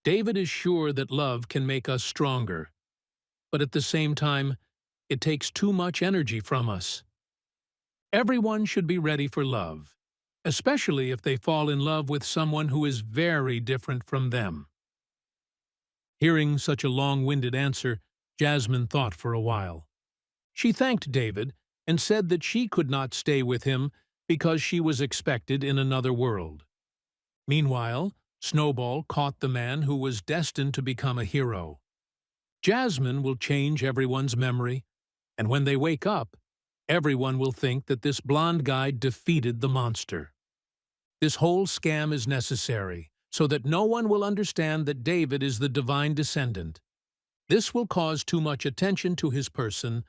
David is sure that love can make us stronger, but at the same time, it takes too much energy from us. Everyone should be ready for love, especially if they fall in love with someone who is very different from them. Hearing such a long-winded answer, Jasmine thought for a while. She thanked David and said that she could not stay with him because she was expected in another world. Meanwhile, Snowball caught the man who was destined to become a hero. Jasmine will change everyone's memory, and when they wake up, everyone will think that this blonde guy defeated the monster. This whole scam is necessary, so that no one will understand that David is the divine descendant. This will cause too much attention to his person,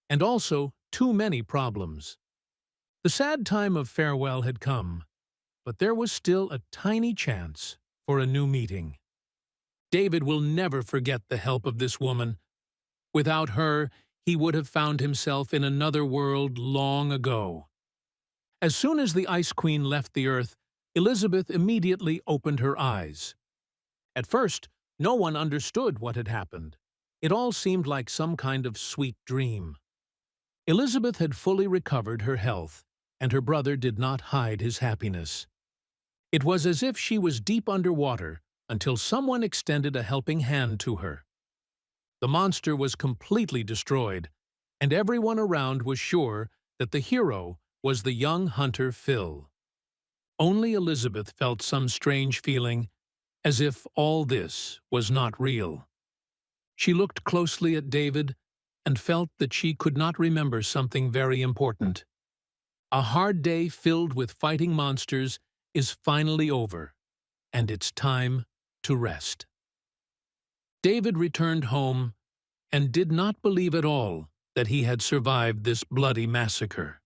and also too many problems. The sad time of farewell had come, but there was still a tiny chance for a new meeting. David will never forget the help of this woman. Without her, he would have found himself in another world long ago. As soon as the Ice Queen left the earth, Elizabeth immediately opened her eyes. At first, no one understood what had happened. It all seemed like some kind of sweet dream. Elizabeth had fully recovered her health, and her brother did not hide his happiness. It was as if she was deep underwater until someone extended a helping hand to her. The monster was completely destroyed, and everyone around was sure that the hero was the young hunter Phil. Only Elizabeth felt some strange feeling, as if all this was not real. She looked closely at David and felt that she could not remember something very important. A hard day filled with fighting monsters is finally over, and it's time to rest. David returned home and did not believe at all that he had survived this bloody massacre.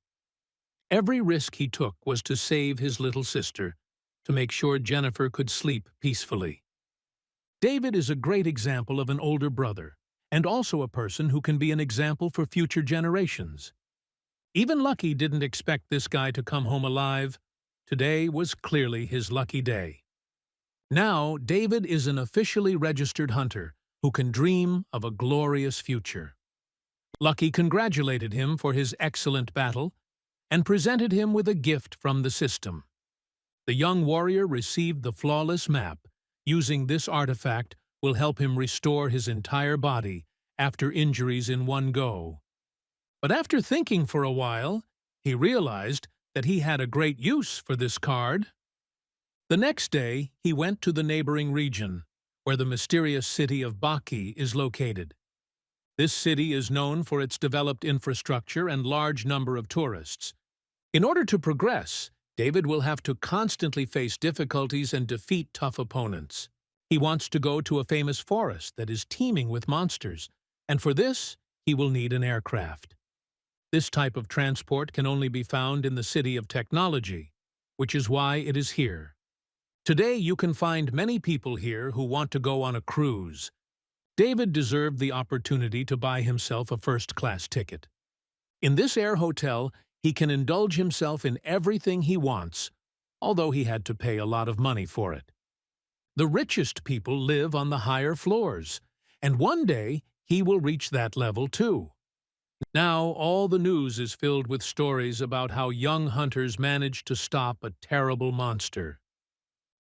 Every risk he took was to save his little sister, to make sure Jennifer could sleep peacefully. David is a great example of an older brother, and also a person who can be an example for future generations. Even Lucky didn't expect this guy to come home alive. Today was clearly his lucky day. Now, David is an officially registered hunter who can dream of a glorious future. Lucky congratulated him for his excellent battle and presented him with a gift from the system. The young warrior received the flawless map. Using this artifact will help him restore his entire body after injuries in one go. But after thinking for a while, he realized that he had a great use for this card. The next day, he went to the neighboring region, where the mysterious city of Baki is located. This city is known for its developed infrastructure and large number of tourists. In order to progress, David will have to constantly face difficulties and defeat tough opponents. He wants to go to a famous forest that is teeming with monsters, and for this, he will need an aircraft. This type of transport can only be found in the City of Technology, which is why it is here. Today you can find many people here who want to go on a cruise. David deserved the opportunity to buy himself a first-class ticket. In this air hotel, he can indulge himself in everything he wants, although he had to pay a lot of money for it. The richest people live on the higher floors, and one day he will reach that level too. Now all the news is filled with stories about how young hunters managed to stop a terrible monster.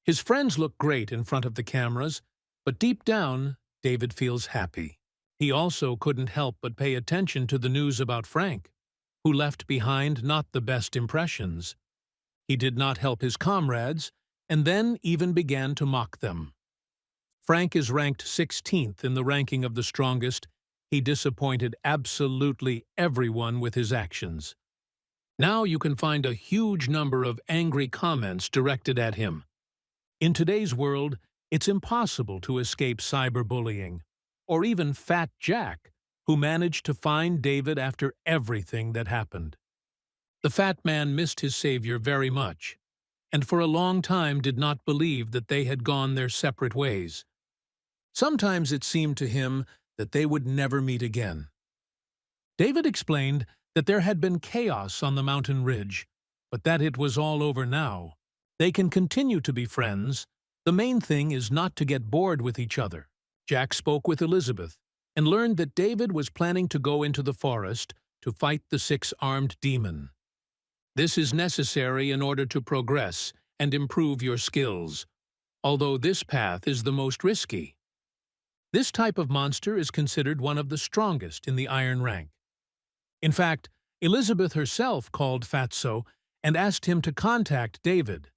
His friends look great in front of the cameras, but deep down, David feels happy. He also couldn't help but pay attention to the news about Frank, who left behind not the best impressions. He did not help his comrades, and then even began to mock them. Frank is ranked 16th in the ranking of the strongest. he disappointed absolutely everyone with his actions. Now you can find a huge number of angry comments directed at him. In today's world, it's impossible to escape cyberbullying, or even Fat Jack, who managed to find David after everything that happened. The fat man missed his savior very much, and for a long time did not believe that they had gone their separate ways. Sometimes it seemed to him that they would never meet again. David explained that there had been chaos on the mountain ridge, but that it was all over now. They can continue to be friends. The main thing is not to get bored with each other. Jack spoke with Elizabeth and learned that David was planning to go into the forest to fight the six-armed demon. This is necessary in order to progress and improve your skills, although this path is the most risky. This type of monster is considered one of the strongest in the iron rank. In fact, Elizabeth herself called Fatso and asked him to contact David.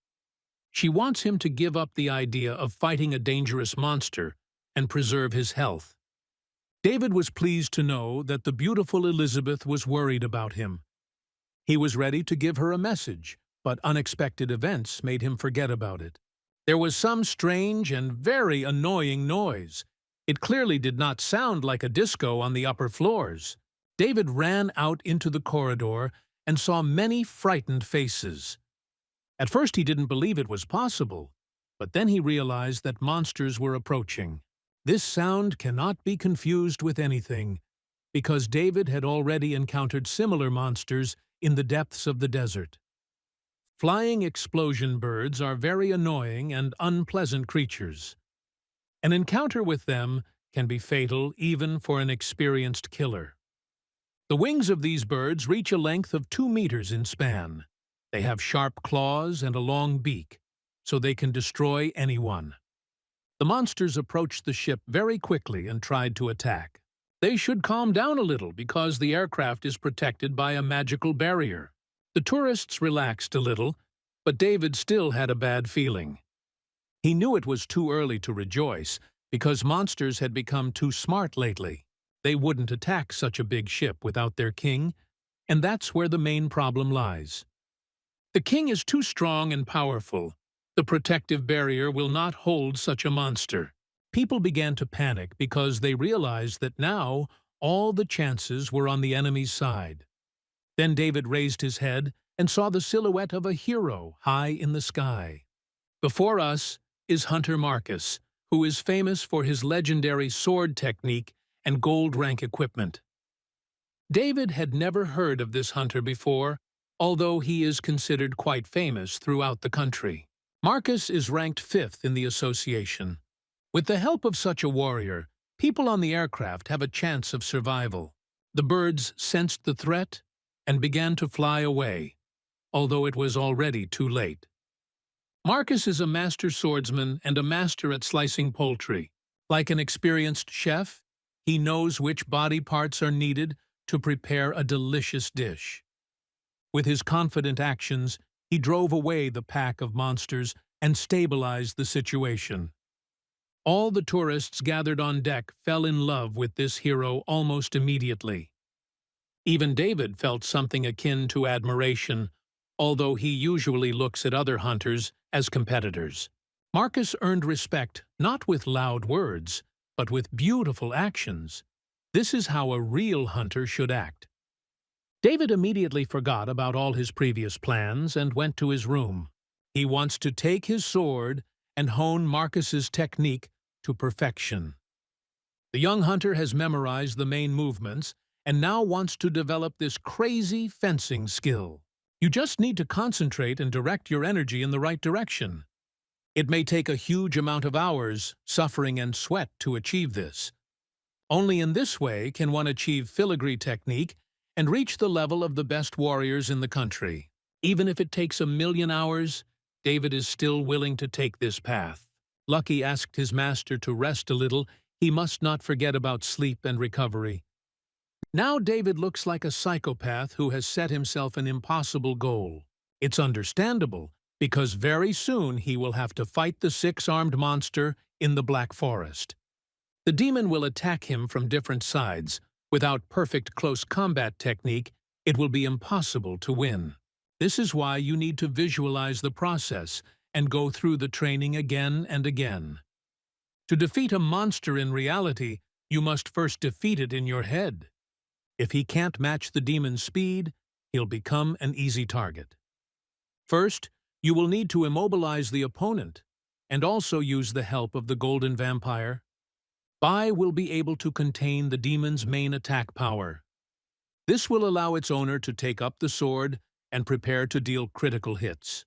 She wants him to give up the idea of fighting a dangerous monster and preserve his health. David was pleased to know that the beautiful Elizabeth was worried about him. He was ready to give her a message, but unexpected events made him forget about it. There was some strange and very annoying noise. It clearly did not sound like a disco on the upper floors. David ran out into the corridor and saw many frightened faces. At first he didn't believe it was possible, but then he realized that monsters were approaching. This sound cannot be confused with anything, because David had already encountered similar monsters in the depths of the desert. Flying explosion birds are very annoying and unpleasant creatures. An encounter with them can be fatal even for an experienced killer. The wings of these birds reach a length of 2 meters in span. They have sharp claws and a long beak, so they can destroy anyone. The monsters approached the ship very quickly and tried to attack. They should calm down a little because the aircraft is protected by a magical barrier. The tourists relaxed a little, but David still had a bad feeling. He knew it was too early to rejoice because monsters had become too smart lately. They wouldn't attack such a big ship without their king, and that's where the main problem lies. The king is too strong and powerful. The protective barrier will not hold such a monster. People began to panic because they realized that now all the chances were on the enemy's side. Then David raised his head and saw the silhouette of a hero high in the sky. Before us is Hunter Marcus, who is famous for his legendary sword technique and gold rank equipment. David had never heard of this hunter before, although he is considered quite famous throughout the country. Marcus is ranked 5th in the association. With the help of such a warrior, people on the aircraft have a chance of survival. The birds sensed the threat and began to fly away, although it was already too late. Marcus is a master swordsman and a master at slicing poultry. Like an experienced chef, he knows which body parts are needed to prepare a delicious dish. With his confident actions, he drove away the pack of monsters and stabilized the situation. All the tourists gathered on deck fell in love with this hero almost immediately. Even David felt something akin to admiration, although he usually looks at other hunters as competitors. Marcus earned respect not with loud words, but with beautiful actions. This is how a real hunter should act. David immediately forgot about all his previous plans and went to his room. He wants to take his sword and hone Marcus's technique to perfection. The young hunter has memorized the main movements and now wants to develop this crazy fencing skill. You just need to concentrate and direct your energy in the right direction. It may take a huge amount of hours, suffering and sweat to achieve this. Only in this way can one achieve filigree technique and reach the level of the best warriors in the country. Even if it takes 1,000,000 hours, David is still willing to take this path. Lucky asked his master to rest a little. He must not forget about sleep and recovery. Now David looks like a psychopath who has set himself an impossible goal. It's understandable, because very soon he will have to fight the 6-armed monster in the Black Forest. The demon will attack him from different sides. Without perfect close combat technique, it will be impossible to win. This is why you need to visualize the process and go through the training again and again. To defeat a monster in reality, you must first defeat it in your head. If he can't match the demon's speed, he'll become an easy target. First, you will need to immobilize the opponent, and also use the help of the golden vampire. Bai will be able to contain the demon's main attack power. This will allow its owner to take up the sword and prepare to deal critical hits.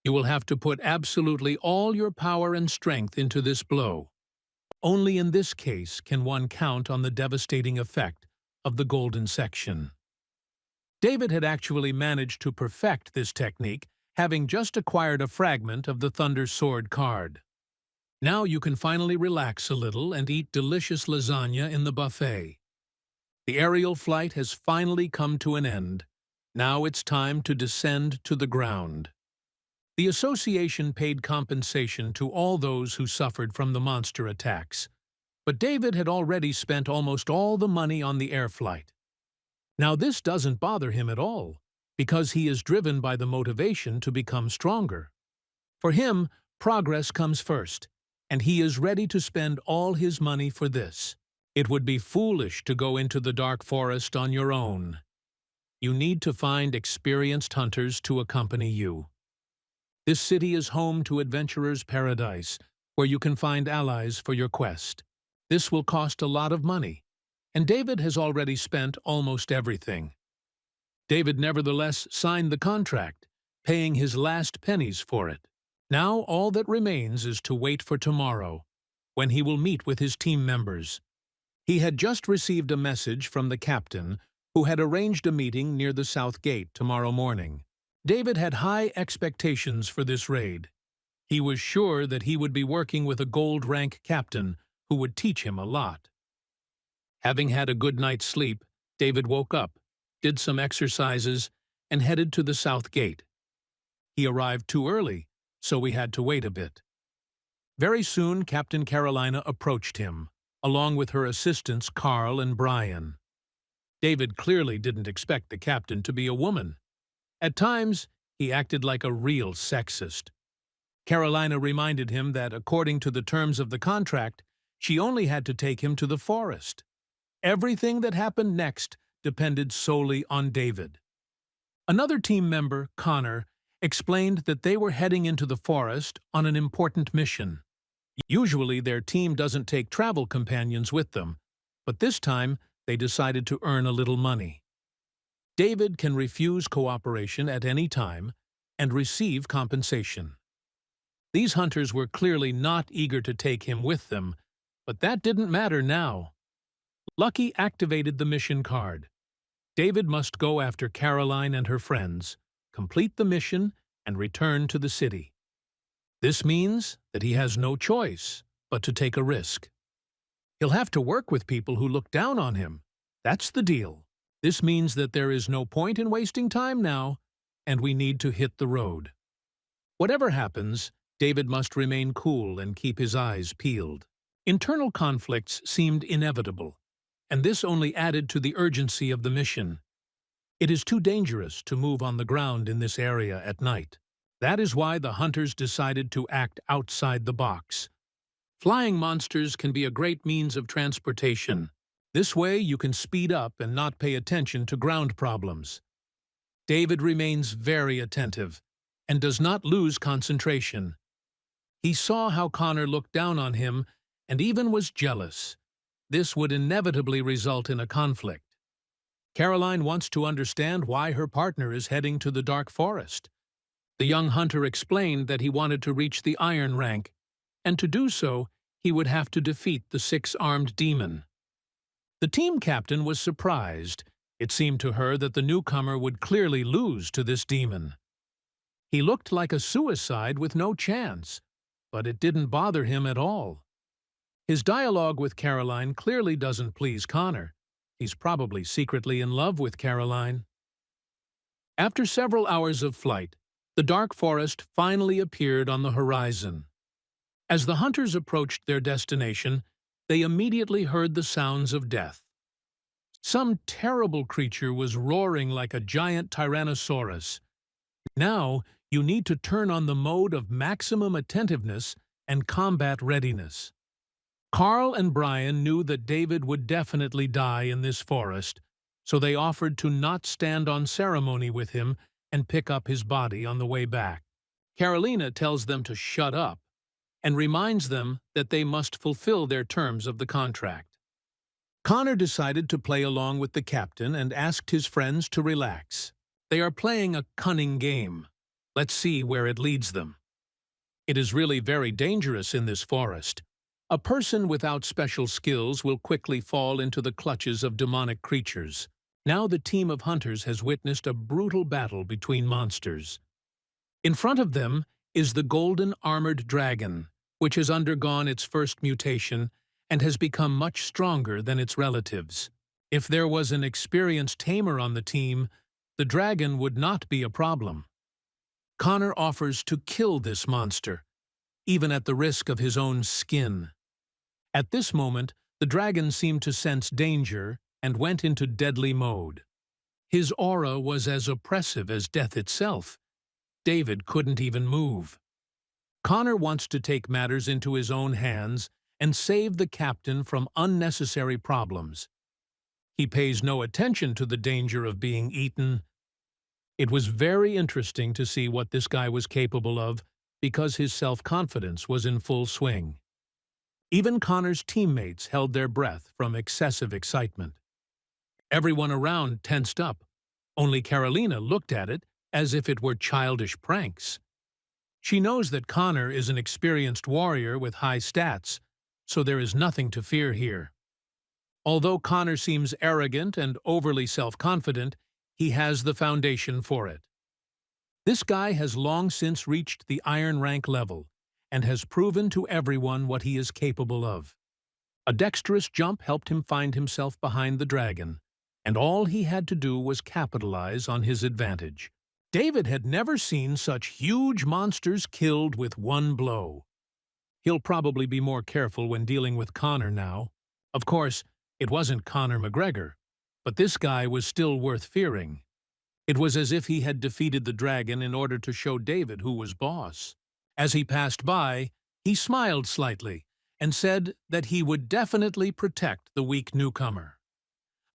You will have to put absolutely all your power and strength into this blow. Only in this case can one count on the devastating effect of the golden section. David had actually managed to perfect this technique, having just acquired a fragment of the Thunder Sword card. Now you can finally relax a little and eat delicious lasagna in the buffet. The aerial flight has finally come to an end. Now it's time to descend to the ground. The association paid compensation to all those who suffered from the monster attacks, but David had already spent almost all the money on the air flight. Now this doesn't bother him at all, because he is driven by the motivation to become stronger. For him, progress comes first, and he is ready to spend all his money for this. It would be foolish to go into the dark forest on your own. You need to find experienced hunters to accompany you. This city is home to Adventurer's Paradise, where you can find allies for your quest. This will cost a lot of money, and David has already spent almost everything. David nevertheless signed the contract, paying his last pennies for it. Now all that remains is to wait for tomorrow, when he will meet with his team members. He had just received a message from the captain, who had arranged a meeting near the south gate tomorrow morning. David had high expectations for this raid. He was sure that he would be working with a gold-rank captain who would teach him a lot. Having had a good night's sleep, David woke up, did some exercises, and headed to the south gate. He arrived too early, so we had to wait a bit. Very soon, Captain Carolina approached him, along with her assistants Carl and Brian. David clearly didn't expect the captain to be a woman. At times, he acted like a real sexist. Carolina reminded him that, according to the terms of the contract, she only had to take him to the forest. Everything that happened next depended solely on David. Another team member, Connor, explained that they were heading into the forest on an important mission. Usually their team doesn't take travel companions with them, but this time they decided to earn a little money. David can refuse cooperation at any time and receive compensation. These hunters were clearly not eager to take him with them, but that didn't matter now. Lucky activated the mission card. David must go after Caroline and her friends, complete the mission, and return to the city. This means that he has no choice but to take a risk. He'll have to work with people who look down on him. That's the deal. This means that there is no point in wasting time now, and we need to hit the road. Whatever happens, David must remain cool and keep his eyes peeled. Internal conflicts seemed inevitable, and this only added to the urgency of the mission. It is too dangerous to move on the ground in this area at night. That is why the hunters decided to act outside the box. Flying monsters can be a great means of transportation. This way you can speed up and not pay attention to ground problems. David remains very attentive and does not lose concentration. He saw how Connor looked down on him and even was jealous. This would inevitably result in a conflict. Caroline wants to understand why her partner is heading to the dark forest. The young hunter explained that he wanted to reach the iron rank, and to do so, he would have to defeat the six-armed demon. The team captain was surprised. It seemed to her that the newcomer would clearly lose to this demon. He looked like a suicide with no chance, but it didn't bother him at all. His dialogue with Caroline clearly doesn't please Connor. He's probably secretly in love with Caroline. After several hours of flight, the dark forest finally appeared on the horizon. As the hunters approached their destination, they immediately heard the sounds of death. Some terrible creature was roaring like a giant tyrannosaurus. Now, you need to turn on the mode of maximum attentiveness and combat readiness. Carl and Brian knew that David would definitely die in this forest, so they offered to not stand on ceremony with him and pick up his body on the way back. Carolina tells them to shut up and reminds them that they must fulfill their terms of the contract. Connor decided to play along with the captain and asked his friends to relax. They are playing a cunning game. Let's see where it leads them. It is really very dangerous in this forest. A person without special skills will quickly fall into the clutches of demonic creatures. Now the team of hunters has witnessed a brutal battle between monsters. In front of them is the golden armored dragon, which has undergone its first mutation and has become much stronger than its relatives. If there was an experienced tamer on the team, the dragon would not be a problem. Connor offers to kill this monster, even at the risk of his own skin. At this moment, the dragon seemed to sense danger and went into deadly mode. His aura was as oppressive as death itself. David couldn't even move. Connor wants to take matters into his own hands and save the captain from unnecessary problems. He pays no attention to the danger of being eaten. It was very interesting to see what this guy was capable of because his self-confidence was in full swing. Even Connor's teammates held their breath from excessive excitement. Everyone around tensed up. Only Carolina looked at it as if it were childish pranks. She knows that Connor is an experienced warrior with high stats, so there is nothing to fear here. Although Connor seems arrogant and overly self-confident, he has the foundation for it. This guy has long since reached the Iron Rank level and has proven to everyone what he is capable of. A dexterous jump helped him find himself behind the dragon, and all he had to do was capitalize on his advantage. David had never seen such huge monsters killed with one blow. He'll probably be more careful when dealing with Connor now. Of course, it wasn't Conor McGregor, but this guy was still worth fearing. It was as if he had defeated the dragon in order to show David who was boss. As he passed by, he smiled slightly and said that he would definitely protect the weak newcomer.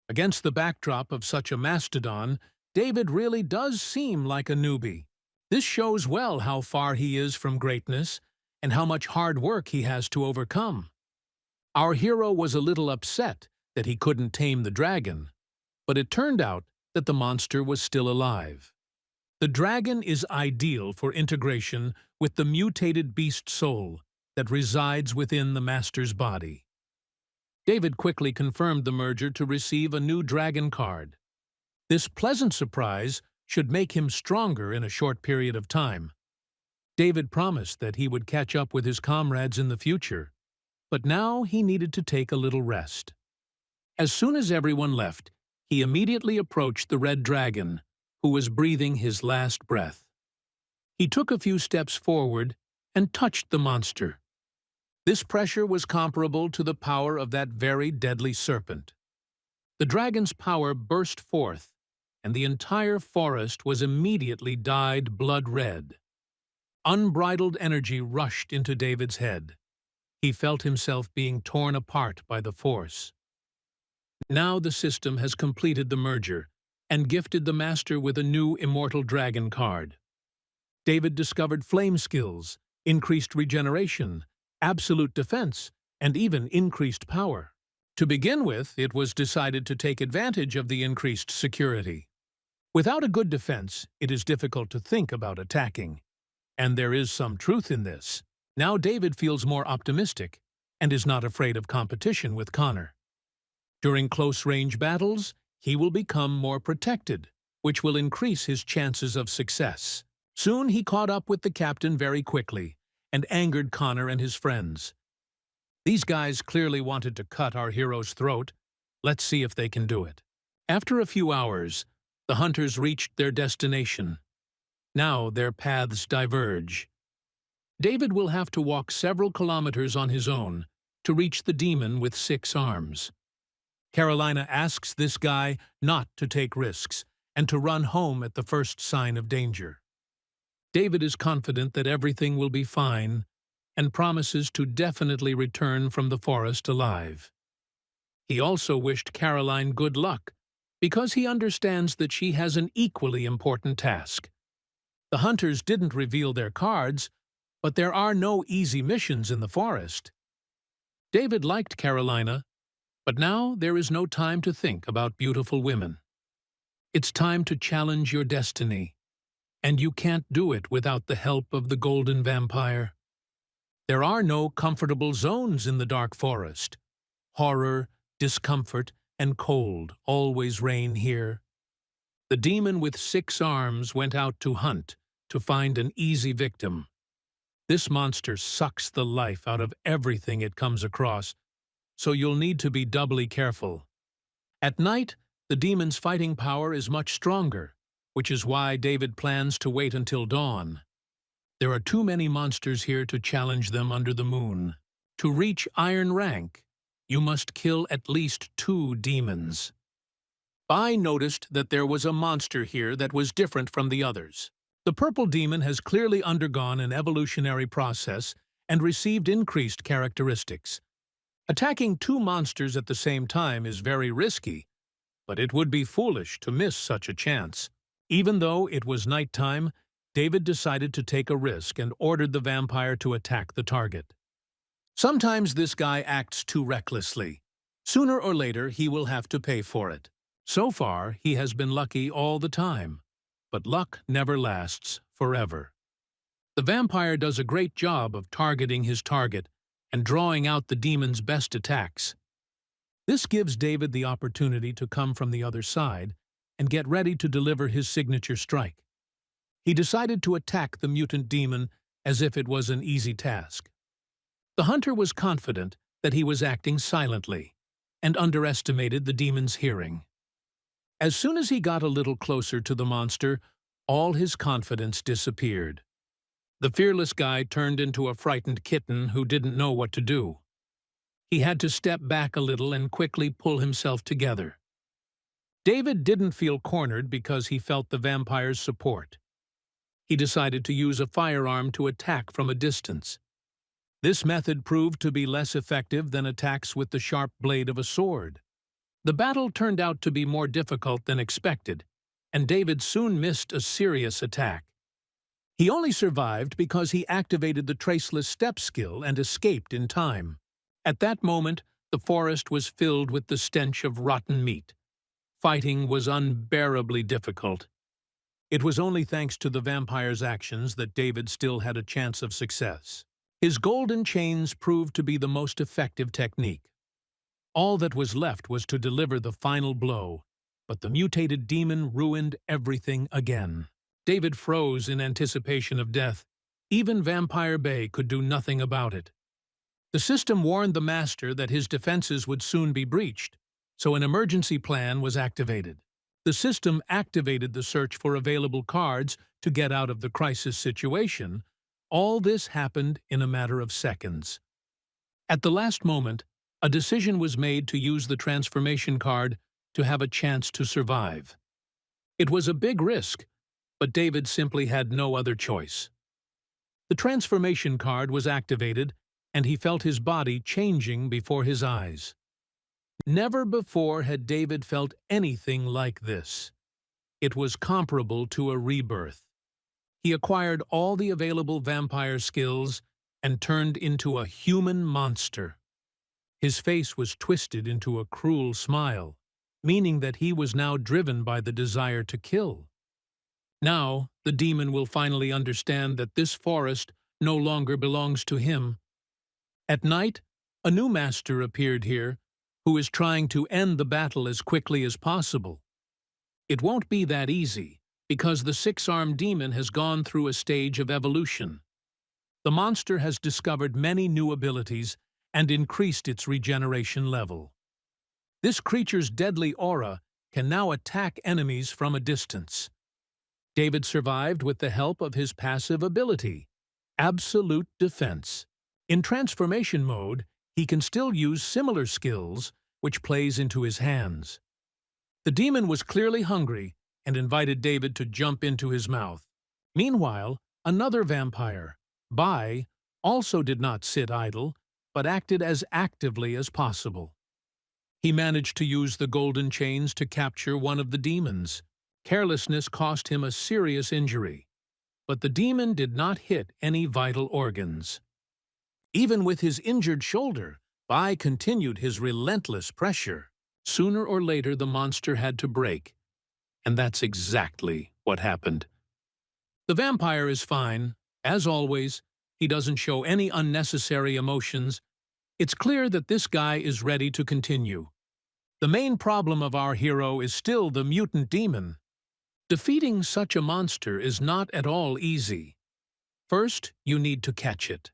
Against the backdrop of such a mastodon, David really does seem like a newbie. This shows well how far he is from greatness and how much hard work he has to overcome. Our hero was a little upset that he couldn't tame the dragon, but it turned out that the monster was still alive. The dragon is ideal for integration with the mutated beast soul that resides within the master's body. David quickly confirmed the merger to receive a new dragon card. This pleasant surprise should make him stronger in a short period of time. David promised that he would catch up with his comrades in the future, but now he needed to take a little rest. As soon as everyone left, he immediately approached the red dragon, who was breathing his last breath. He took a few steps forward and touched the monster. This pressure was comparable to the power of that very deadly serpent. The dragon's power burst forth, and the entire forest was immediately dyed blood red. Unbridled energy rushed into David's head. He felt himself being torn apart by the force. Now the system has completed the merger and gifted the master with a new immortal dragon card. David discovered flame skills, increased regeneration, absolute defense, and even increased power. To begin with, it was decided to take advantage of the increased security. Without a good defense, it is difficult to think about attacking. And there is some truth in this. Now David feels more optimistic and is not afraid of competition with Connor. During close-range battles, he will become more protected, which will increase his chances of success. Soon he caught up with the captain very quickly and angered Connor and his friends. These guys clearly wanted to cut our hero's throat. Let's see if they can do it. After a few hours, the hunters reached their destination. Now their paths diverge. David will have to walk several kilometers on his own to reach the demon with 6 arms. Carolina asks this guy not to take risks and to run home at the first sign of danger. David is confident that everything will be fine and promises to definitely return from the forest alive. He also wished Caroline good luck because he understands that she has an equally important task. The hunters didn't reveal their cards, but there are no easy missions in the forest. David liked Carolina, but now there is no time to think about beautiful women. It's time to challenge your destiny, and you can't do it without the help of the golden vampire. There are no comfortable zones in the dark forest. Horror, discomfort, and cold always reign here. The demon with 6 arms went out to hunt to find an easy victim. This monster sucks the life out of everything it comes across, so you'll need to be doubly careful. At night, the demon's fighting power is much stronger, which is why David plans to wait until dawn. There are too many monsters here to challenge them under the moon. To reach Iron rank, you must kill at least 2 demons. Bai noticed that there was a monster here that was different from the others. The purple demon has clearly undergone an evolutionary process and received increased characteristics. Attacking 2 monsters at the same time is very risky, but it would be foolish to miss such a chance. Even though it was nighttime, David decided to take a risk and ordered the vampire to attack the target. Sometimes this guy acts too recklessly. Sooner or later, he will have to pay for it. So far, he has been lucky all the time, but luck never lasts forever. The vampire does a great job of targeting his target and drawing out the demon's best attacks. This gives David the opportunity to come from the other side and get ready to deliver his signature strike. He decided to attack the mutant demon as if it was an easy task. The hunter was confident that he was acting silently and underestimated the demon's hearing. As soon as he got a little closer to the monster, all his confidence disappeared. The fearless guy turned into a frightened kitten who didn't know what to do. He had to step back a little and quickly pull himself together. David didn't feel cornered because he felt the vampire's support. He decided to use a firearm to attack from a distance. This method proved to be less effective than attacks with the sharp blade of a sword. The battle turned out to be more difficult than expected, and David soon missed a serious attack. He only survived because he activated the traceless step skill and escaped in time. At that moment, the forest was filled with the stench of rotten meat. Fighting was unbearably difficult. It was only thanks to the vampire's actions that David still had a chance of success. His golden chains proved to be the most effective technique. All that was left was to deliver the final blow, but the mutated demon ruined everything again. David froze in anticipation of death. Even Vampire Bay could do nothing about it. The system warned the master that his defenses would soon be breached, so an emergency plan was activated. The system activated the search for available cards to get out of the crisis situation. All this happened in a matter of seconds. At the last moment, a decision was made to use the transformation card to have a chance to survive. It was a big risk, but David simply had no other choice. The transformation card was activated, and he felt his body changing before his eyes. Never before had David felt anything like this. It was comparable to a rebirth. He acquired all the available vampire skills and turned into a human monster. His face was twisted into a cruel smile, meaning that he was now driven by the desire to kill. Now, the demon will finally understand that this forest no longer belongs to him. At night, a new master appeared here, who is trying to end the battle as quickly as possible. It won't be that easy, because the 6-armed demon has gone through a stage of evolution. The monster has discovered many new abilities and increased its regeneration level. This creature's deadly aura can now attack enemies from a distance. David survived with the help of his passive ability, Absolute Defense. In transformation mode, he can still use similar skills, which plays into his hands. The demon was clearly hungry and invited David to jump into his mouth. Meanwhile, another vampire, Bai, also did not sit idle, but acted as actively as possible. He managed to use the golden chains to capture one of the demons. Carelessness cost him a serious injury, but the demon did not hit any vital organs. Even with his injured shoulder, Bai continued his relentless pressure. Sooner or later, the monster had to break, and that's exactly what happened. The vampire is fine. As always, he doesn't show any unnecessary emotions. It's clear that this guy is ready to continue. The main problem of our hero is still the mutant demon. Defeating such a monster is not at all easy. First, you need to catch it.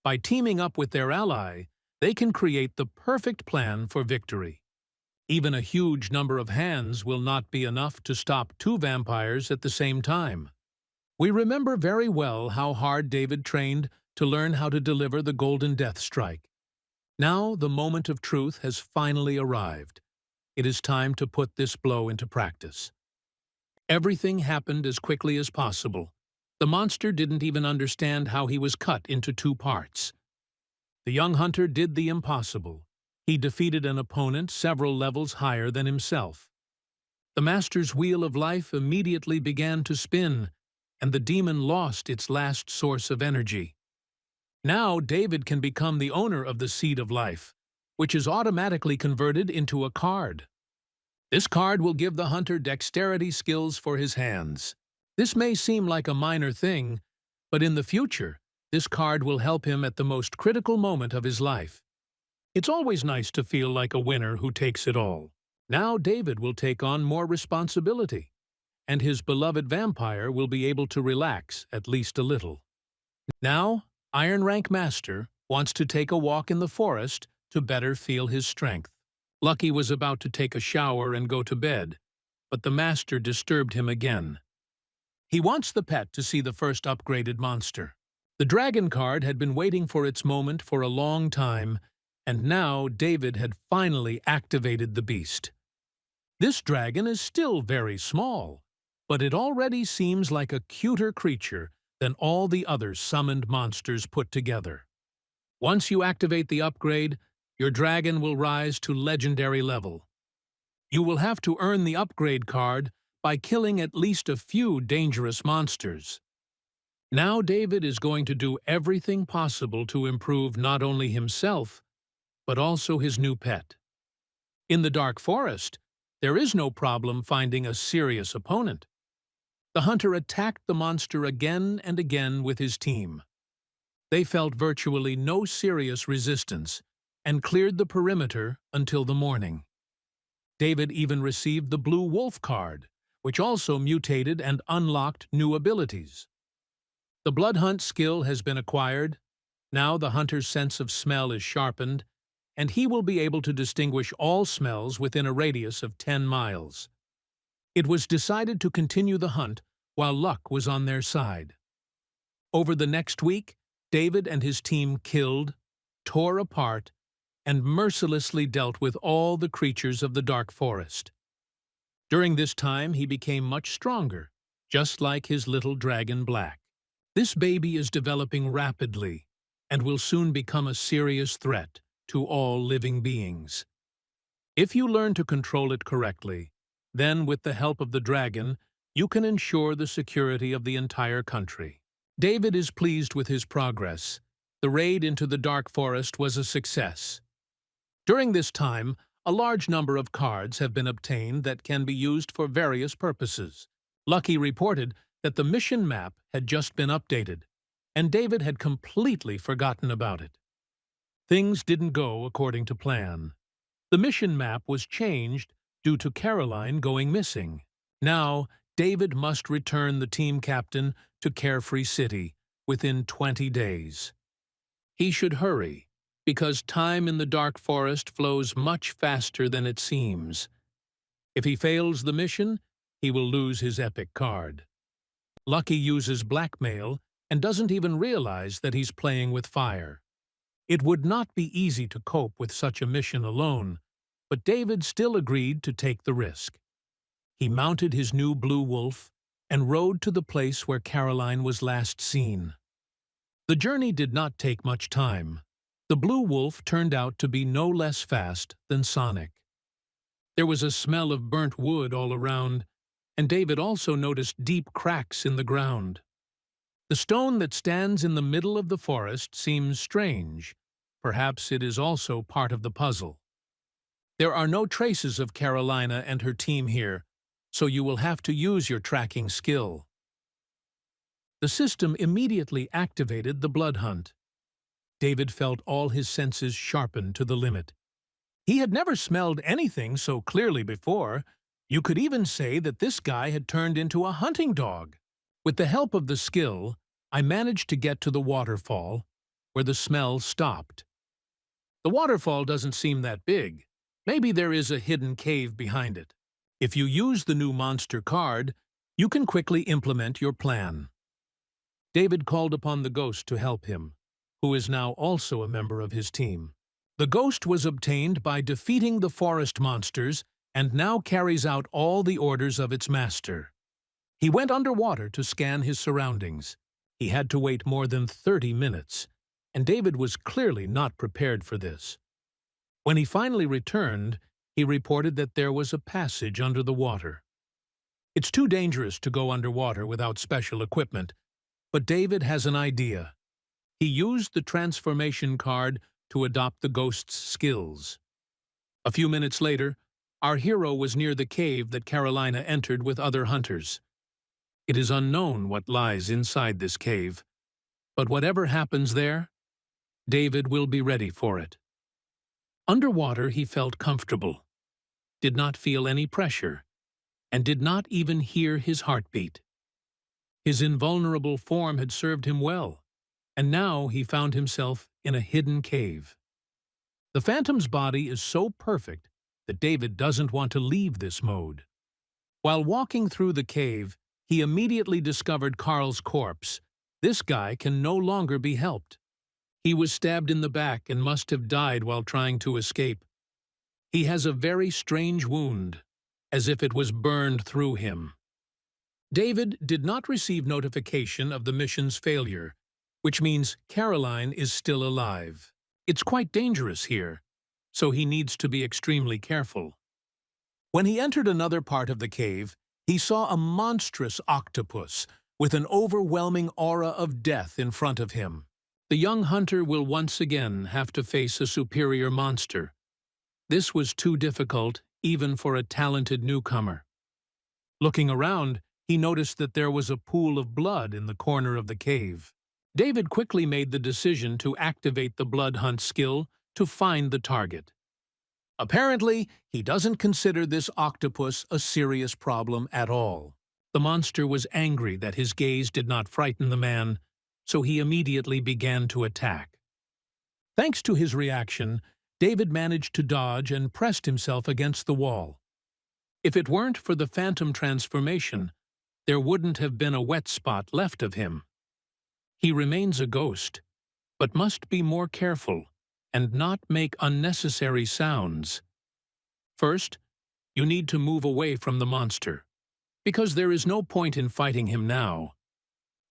By teaming up with their ally, they can create the perfect plan for victory. Even a huge number of hands will not be enough to stop two vampires at the same time. We remember very well how hard David trained to learn how to deliver the Golden Death Strike. Now the moment of truth has finally arrived. It is time to put this blow into practice. Everything happened as quickly as possible. The monster didn't even understand how he was cut into two parts. The young hunter did the impossible. He defeated an opponent several levels higher than himself. The master's wheel of life immediately began to spin, and the demon lost its last source of energy. Now David can become the owner of the Seed of Life, which is automatically converted into a card. This card will give the hunter dexterity skills for his hands. This may seem like a minor thing, but in the future, this card will help him at the most critical moment of his life. It's always nice to feel like a winner who takes it all. Now David will take on more responsibility, and his beloved vampire will be able to relax at least a little. Now, Iron Rank Master wants to take a walk in the forest to better feel his strength. Lucky was about to take a shower and go to bed, but the master disturbed him again. He wants the pet to see the first upgraded monster. The dragon card had been waiting for its moment for a long time, and now David had finally activated the beast. This dragon is still very small, but it already seems like a cuter creature than all the other summoned monsters put together. Once you activate the upgrade, your dragon will rise to legendary level. You will have to earn the upgrade card by killing at least a few dangerous monsters. Now David is going to do everything possible to improve not only himself, but also his new pet. In the Dark Forest, there is no problem finding a serious opponent. The hunter attacked the monster again and again with his team. They felt virtually no serious resistance and cleared the perimeter until the morning. David even received the Blue Wolf card, which also mutated and unlocked new abilities. The Blood Hunt skill has been acquired. Now the hunter's sense of smell is sharpened, and he will be able to distinguish all smells within a radius of 10 miles. It was decided to continue the hunt while luck was on their side. Over the next week, David and his team killed, tore apart, and mercilessly dealt with all the creatures of the Dark Forest. During this time, he became much stronger, just like his little dragon Black. This baby is developing rapidly and will soon become a serious threat to all living beings. If you learn to control it correctly, then with the help of the dragon, you can ensure the security of the entire country. David is pleased with his progress. The raid into the Dark Forest was a success. During this time, a large number of cards have been obtained that can be used for various purposes. Lucky reported that the mission map had just been updated, and David had completely forgotten about it. Things didn't go according to plan. The mission map was changed due to Caroline going missing. Now, David must return the team captain to Carefree City within 20 days. He should hurry, because time in the Dark Forest flows much faster than it seems. If he fails the mission, he will lose his epic card. Lucky uses blackmail and doesn't even realize that he's playing with fire. It would not be easy to cope with such a mission alone, but David still agreed to take the risk. He mounted his new blue wolf and rode to the place where Caroline was last seen. The journey did not take much time. The blue wolf turned out to be no less fast than Sonic. There was a smell of burnt wood all around, and David also noticed deep cracks in the ground. The stone that stands in the middle of the forest seems strange. Perhaps it is also part of the puzzle. There are no traces of Carolina and her team here, so you will have to use your tracking skill. The system immediately activated the blood hunt. David felt all his senses sharpened to the limit. He had never smelled anything so clearly before. You could even say that this guy had turned into a hunting dog. With the help of the skill, I managed to get to the waterfall, where the smell stopped. The waterfall doesn't seem that big. Maybe there is a hidden cave behind it. If you use the new monster card, you can quickly implement your plan. David called upon the ghost to help him, who is now also a member of his team. The ghost was obtained by defeating the forest monsters and now carries out all the orders of its master. He went underwater to scan his surroundings. He had to wait more than 30 minutes, and David was clearly not prepared for this. When he finally returned, he reported that there was a passage under the water. It's too dangerous to go underwater without special equipment, but David has an idea. He used the transformation card to adopt the ghost's skills. A few minutes later, our hero was near the cave that Carolina entered with other hunters. It is unknown what lies inside this cave, but whatever happens there, David will be ready for it. Underwater, he felt comfortable, did not feel any pressure, and did not even hear his heartbeat. His invulnerable form had served him well, and now he found himself in a hidden cave. The Phantom's body is so perfect that David doesn't want to leave this mode. While walking through the cave, he immediately discovered Carl's corpse. This guy can no longer be helped. He was stabbed in the back and must have died while trying to escape. He has a very strange wound, as if it was burned through him. David did not receive notification of the mission's failure, which means Caroline is still alive. It's quite dangerous here, so he needs to be extremely careful. When he entered another part of the cave, he saw a monstrous octopus with an overwhelming aura of death in front of him. The young hunter will once again have to face a superior monster. This was too difficult, even for a talented newcomer. Looking around, he noticed that there was a pool of blood in the corner of the cave. David quickly made the decision to activate the blood hunt skill to find the target. Apparently, he doesn't consider this octopus a serious problem at all. The monster was angry that his gaze did not frighten the man, so he immediately began to attack. Thanks to his reaction, David managed to dodge and pressed himself against the wall. If it weren't for the phantom transformation, there wouldn't have been a wet spot left of him. He remains a ghost, but must be more careful and not make unnecessary sounds. First, you need to move away from the monster, because there is no point in fighting him now.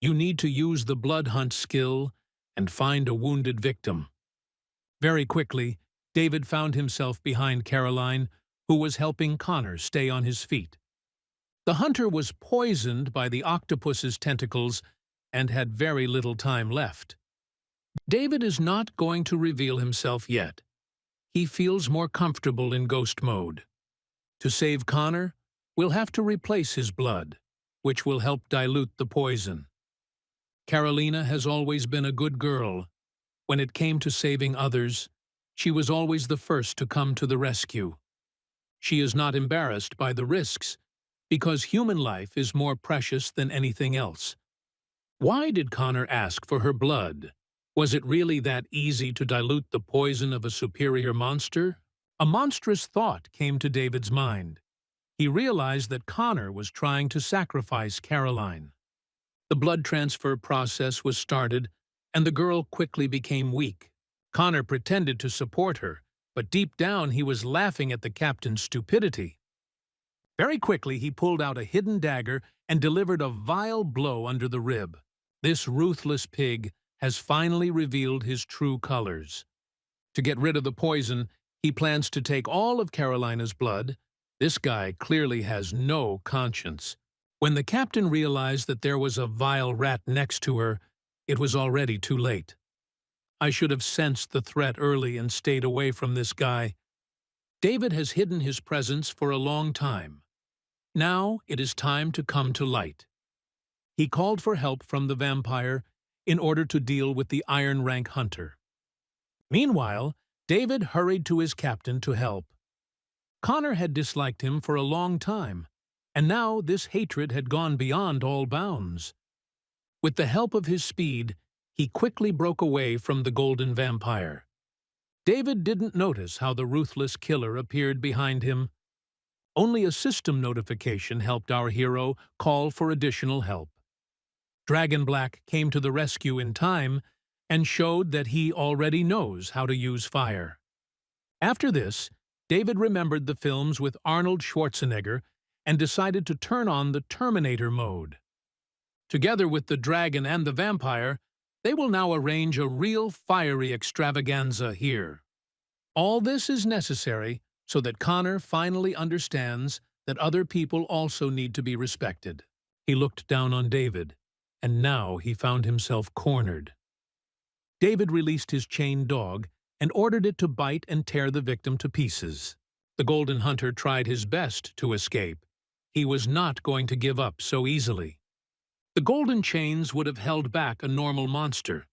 You need to use the blood hunt skill and find a wounded victim. Very quickly, David found himself behind Caroline, who was helping Connor stay on his feet. The hunter was poisoned by the octopus's tentacles and had very little time left. David is not going to reveal himself yet. He feels more comfortable in ghost mode. To save Connor, we'll have to replace his blood, which will help dilute the poison. Carolina has always been a good girl. When it came to saving others, she was always the first to come to the rescue. She is not embarrassed by the risks, because human life is more precious than anything else. Why did Connor ask for her blood? Was it really that easy to dilute the poison of a superior monster? A monstrous thought came to David's mind. He realized that Connor was trying to sacrifice Caroline. The blood transfer process was started, and the girl quickly became weak. Connor pretended to support her, but deep down he was laughing at the captain's stupidity. Very quickly he pulled out a hidden dagger and delivered a vile blow under the rib. This ruthless pig has finally revealed his true colors. To get rid of the poison, he plans to take all of Carolina's blood. This guy clearly has no conscience. When the captain realized that there was a vile rat next to her, it was already too late. I should have sensed the threat early and stayed away from this guy. David has hidden his presence for a long time. Now it is time to come to light. He called for help from the vampire in order to deal with the Iron Rank hunter. Meanwhile, David hurried to his captain to help. Connor had disliked him for a long time, and now this hatred had gone beyond all bounds. With the help of his speed, he quickly broke away from the golden vampire. David didn't notice how the ruthless killer appeared behind him. Only a system notification helped our hero call for additional help. Dragon Black came to the rescue in time and showed that he already knows how to use fire. After this, David remembered the films with Arnold Schwarzenegger and decided to turn on the Terminator mode. Together with the dragon and the vampire, they will now arrange a real fiery extravaganza here. All this is necessary so that Connor finally understands that other people also need to be respected. He looked down on David, and now he found himself cornered. David released his chained dog and ordered it to bite and tear the victim to pieces. The Golden Hunter tried his best to escape. He was not going to give up so easily. The golden chains would have held back a normal monster,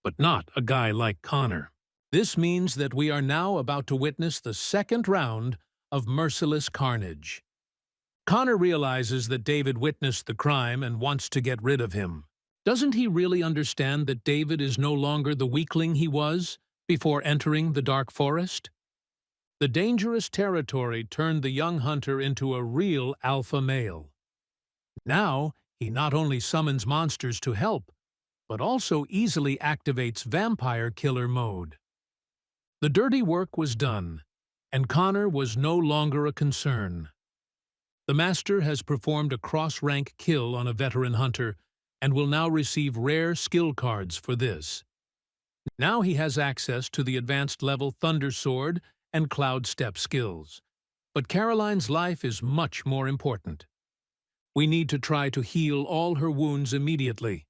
but not a guy like Connor. This means that we are now about to witness the second round of merciless carnage. Connor realizes that David witnessed the crime and wants to get rid of him. Doesn't he really understand that David is no longer the weakling he was before entering the dark forest? The dangerous territory turned the young hunter into a real alpha male. Now, he not only summons monsters to help, but also easily activates vampire killer mode. The dirty work was done, and Connor was no longer a concern. The master has performed a cross-rank kill on a veteran hunter and will now receive rare skill cards for this. Now he has access to the advanced level Thunder Sword and Cloud Step skills. But Caroline's life is much more important. We need to try to heal all her wounds immediately.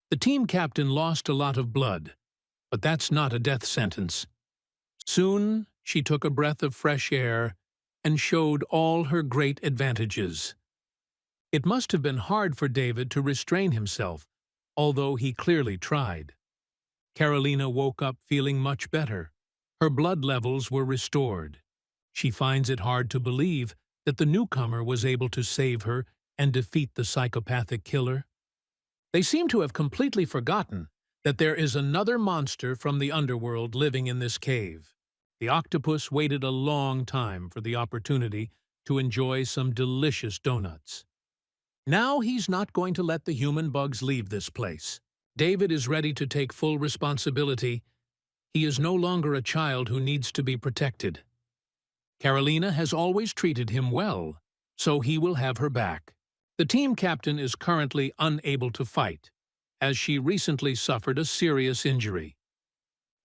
The team captain lost a lot of blood, but that's not a death sentence. Soon, she took a breath of fresh air and showed all her great advantages. It must have been hard for David to restrain himself, although he clearly tried. Carolina woke up feeling much better. Her blood levels were restored. She finds it hard to believe that the newcomer was able to save her and defeat the psychopathic killer. They seem to have completely forgotten that there is another monster from the underworld living in this cave. The octopus waited a long time for the opportunity to enjoy some delicious donuts. Now he's not going to let the human bugs leave this place. David is ready to take full responsibility. He is no longer a child who needs to be protected. Carolina has always treated him well, so he will have her back. The team captain is currently unable to fight, as she recently suffered a serious injury.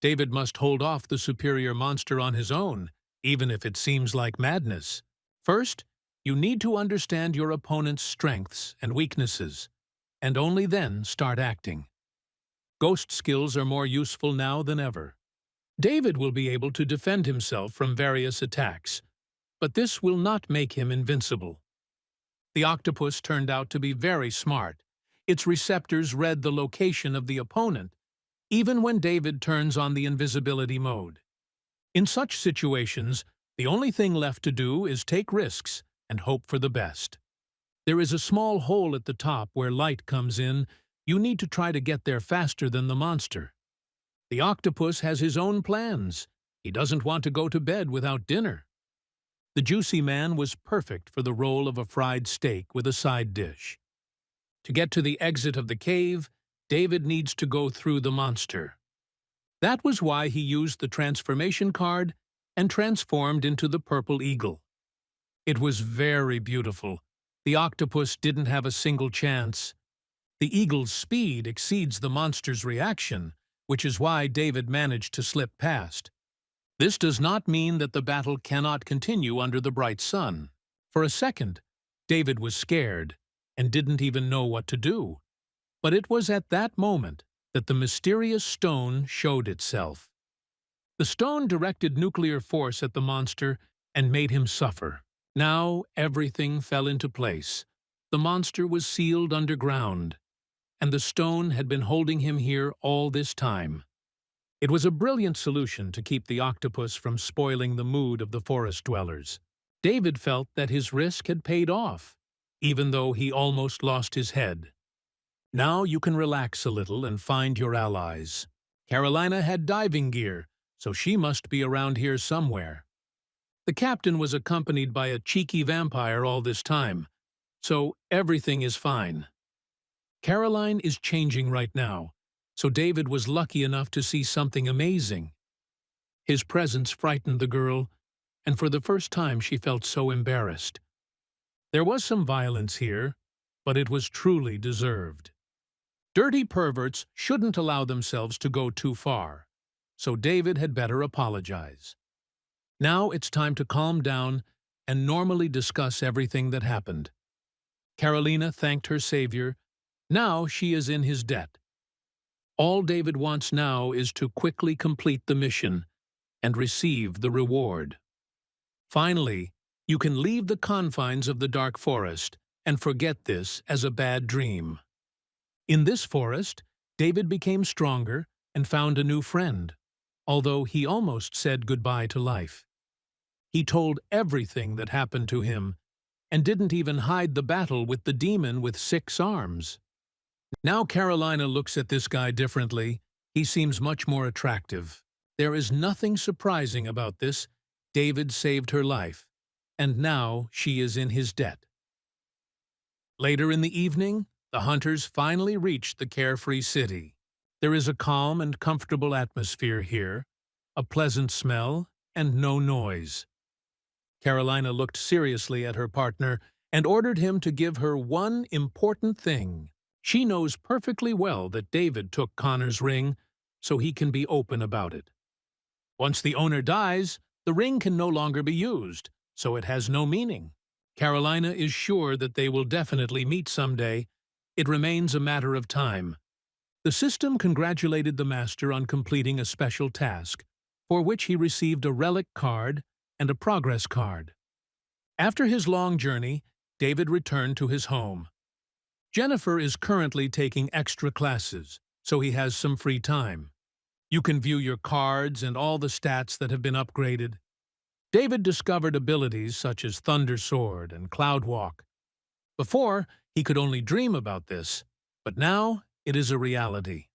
David must hold off the superior monster on his own, even if it seems like madness. First, you need to understand your opponent's strengths and weaknesses, and only then start acting. Ghost skills are more useful now than ever. David will be able to defend himself from various attacks, but this will not make him invincible. The octopus turned out to be very smart. Its receptors read the location of the opponent, even when David turns on the invisibility mode. In such situations, the only thing left to do is take risks and hope for the best. There is a small hole at the top where light comes in. You need to try to get there faster than the monster. The octopus has his own plans. He doesn't want to go to bed without dinner. The juicy man was perfect for the role of a fried steak with a side dish. To get to the exit of the cave, David needs to go through the monster. That was why he used the transformation card and transformed into the purple eagle. It was very beautiful. The octopus didn't have a single chance. The eagle's speed exceeds the monster's reaction, which is why David managed to slip past. This does not mean that the battle cannot continue under the bright sun. For a second, David was scared and didn't even know what to do. But it was at that moment that the mysterious stone showed itself. The stone directed nuclear force at the monster and made him suffer. Now everything fell into place. The monster was sealed underground, and the stone had been holding him here all this time. It was a brilliant solution to keep the octopus from spoiling the mood of the forest dwellers. David felt that his risk had paid off, even though he almost lost his head. Now you can relax a little and find your allies. Carolina had diving gear, so she must be around here somewhere. The captain was accompanied by a cheeky vampire all this time, so everything is fine. Caroline is changing right now, so David was lucky enough to see something amazing. His presence frightened the girl, and for the first time she felt so embarrassed. There was some violence here, but it was truly deserved. Dirty perverts shouldn't allow themselves to go too far, so David had better apologize. Now it's time to calm down and normally discuss everything that happened. Carolina thanked her savior. Now she is in his debt. All David wants now is to quickly complete the mission and receive the reward. Finally, you can leave the confines of the dark forest and forget this as a bad dream. In this forest, David became stronger and found a new friend, although he almost said goodbye to life. He told everything that happened to him and didn't even hide the battle with the demon with 6 arms. Now Carolina looks at this guy differently. He seems much more attractive. There is nothing surprising about this. David saved her life, and now she is in his debt. Later in the evening, the hunters finally reached the carefree city. There is a calm and comfortable atmosphere here, a pleasant smell, and no noise. Carolina looked seriously at her partner and ordered him to give her one important thing. She knows perfectly well that David took Connor's ring, so he can be open about it. Once the owner dies, the ring can no longer be used, so it has no meaning. Carolina is sure that they will definitely meet someday. It remains a matter of time. The system congratulated the master on completing a special task, for which he received a relic card and a progress card. After his long journey, David returned to his home. Jennifer is currently taking extra classes, so he has some free time. You can view your cards and all the stats that have been upgraded. David discovered abilities such as Thunder Sword and Cloud Walk. Before, he could only dream about this, but now it is a reality.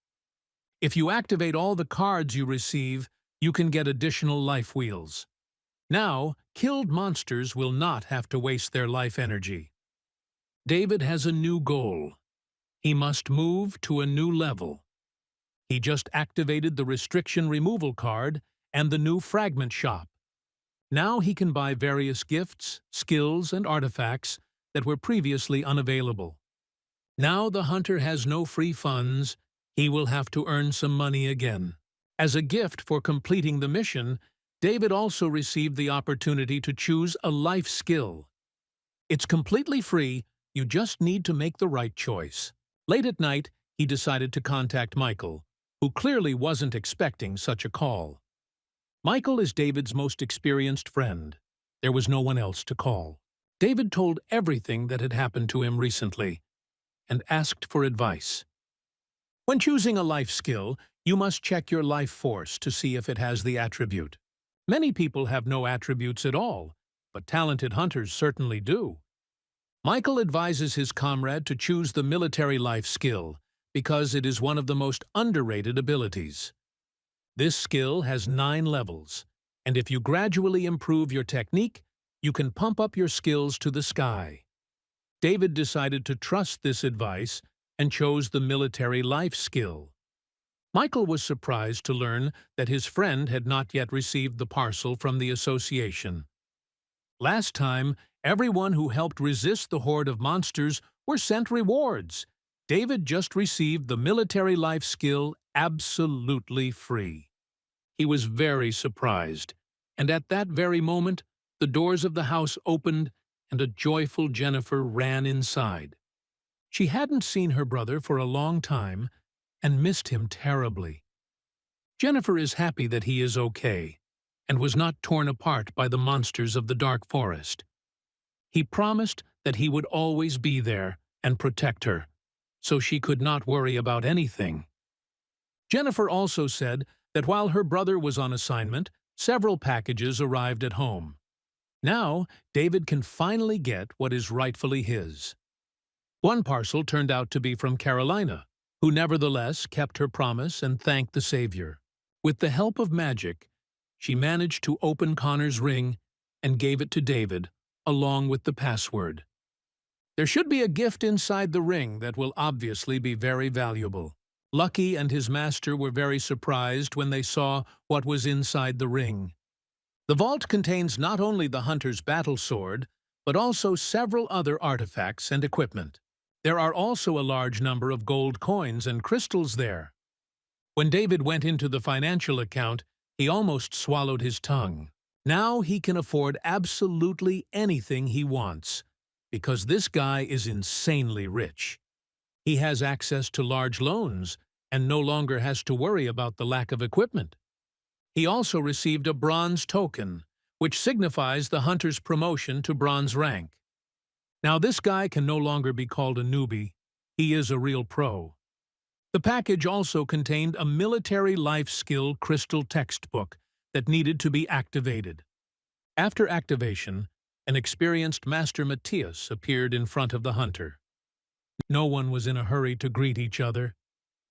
If you activate all the cards you receive, you can get additional life wheels. Now, killed monsters will not have to waste their life energy. David has a new goal. He must move to a new level. He just activated the restriction removal card and the new fragment shop. Now he can buy various gifts, skills, and artifacts that were previously unavailable. Now the hunter has no free funds. He will have to earn some money again. As a gift for completing the mission, David also received the opportunity to choose a life skill. It's completely free. You just need to make the right choice. Late at night, he decided to contact Michael, who clearly wasn't expecting such a call. Michael is David's most experienced friend. There was no one else to call. David told everything that had happened to him recently and asked for advice. When choosing a life skill, you must check your life force to see if it has the attribute. Many people have no attributes at all, but talented hunters certainly do. Michael advises his comrade to choose the military life skill because it is one of the most underrated abilities. This skill has 9 levels, and if you gradually improve your technique, you can pump up your skills to the sky. David decided to trust this advice and chose the military life skill. Michael was surprised to learn that his friend had not yet received the parcel from the association. Last time, everyone who helped resist the horde of monsters were sent rewards. David just received the military life skill absolutely free. He was very surprised, and at that very moment, the doors of the house opened and a joyful Jennifer ran inside. She hadn't seen her brother for a long time and missed him terribly. Jennifer is happy that he is okay and was not torn apart by the monsters of the dark forest. He promised that he would always be there and protect her, so she could not worry about anything. Jennifer also said that while her brother was on assignment, several packages arrived at home. Now, David can finally get what is rightfully his. One parcel turned out to be from Carolina, who nevertheless kept her promise and thanked the Savior. With the help of magic, she managed to open Connor's ring and gave it to David, along with the password. There should be a gift inside the ring that will obviously be very valuable. Lucky and his master were very surprised when they saw what was inside the ring. The vault contains not only the hunter's battle sword, but also several other artifacts and equipment. There are also a large number of gold coins and crystals there. When David went into the financial account, he almost swallowed his tongue. Now he can afford absolutely anything he wants, because this guy is insanely rich. He has access to large loans and no longer has to worry about the lack of equipment. He also received a bronze token, which signifies the hunter's promotion to bronze rank. Now this guy can no longer be called a newbie. He is a real pro. The package also contained a military life skill crystal textbook that needed to be activated. After activation, an experienced Master Matthias appeared in front of the hunter. No one was in a hurry to greet each other.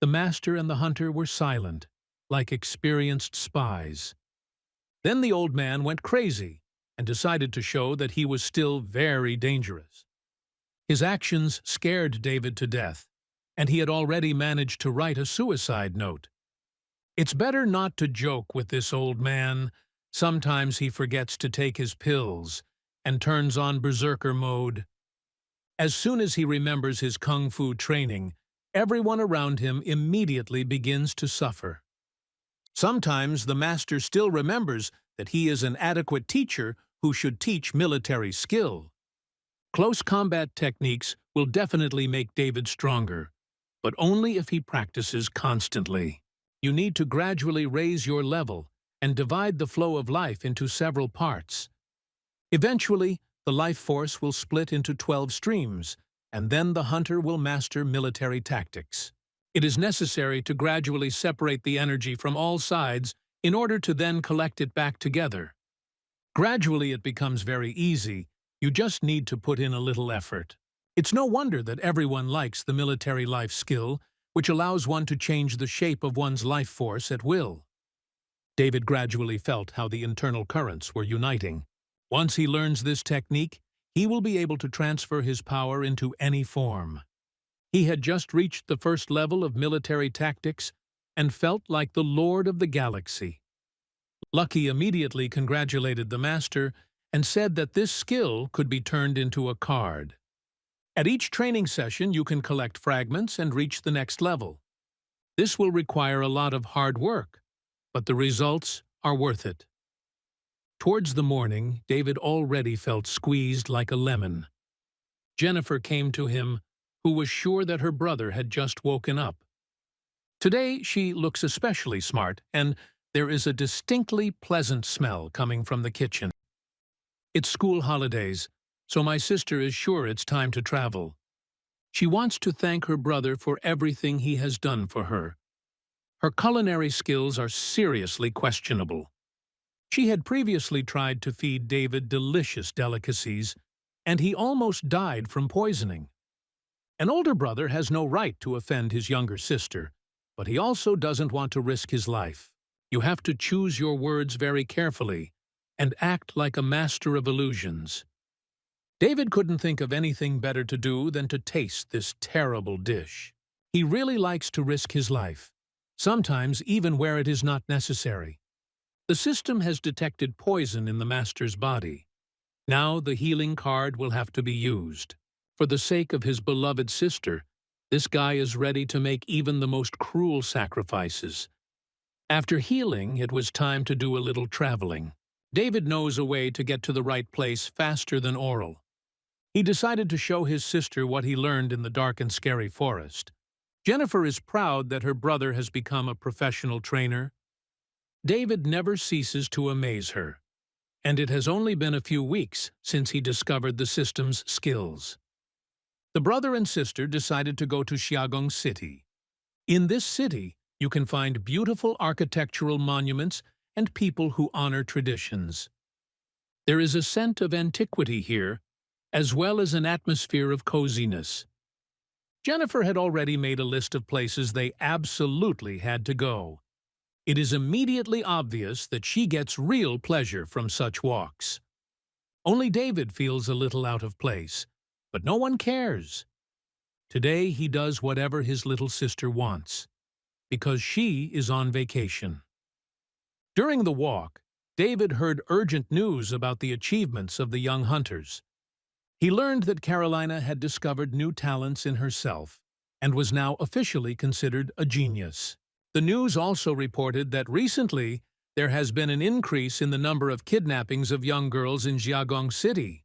The master and the hunter were silent, like experienced spies. Then the old man went crazy and decided to show that he was still very dangerous. His actions scared David to death, and he had already managed to write a suicide note. It's better not to joke with this old man. Sometimes he forgets to take his pills and turns on berserker mode. As soon as he remembers his kung fu training, everyone around him immediately begins to suffer. Sometimes the master still remembers that he is an adequate teacher who should teach military skill. Close combat techniques will definitely make David stronger, but only if he practices constantly. You need to gradually raise your level and divide the flow of life into several parts. Eventually, the life force will split into 12 streams, and then the hunter will master military tactics. It is necessary to gradually separate the energy from all sides in order to then collect it back together. Gradually it becomes very easy. You just need to put in a little effort. It's no wonder that everyone likes the military life skill, which allows one to change the shape of one's life force at will. David gradually felt how the internal currents were uniting. Once he learns this technique, he will be able to transfer his power into any form. He had just reached the first level of military tactics and felt like the Lord of the Galaxy. Lucky immediately congratulated the master and said that this skill could be turned into a card. At each training session, you can collect fragments and reach the next level. This will require a lot of hard work, but the results are worth it. Towards the morning, David already felt squeezed like a lemon. Jennifer came to him, who was sure that her brother had just woken up. Today, she looks especially smart, and there is a distinctly pleasant smell coming from the kitchen. It's school holidays, so my sister is sure it's time to travel. She wants to thank her brother for everything he has done for her. Her culinary skills are seriously questionable. She had previously tried to feed David delicious delicacies, and he almost died from poisoning. An older brother has no right to offend his younger sister, but he also doesn't want to risk his life. You have to choose your words very carefully and act like a master of illusions. David couldn't think of anything better to do than to taste this terrible dish. He really likes to risk his life, sometimes even where it is not necessary. The system has detected poison in the master's body. Now the healing card will have to be used. For the sake of his beloved sister, this guy is ready to make even the most cruel sacrifices. After healing, it was time to do a little traveling. David knows a way to get to the right place faster than oral. He decided to show his sister what he learned in the dark and scary forest. Jennifer is proud that her brother has become a professional trainer. David never ceases to amaze her, and it has only been a few weeks since he discovered the system's skills. The brother and sister decided to go to Xiaogong City. In this city, you can find beautiful architectural monuments and people who honor traditions. There is a scent of antiquity here, as well as an atmosphere of coziness. Jennifer had already made a list of places they absolutely had to go. It is immediately obvious that she gets real pleasure from such walks. Only David feels a little out of place, but no one cares. Today he does whatever his little sister wants, because she is on vacation. During the walk, David heard urgent news about the achievements of the young hunters. He learned that Carolina had discovered new talents in herself and was now officially considered a genius. The news also reported that recently there has been an increase in the number of kidnappings of young girls in Xiaogong City.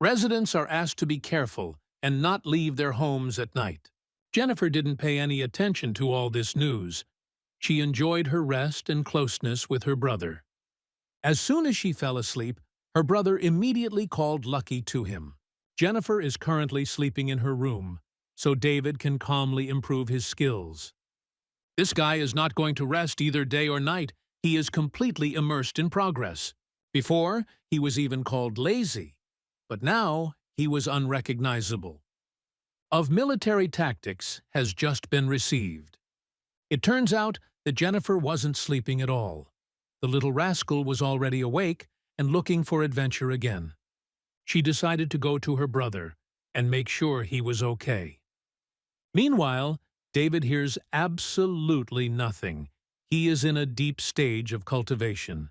Residents are asked to be careful and not leave their homes at night. Jennifer didn't pay any attention to all this news. She enjoyed her rest and closeness with her brother. As soon as she fell asleep, her brother immediately called Lucky to him. Jennifer is currently sleeping in her room, so David can calmly improve his skills. This guy is not going to rest either day or night. He is completely immersed in progress. Before, he was even called lazy, but now he was unrecognizable. Of military tactics has just been received. It turns out that Jennifer wasn't sleeping at all. The little rascal was already awake and looking for adventure again. She decided to go to her brother and make sure he was okay. Meanwhile, David hears absolutely nothing. He is in a deep stage of cultivation.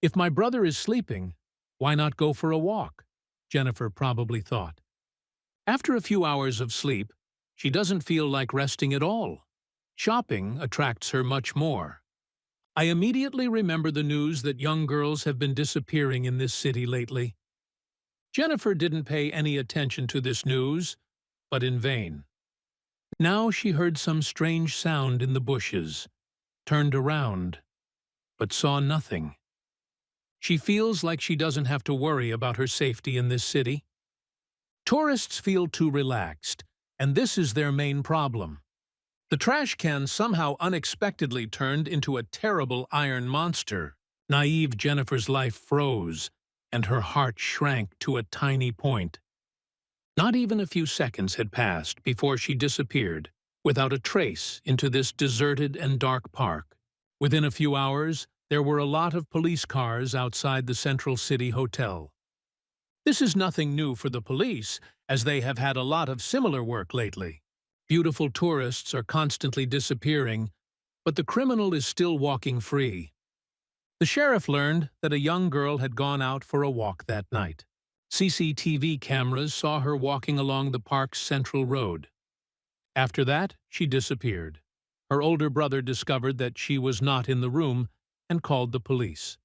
If my brother is sleeping, why not go for a walk? Jennifer probably thought. After a few hours of sleep, she doesn't feel like resting at all. Shopping attracts her much more. I immediately remember the news that young girls have been disappearing in this city lately. Jennifer didn't pay any attention to this news, but in vain. Now she heard some strange sound in the bushes, turned around, but saw nothing. She feels like she doesn't have to worry about her safety in this city. Tourists feel too relaxed, and this is their main problem. The trash can somehow unexpectedly turned into a terrible iron monster. Naive Jennifer's life froze, and her heart shrank to a tiny point. Not even a few seconds had passed before she disappeared, without a trace, into this deserted and dark park. Within a few hours, there were a lot of police cars outside the Central City Hotel. This is nothing new for the police, as they have had a lot of similar work lately. Beautiful tourists are constantly disappearing, but the criminal is still walking free. The sheriff learned that a young girl had gone out for a walk that night. CCTV cameras saw her walking along the park's central road. After that, she disappeared. Her older brother discovered that she was not in the room and called the police.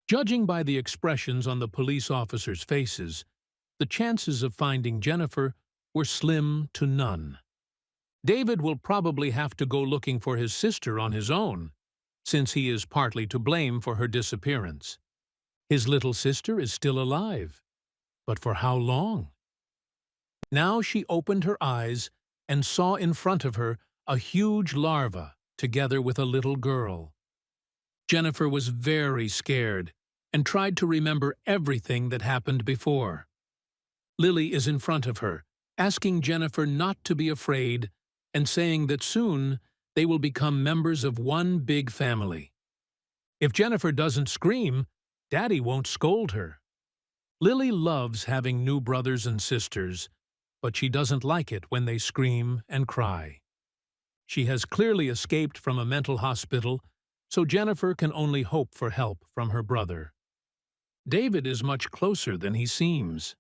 Judging by the expressions on the police officers' faces, the chances of finding Jennifer were slim to none. David will probably have to go looking for his sister on his own, since he is partly to blame for her disappearance. His little sister is still alive, but for how long? Now she opened her eyes and saw in front of her a huge larva together with a little girl. Jennifer was very scared and tried to remember everything that happened before. Lily is in front of her, asking Jennifer not to be afraid and saying that soon they will become members of one big family. If Jennifer doesn't scream, Daddy won't scold her. Lily loves having new brothers and sisters, but she doesn't like it when they scream and cry. She has clearly escaped from a mental hospital, so Jennifer can only hope for help from her brother. David is much closer than he seems.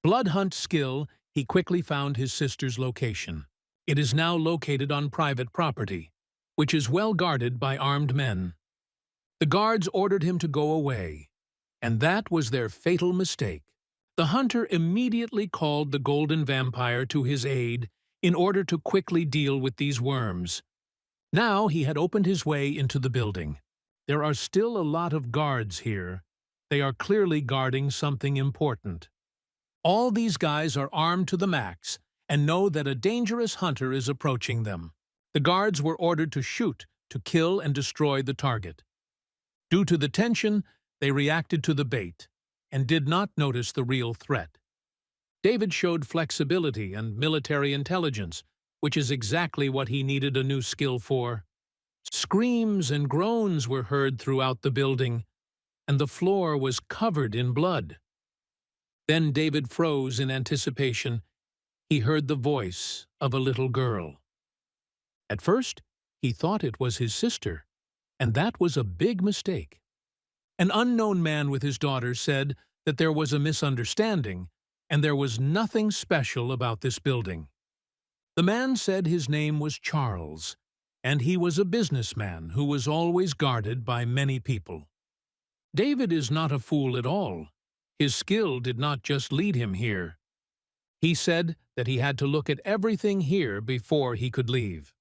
Blood hunt skill, he quickly found his sister's location. It is now located on private property, which is well guarded by armed men. The guards ordered him to go away, and that was their fatal mistake. The hunter immediately called the golden vampire to his aid in order to quickly deal with these worms. Now he had opened his way into the building. There are still a lot of guards here. They are clearly guarding something important. All these guys are armed to the max and know that a dangerous hunter is approaching them. The guards were ordered to shoot, to kill and destroy the target. Due to the tension, they reacted to the bait and did not notice the real threat. David showed flexibility and military intelligence, which is exactly what he needed a new skill for. Screams and groans were heard throughout the building, and the floor was covered in blood. Then David froze in anticipation. He heard the voice of a little girl. At first, he thought it was his sister, and that was a big mistake. An unknown man with his daughter said that there was a misunderstanding, and there was nothing special about this building. The man said his name was Charles, and he was a businessman who was always guarded by many people. David is not a fool at all. His skill did not just lead him here. He said that he had to look at everything here before he could leave.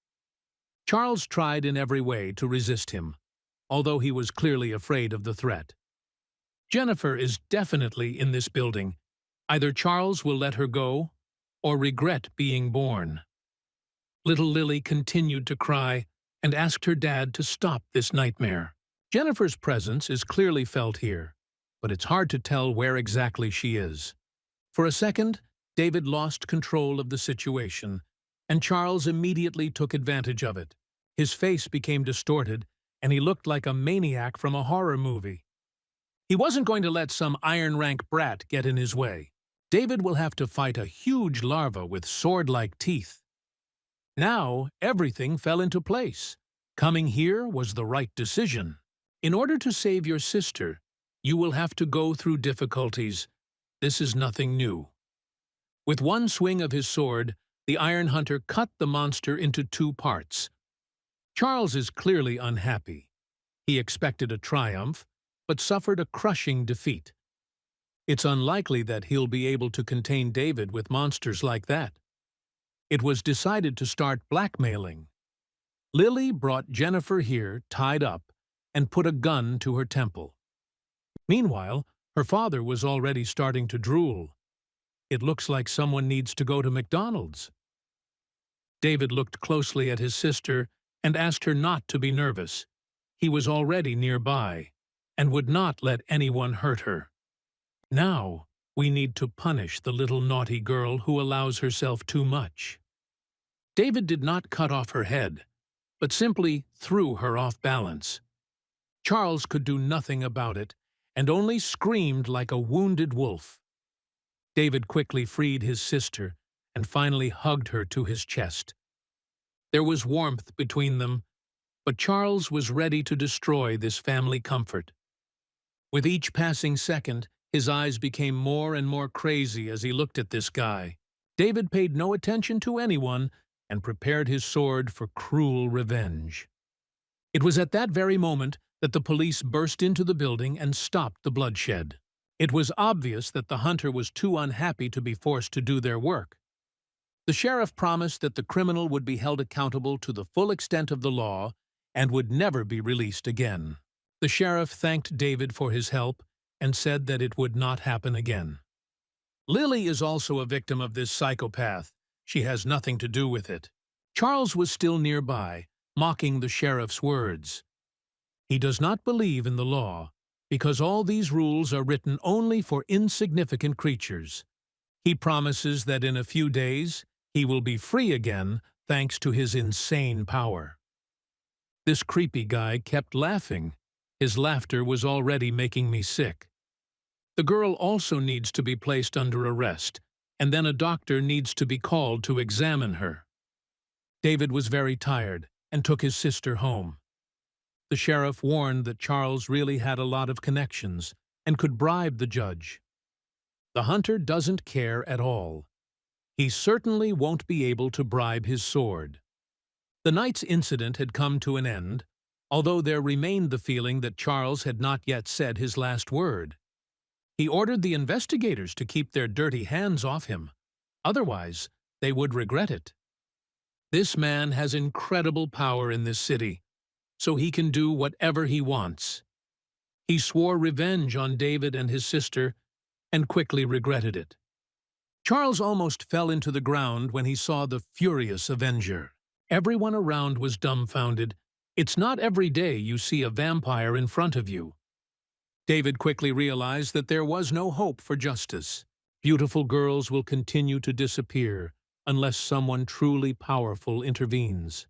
Charles tried in every way to resist him, although he was clearly afraid of the threat. Jennifer is definitely in this building. Either Charles will let her go, or regret being born. Little Lily continued to cry and asked her dad to stop this nightmare. Jennifer's presence is clearly felt here, but it's hard to tell where exactly she is. For a second, David lost control of the situation, and Charles immediately took advantage of it. His face became distorted, and he looked like a maniac from a horror movie. He wasn't going to let some iron-rank brat get in his way. David will have to fight a huge larva with sword-like teeth. Now, everything fell into place. Coming here was the right decision. In order to save your sister, you will have to go through difficulties. This is nothing new. With one swing of his sword, the Iron Hunter cut the monster into 2 parts. Charles is clearly unhappy. He expected a triumph, but suffered a crushing defeat. It's unlikely that he'll be able to contain David with monsters like that. It was decided to start blackmailing. Lily brought Jennifer here tied up and put a gun to her temple. Meanwhile, her father was already starting to drool. It looks like someone needs to go to McDonald's. David looked closely at his sister and asked her not to be nervous. He was already nearby and would not let anyone hurt her. Now, we need to punish the little naughty girl who allows herself too much. David did not cut off her head, but simply threw her off balance. Charles could do nothing about it and only screamed like a wounded wolf. David quickly freed his sister and finally hugged her to his chest. There was warmth between them, but Charles was ready to destroy this family comfort. With each passing second, his eyes became more and more crazy as he looked at this guy. David paid no attention to anyone and prepared his sword for cruel revenge. It was at that very moment that the police burst into the building and stopped the bloodshed. It was obvious that the hunter was too unhappy to be forced to do their work. The sheriff promised that the criminal would be held accountable to the full extent of the law and would never be released again. The sheriff thanked David for his help and said that it would not happen again. Lily is also a victim of this psychopath. She has nothing to do with it. Charles was still nearby, mocking the sheriff's words. He does not believe in the law, because all these rules are written only for insignificant creatures. He promises that in a few days, he will be free again thanks to his insane power. This creepy guy kept laughing. His laughter was already making me sick. The girl also needs to be placed under arrest, and then a doctor needs to be called to examine her. David was very tired and took his sister home. The sheriff warned that Charles really had a lot of connections and could bribe the judge. The hunter doesn't care at all. He certainly won't be able to bribe his sword. The night's incident had come to an end, although there remained the feeling that Charles had not yet said his last word. He ordered the investigators to keep their dirty hands off him. Otherwise, they would regret it. This man has incredible power in this city, so he can do whatever he wants. He swore revenge on David and his sister and quickly regretted it. Charles almost fell into the ground when he saw the furious avenger. Everyone around was dumbfounded. It's not every day you see a vampire in front of you. David quickly realized that there was no hope for justice. Beautiful girls will continue to disappear unless someone truly powerful intervenes.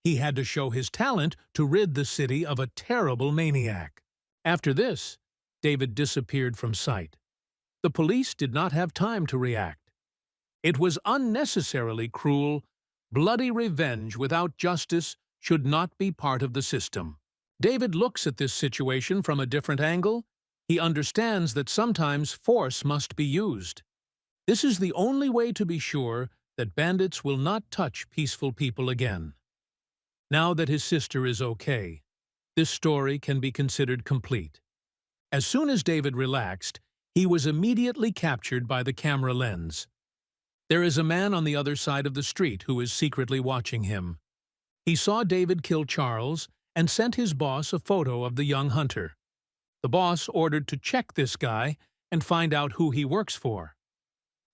He had to show his talent to rid the city of a terrible maniac. After this, David disappeared from sight. The police did not have time to react. It was unnecessarily cruel. Bloody revenge without justice should not be part of the system. David looks at this situation from a different angle. He understands that sometimes force must be used. This is the only way to be sure that bandits will not touch peaceful people again. Now that his sister is okay, this story can be considered complete. As soon as David relaxed, he was immediately captured by the camera lens. There is a man on the other side of the street who is secretly watching him. He saw David kill Charles and sent his boss a photo of the young hunter. The boss ordered to check this guy and find out who he works for.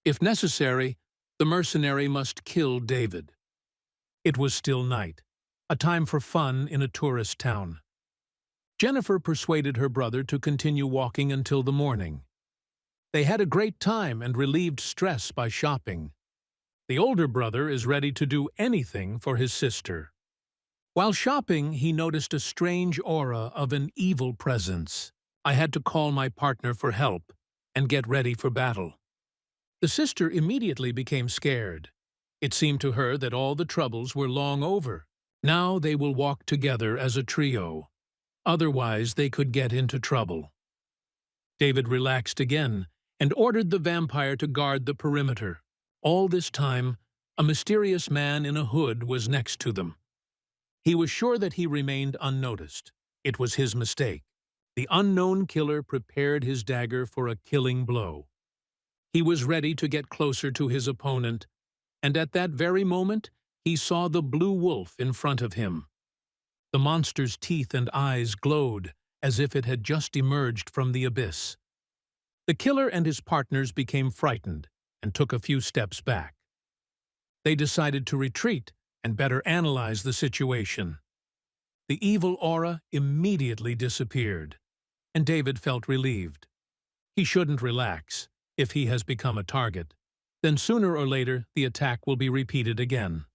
If necessary, the mercenary must kill David. It was still night, a time for fun in a tourist town. Jennifer persuaded her brother to continue walking until the morning. They had a great time and relieved stress by shopping. The older brother is ready to do anything for his sister. While shopping, he noticed a strange aura of an evil presence. I had to call my partner for help and get ready for battle. The sister immediately became scared. It seemed to her that all the troubles were long over. Now they will walk together as a trio. Otherwise, they could get into trouble. David relaxed again and ordered the vampire to guard the perimeter. All this time, a mysterious man in a hood was next to them. He was sure that he remained unnoticed. It was his mistake. The unknown killer prepared his dagger for a killing blow. He was ready to get closer to his opponent, and at that very moment, he saw the blue wolf in front of him. The monster's teeth and eyes glowed as if it had just emerged from the abyss. The killer and his partners became frightened and took a few steps back. They decided to retreat and better analyze the situation. The evil aura immediately disappeared, and David felt relieved. He shouldn't relax. If he has become a target, then sooner or later the attack will be repeated again.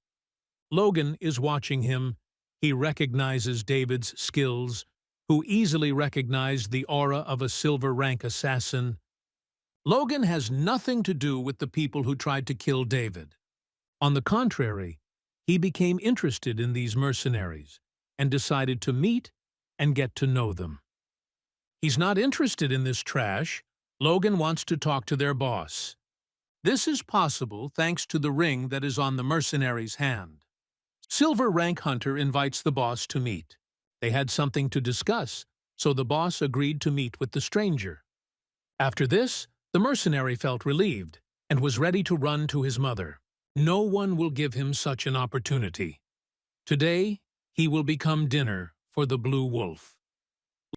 Logan is watching him. He recognizes David's skills, who easily recognized the aura of a silver-rank assassin. Logan has nothing to do with the people who tried to kill David. On the contrary, he became interested in these mercenaries and decided to meet and get to know them. He's not interested in this trash. Logan wants to talk to their boss. This is possible thanks to the ring that is on the mercenary's hand. Silver Rank Hunter invites the boss to meet. They had something to discuss, so the boss agreed to meet with the stranger. After this, the mercenary felt relieved and was ready to run to his mother. No one will give him such an opportunity. Today, he will become dinner for the Blue Wolf.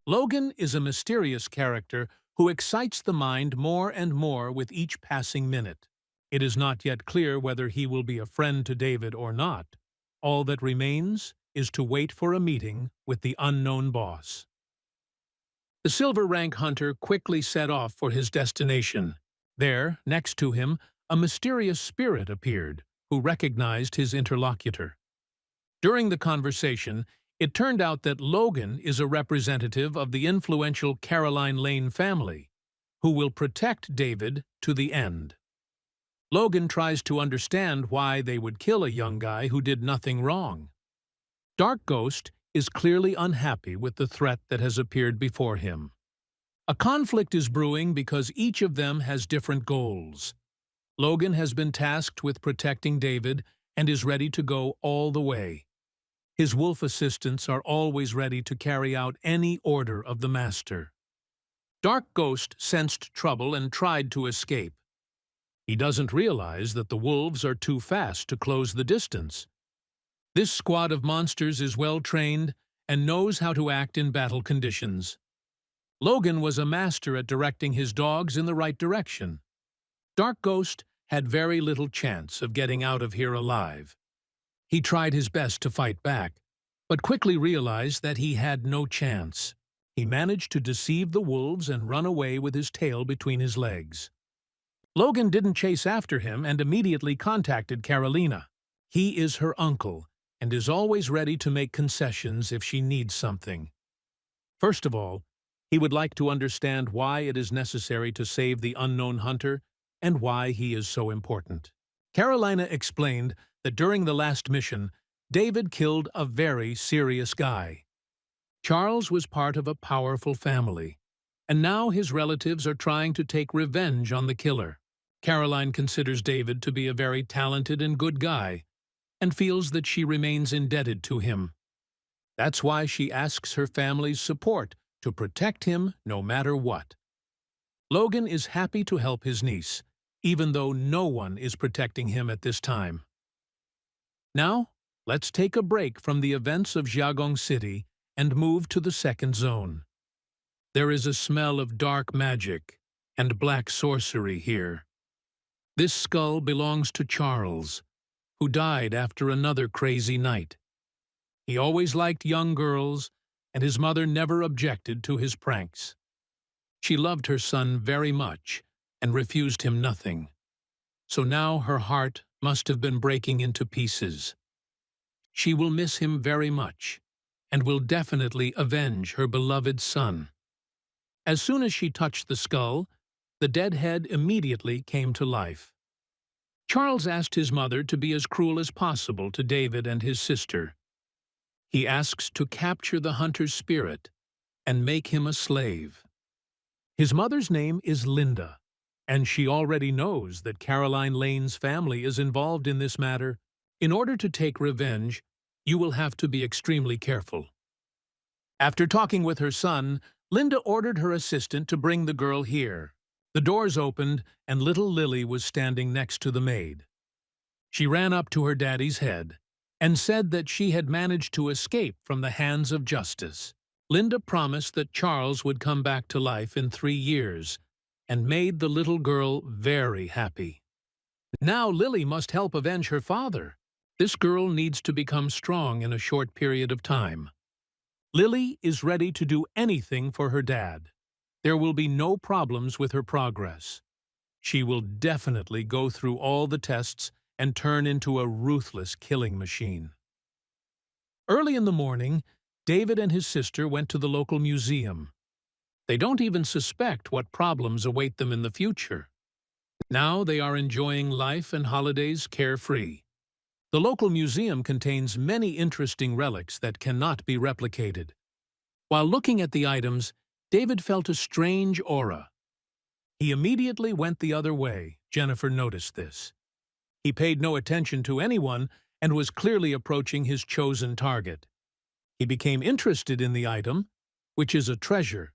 Logan is a mysterious character who excites the mind more and more with each passing minute. It is not yet clear whether he will be a friend to David or not. All that remains is to wait for a meeting with the unknown boss. The Silver Rank Hunter quickly set off for his destination. There, next to him, a mysterious spirit appeared, who recognized his interlocutor. During the conversation, it turned out that Logan is a representative of the influential Caroline Lane family, who will protect David to the end. Logan tries to understand why they would kill a young guy who did nothing wrong. Dark Ghost is clearly unhappy with the threat that has appeared before him. A conflict is brewing because each of them has different goals. Logan has been tasked with protecting David and is ready to go all the way. His wolf assistants are always ready to carry out any order of the master. Dark Ghost sensed trouble and tried to escape. He doesn't realize that the wolves are too fast to close the distance. This squad of monsters is well trained and knows how to act in battle conditions. Logan was a master at directing his dogs in the right direction. Dark Ghost had very little chance of getting out of here alive. He tried his best to fight back, but quickly realized that he had no chance. He managed to deceive the wolves and run away with his tail between his legs. Logan didn't chase after him and immediately contacted Carolina. He is her uncle and is always ready to make concessions if she needs something. First of all, he would like to understand why it is necessary to save the unknown hunter and why he is so important. Carolina explained that during the last mission, David killed a very serious guy. Charles was part of a powerful family, and now his relatives are trying to take revenge on the killer. Caroline considers David to be a very talented and good guy, and feels that she remains indebted to him. That's why she asks her family's support to protect him no matter what. Logan is happy to help his niece, even though no one is protecting him at this time. Now, let's take a break from the events of Jiagong City and move to the second zone. There is a smell of dark magic and black sorcery here. This skull belongs to Charles, who died after another crazy night. He always liked young girls, and his mother never objected to his pranks. She loved her son very much and refused him nothing. So now her heart must have been breaking into pieces. She will miss him very much and will definitely avenge her beloved son. As soon as she touched the skull, the dead head immediately came to life. Charles asked his mother to be as cruel as possible to David and his sister. He asks to capture the hunter's spirit and make him a slave. His mother's name is Linda, and she already knows that Caroline Lane's family is involved in this matter. In order to take revenge, you will have to be extremely careful. After talking with her son, Linda ordered her assistant to bring the girl here. The doors opened, and little Lily was standing next to the maid. She ran up to her daddy's head and said that she had managed to escape from the hands of justice. Linda promised that Charles would come back to life in 3 years and made the little girl very happy. Now Lily must help avenge her father. This girl needs to become strong in a short period of time. Lily is ready to do anything for her dad. There will be no problems with her progress. She will definitely go through all the tests and turn into a ruthless killing machine. Early in the morning, David and his sister went to the local museum. They don't even suspect what problems await them in the future. Now they are enjoying life and holidays carefree. The local museum contains many interesting relics that cannot be replicated. While looking at the items, David felt a strange aura. He immediately went the other way. Jennifer noticed this. He paid no attention to anyone and was clearly approaching his chosen target. He became interested in the item, which is a treasure.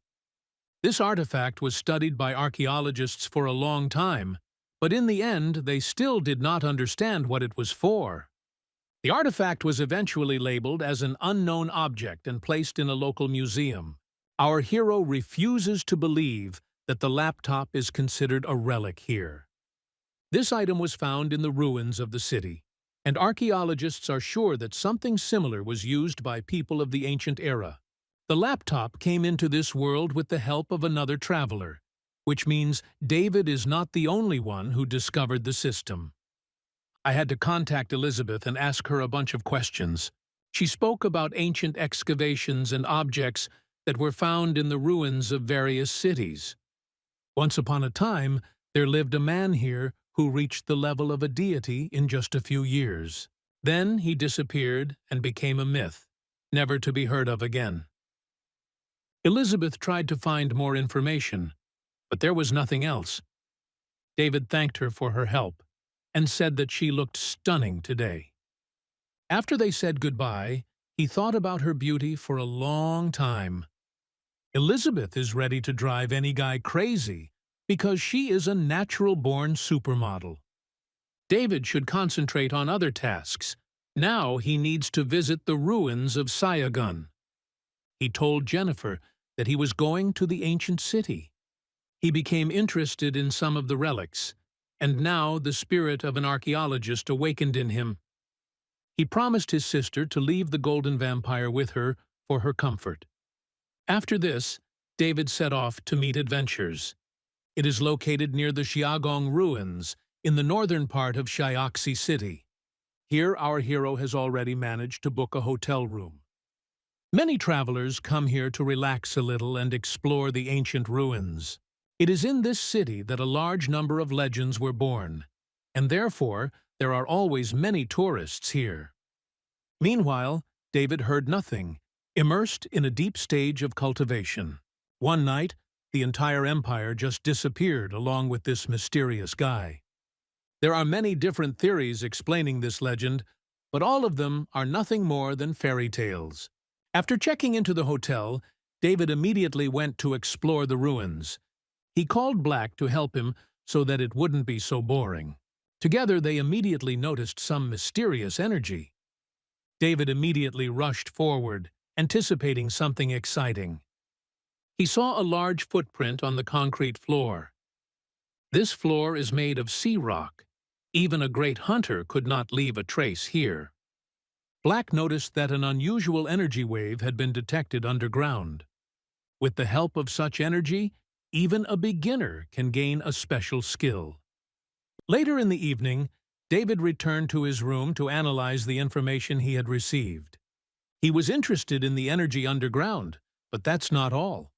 This artifact was studied by archaeologists for a long time, but in the end they still did not understand what it was for. The artifact was eventually labeled as an unknown object and placed in a local museum. Our hero refuses to believe that the laptop is considered a relic here. This item was found in the ruins of the city, and archaeologists are sure that something similar was used by people of the ancient era. The laptop came into this world with the help of another traveler, which means David is not the only one who discovered the system. I had to contact Elizabeth and ask her a bunch of questions. She spoke about ancient excavations and objects that were found in the ruins of various cities. Once upon a time, there lived a man here who reached the level of a deity in just a few years. Then he disappeared and became a myth, never to be heard of again. Elizabeth tried to find more information, but there was nothing else. David thanked her for her help and said that she looked stunning today. After they said goodbye, he thought about her beauty for a long time. Elizabeth is ready to drive any guy crazy because she is a natural-born supermodel. David should concentrate on other tasks. Now he needs to visit the ruins of Sayagun. He told Jennifer that he was going to the ancient city. He became interested in some of the relics, and now the spirit of an archaeologist awakened in him. He promised his sister to leave the Golden Vampire with her for her comfort. After this, David set off to meet adventures. It is located near the Xiaogong ruins in the northern part of Xiaoxi City. Here our hero has already managed to book a hotel room. Many travelers come here to relax a little and explore the ancient ruins. It is in this city that a large number of legends were born, and therefore there are always many tourists here. Meanwhile, David heard nothing, immersed in a deep stage of cultivation. One night, the entire empire just disappeared along with this mysterious guy. There are many different theories explaining this legend, but all of them are nothing more than fairy tales. After checking into the hotel, David immediately went to explore the ruins. He called Black to help him so that it wouldn't be so boring. Together, they immediately noticed some mysterious energy. David immediately rushed forward, anticipating something exciting. He saw a large footprint on the concrete floor. This floor is made of sea rock. Even a great hunter could not leave a trace here. Black noticed that an unusual energy wave had been detected underground. With the help of such energy, even a beginner can gain a special skill. Later in the evening, David returned to his room to analyze the information he had received. He was interested in the energy underground, but that's not all.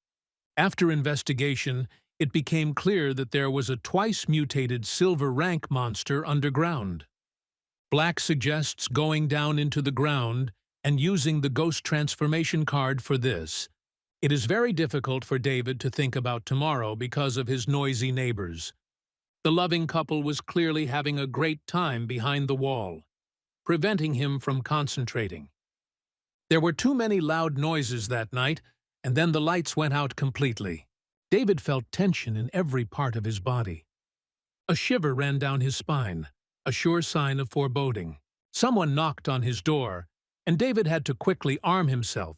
After investigation, it became clear that there was a twice-mutated silver rank monster underground. Black suggests going down into the ground and using the ghost transformation card for this. It is very difficult for David to think about tomorrow because of his noisy neighbors. The loving couple was clearly having a great time behind the wall, preventing him from concentrating. There were too many loud noises that night, and then the lights went out completely. David felt tension in every part of his body. A shiver ran down his spine, a sure sign of foreboding. Someone knocked on his door, and David had to quickly arm himself.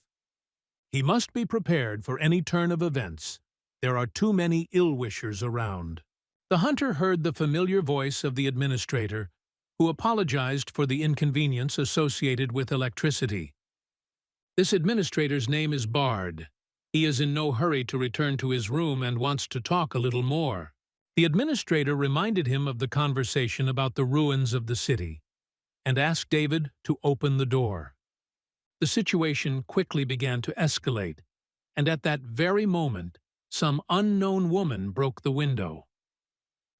He must be prepared for any turn of events. There are too many ill-wishers around. The hunter heard the familiar voice of the administrator, who apologized for the inconvenience associated with electricity. This administrator's name is Bard. He is in no hurry to return to his room and wants to talk a little more. The administrator reminded him of the conversation about the ruins of the city and asked David to open the door. The situation quickly began to escalate, and at that very moment, some unknown woman broke the window.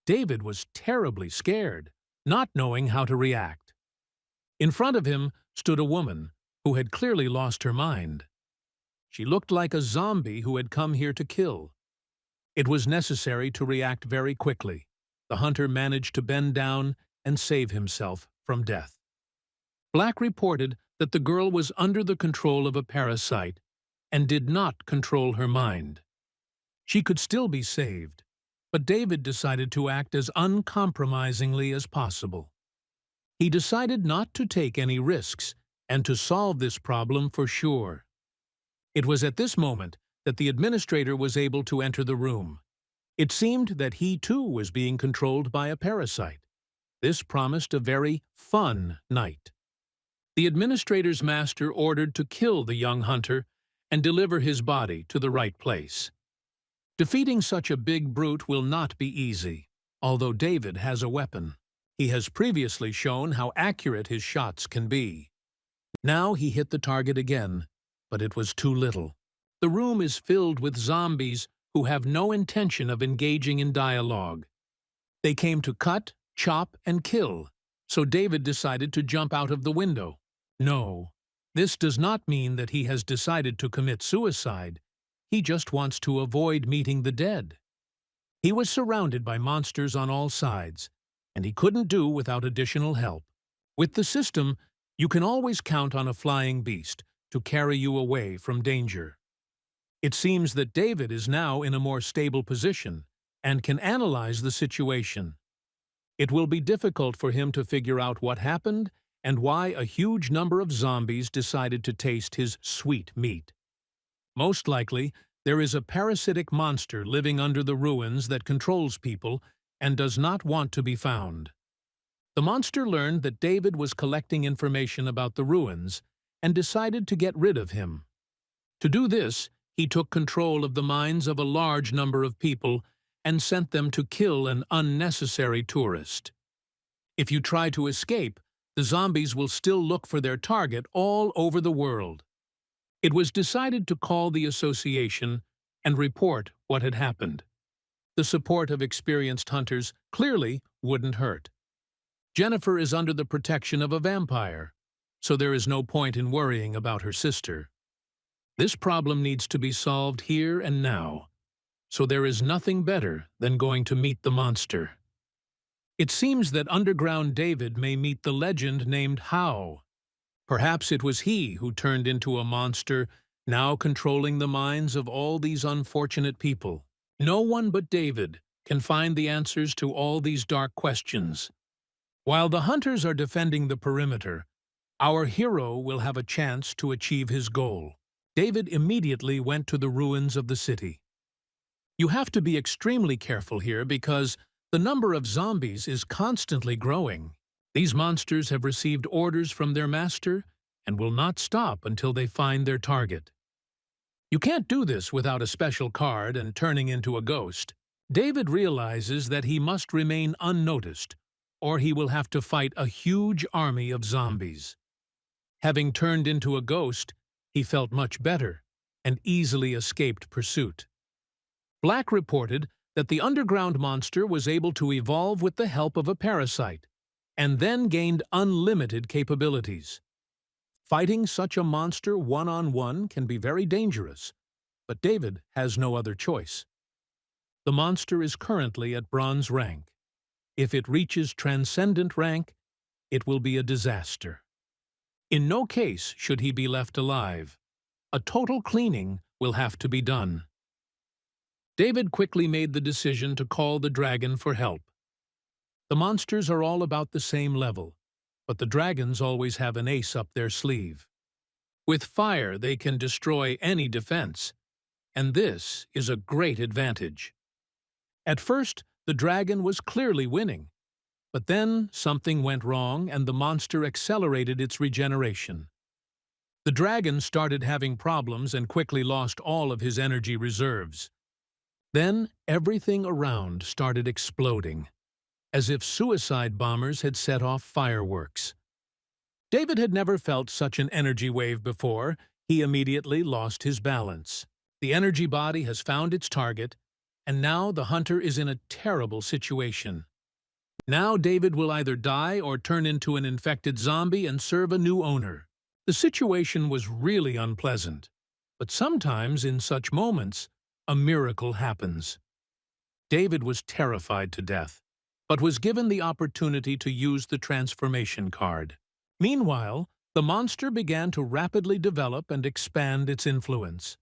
David was terribly scared, not knowing how to react. In front of him stood a woman who had clearly lost her mind. She looked like a zombie who had come here to kill. It was necessary to react very quickly. The hunter managed to bend down and save himself from death. Black reported that the girl was under the control of a parasite and did not control her mind. She could still be saved, but David decided to act as uncompromisingly as possible. He decided not to take any risks and to solve this problem for sure. It was at this moment that the administrator was able to enter the room. It seemed that he too was being controlled by a parasite. This promised a very fun night. The administrator's master ordered to kill the young hunter and deliver his body to the right place. Defeating such a big brute will not be easy, although David has a weapon. He has previously shown how accurate his shots can be. Now he hit the target again, but it was too little. The room is filled with zombies who have no intention of engaging in dialogue. They came to cut, chop and kill, so David decided to jump out of the window. No, this does not mean that he has decided to commit suicide. He just wants to avoid meeting the dead. He was surrounded by monsters on all sides, and he couldn't do without additional help. With the system, you can always count on a flying beast to carry you away from danger. It seems that David is now in a more stable position and can analyze the situation. It will be difficult for him to figure out what happened and why a huge number of zombies decided to taste his sweet meat. Most likely, there is a parasitic monster living under the ruins that controls people and does not want to be found. The monster learned that David was collecting information about the ruins and decided to get rid of him. To do this, he took control of the minds of a large number of people and sent them to kill an unnecessary tourist. If you try to escape, the zombies will still look for their target all over the world. It was decided to call the association and report what had happened. The support of experienced hunters clearly wouldn't hurt. Jennifer is under the protection of a vampire, so there is no point in worrying about her sister. This problem needs to be solved here and now, so there is nothing better than going to meet the monster. It seems that underground David may meet the legend named How. Perhaps it was he who turned into a monster, now controlling the minds of all these unfortunate people. No one but David can find the answers to all these dark questions. While the hunters are defending the perimeter, our hero will have a chance to achieve his goal. David immediately went to the ruins of the city. You have to be extremely careful here because the number of zombies is constantly growing. These monsters have received orders from their master and will not stop until they find their target. You can't do this without a special card and turning into a ghost. David realizes that he must remain unnoticed, or he will have to fight a huge army of zombies. Having turned into a ghost, he felt much better and easily escaped pursuit. Black reported that the underground monster was able to evolve with the help of a parasite, and then gained unlimited capabilities. Fighting such a monster one-on-one can be very dangerous, but David has no other choice. The monster is currently at bronze rank. If it reaches transcendent rank, it will be a disaster. In no case should he be left alive. A total cleaning will have to be done. David quickly made the decision to call the dragon for help. The monsters are all about the same level, but the dragons always have an ace up their sleeve. With fire, they can destroy any defense, and this is a great advantage. At first, the dragon was clearly winning, but then something went wrong and the monster accelerated its regeneration. The dragon started having problems and quickly lost all of his energy reserves. Then everything around started exploding, as if suicide bombers had set off fireworks. David had never felt such an energy wave before. He immediately lost his balance. The energy body has found its target, and now the hunter is in a terrible situation. Now David will either die or turn into an infected zombie and serve a new owner. The situation was really unpleasant, but sometimes in such moments, a miracle happens. David was terrified to death, but was given the opportunity to use the transformation card. Meanwhile, the monster began to rapidly develop and expand its influence.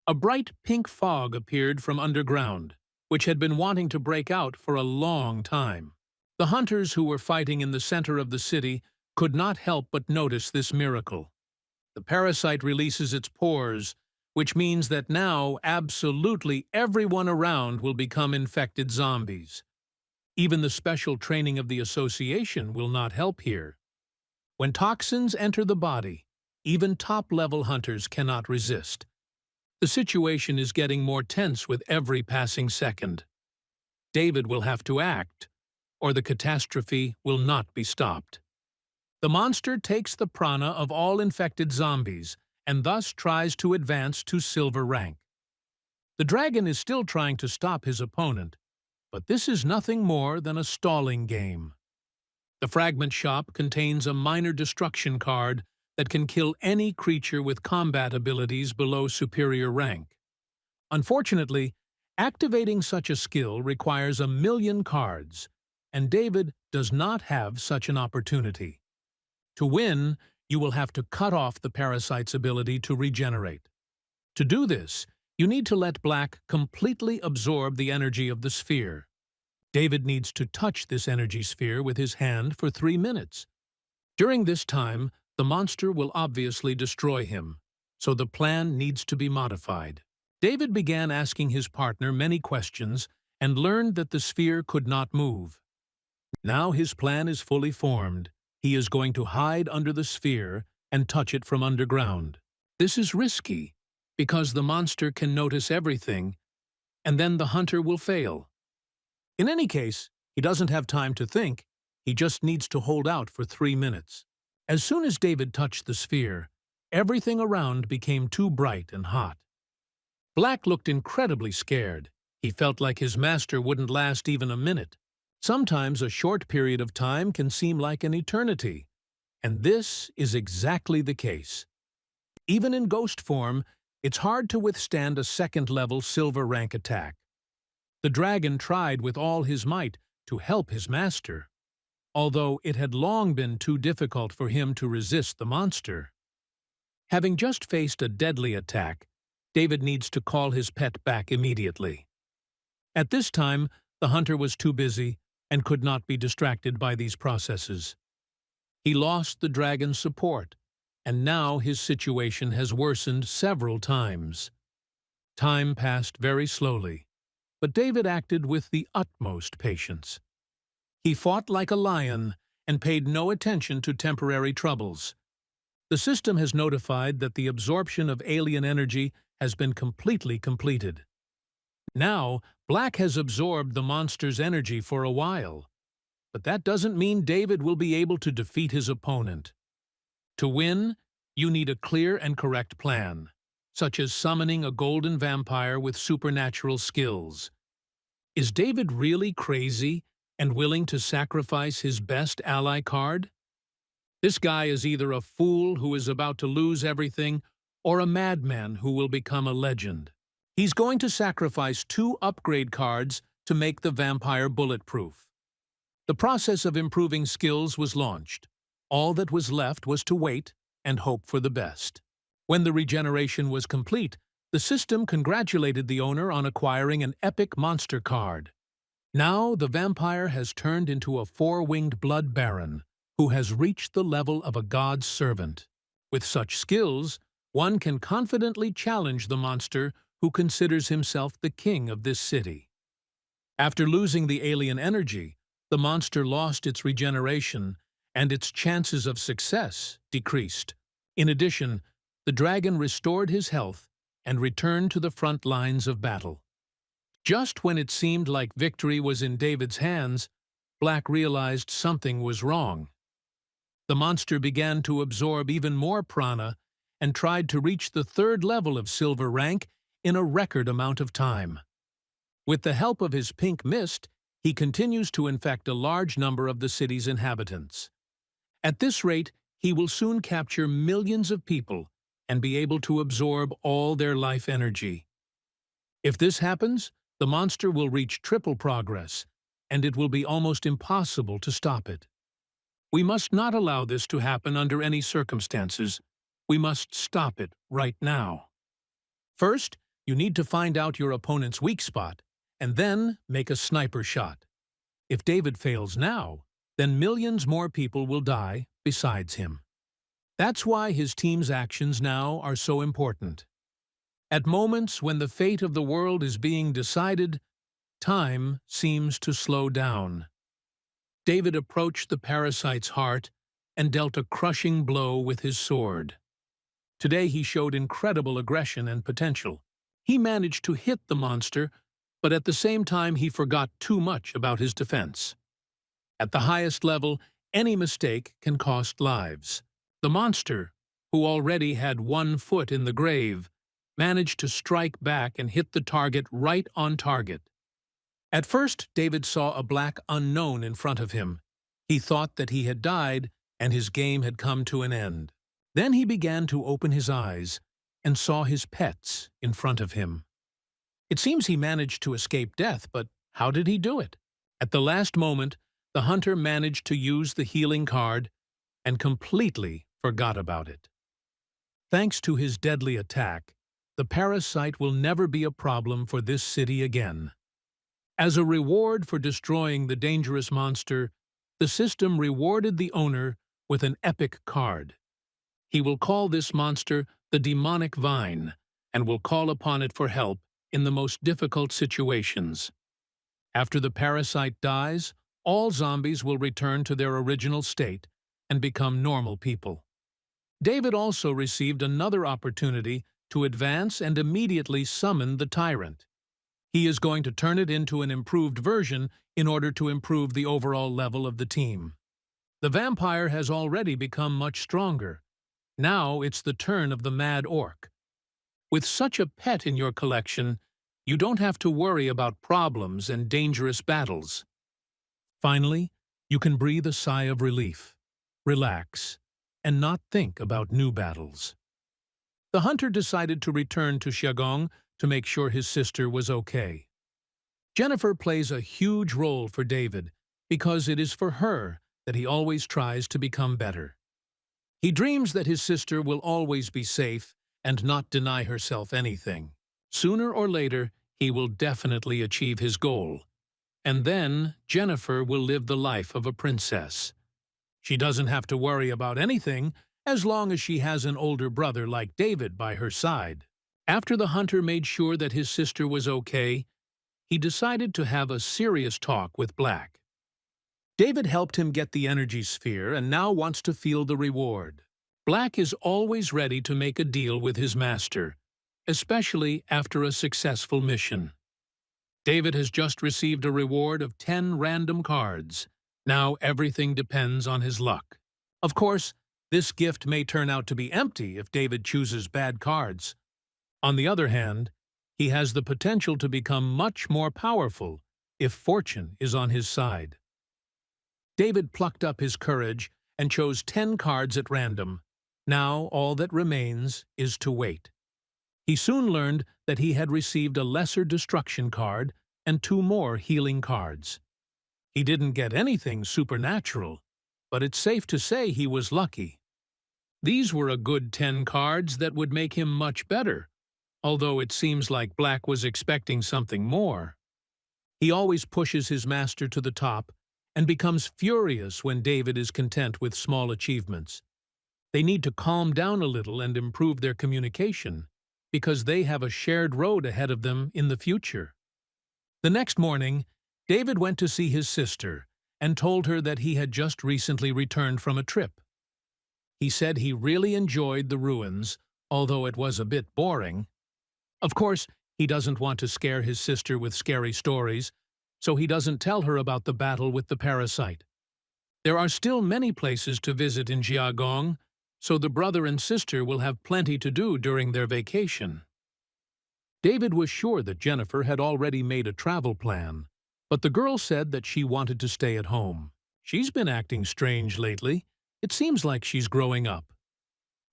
A bright pink fog appeared from underground, which had been wanting to break out for a long time. The hunters who were fighting in the center of the city could not help but notice this miracle. The parasite releases its pores, which means that now absolutely everyone around will become infected zombies. Even the special training of the association will not help here. When toxins enter the body, even top-level hunters cannot resist. The situation is getting more tense with every passing second. David will have to act, or the catastrophe will not be stopped. The monster takes the prana of all infected zombies and thus tries to advance to silver rank. The dragon is still trying to stop his opponent, But this is nothing more than a stalling game. The fragment shop contains a minor destruction card that can kill any creature with combat abilities below superior rank. Unfortunately, activating such a skill requires 1,000,000 cards, and David does not have such an opportunity. To win, you will have to cut off the parasite's ability to regenerate. To do this, you need to let Black completely absorb the energy of the sphere. David needs to touch this energy sphere with his hand for 3 minutes. During this time, the monster will obviously destroy him, so the plan needs to be modified. David began asking his partner many questions and learned that the sphere could not move. Now his plan is fully formed. He is going to hide under the sphere and touch it from underground. This is risky, because the monster can notice everything, and then the hunter will fail. In any case, he doesn't have time to think, he just needs to hold out for 3 minutes. As soon as David touched the sphere, everything around became too bright and hot. Black looked incredibly scared. He felt like his master wouldn't last even a minute. Sometimes a short period of time can seem like an eternity, and this is exactly the case. Even in ghost form, it's hard to withstand a second-level silver rank attack. The dragon tried with all his might to help his master, although it had long been too difficult for him to resist the monster. Having just faced a deadly attack, David needs to call his pet back immediately. At this time, the hunter was too busy and could not be distracted by these processes. He lost the dragon's support, and now his situation has worsened several times. Time passed very slowly, but David acted with the utmost patience. He fought like a lion and paid no attention to temporary troubles. The system has notified that the absorption of alien energy has been completely completed. Now, Black has absorbed the monster's energy for a while, but that doesn't mean David will be able to defeat his opponent. To win, you need a clear and correct plan, such as summoning a golden vampire with supernatural skills. Is David really crazy and willing to sacrifice his best ally card? This guy is either a fool who is about to lose everything or a madman who will become a legend. He's going to sacrifice 2 upgrade cards to make the vampire bulletproof. The process of improving skills was launched. All that was left was to wait and hope for the best. When the regeneration was complete, the system congratulated the owner on acquiring an epic monster card. Now the vampire has turned into a 4-winged blood baron who has reached the level of a god's servant. With such skills, one can confidently challenge the monster who considers himself the king of this city. After losing the alien energy, the monster lost its regeneration, and its chances of success decreased. In addition, the dragon restored his health and returned to the front lines of battle. Just when it seemed like victory was in David's hands, Black realized something was wrong. The monster began to absorb even more prana and tried to reach the 3rd level of silver rank in a record amount of time. With the help of his pink mist, he continues to infect a large number of the city's inhabitants. At this rate, he will soon capture millions of people and be able to absorb all their life energy. If this happens, the monster will reach triple progress, and it will be almost impossible to stop it. We must not allow this to happen under any circumstances. We must stop it right now. First, you need to find out your opponent's weak spot, and then make a sniper shot. If David fails now, then millions more people will die besides him. That's why his team's actions now are so important. At moments when the fate of the world is being decided, time seems to slow down. David approached the parasite's heart and dealt a crushing blow with his sword. Today he showed incredible aggression and potential. He managed to hit the monster, but at the same time he forgot too much about his defense. At the highest level, any mistake can cost lives. The monster, who already had 1 foot in the grave, managed to strike back and hit the target right on target. At first, David saw a black unknown in front of him. He thought that he had died and his game had come to an end. Then he began to open his eyes and saw his pets in front of him. It seems he managed to escape death, but how did he do it? At the last moment, the hunter managed to use the healing card and completely forgot about it. Thanks to his deadly attack, the parasite will never be a problem for this city again. As a reward for destroying the dangerous monster, the system rewarded the owner with an epic card. He will call this monster the demonic vine and will call upon it for help in the most difficult situations. After the parasite dies, all zombies will return to their original state and become normal people. David also received another opportunity to advance and immediately summon the tyrant. He is going to turn it into an improved version in order to improve the overall level of the team. The vampire has already become much stronger. Now it's the turn of the mad orc. With such a pet in your collection, you don't have to worry about problems and dangerous battles. Finally, you can breathe a sigh of relief, relax, and not think about new battles. The hunter decided to return to Xiaogong to make sure his sister was okay. Jennifer plays a huge role for David because it is for her that he always tries to become better. He dreams that his sister will always be safe and not deny herself anything. Sooner or later, he will definitely achieve his goal. And then Jennifer will live the life of a princess. She doesn't have to worry about anything as long as she has an older brother like David by her side. After the hunter made sure that his sister was okay, he decided to have a serious talk with Black. David helped him get the energy sphere and now wants to feel the reward. Black is always ready to make a deal with his master, especially after a successful mission. David has just received a reward of 10 random cards. Now everything depends on his luck. Of course, this gift may turn out to be empty if David chooses bad cards. On the other hand, he has the potential to become much more powerful if fortune is on his side. David plucked up his courage and chose 10 cards at random. Now all that remains is to wait. He soon learned that he had received a lesser destruction card and 2 more healing cards. He didn't get anything supernatural, but it's safe to say he was lucky. These were a good 10 cards that would make him much better, although it seems like Black was expecting something more. He always pushes his master to the top and becomes furious when David is content with small achievements. They need to calm down a little and improve their communication, because they have a shared road ahead of them in the future. The next morning, David went to see his sister and told her that he had just recently returned from a trip. He said he really enjoyed the ruins, although it was a bit boring. Of course, he doesn't want to scare his sister with scary stories, so he doesn't tell her about the battle with the parasite. There are still many places to visit in Jiagong, so the brother and sister will have plenty to do during their vacation. David was sure that Jennifer had already made a travel plan, but the girl said that she wanted to stay at home. She's been acting strange lately. It seems like she's growing up.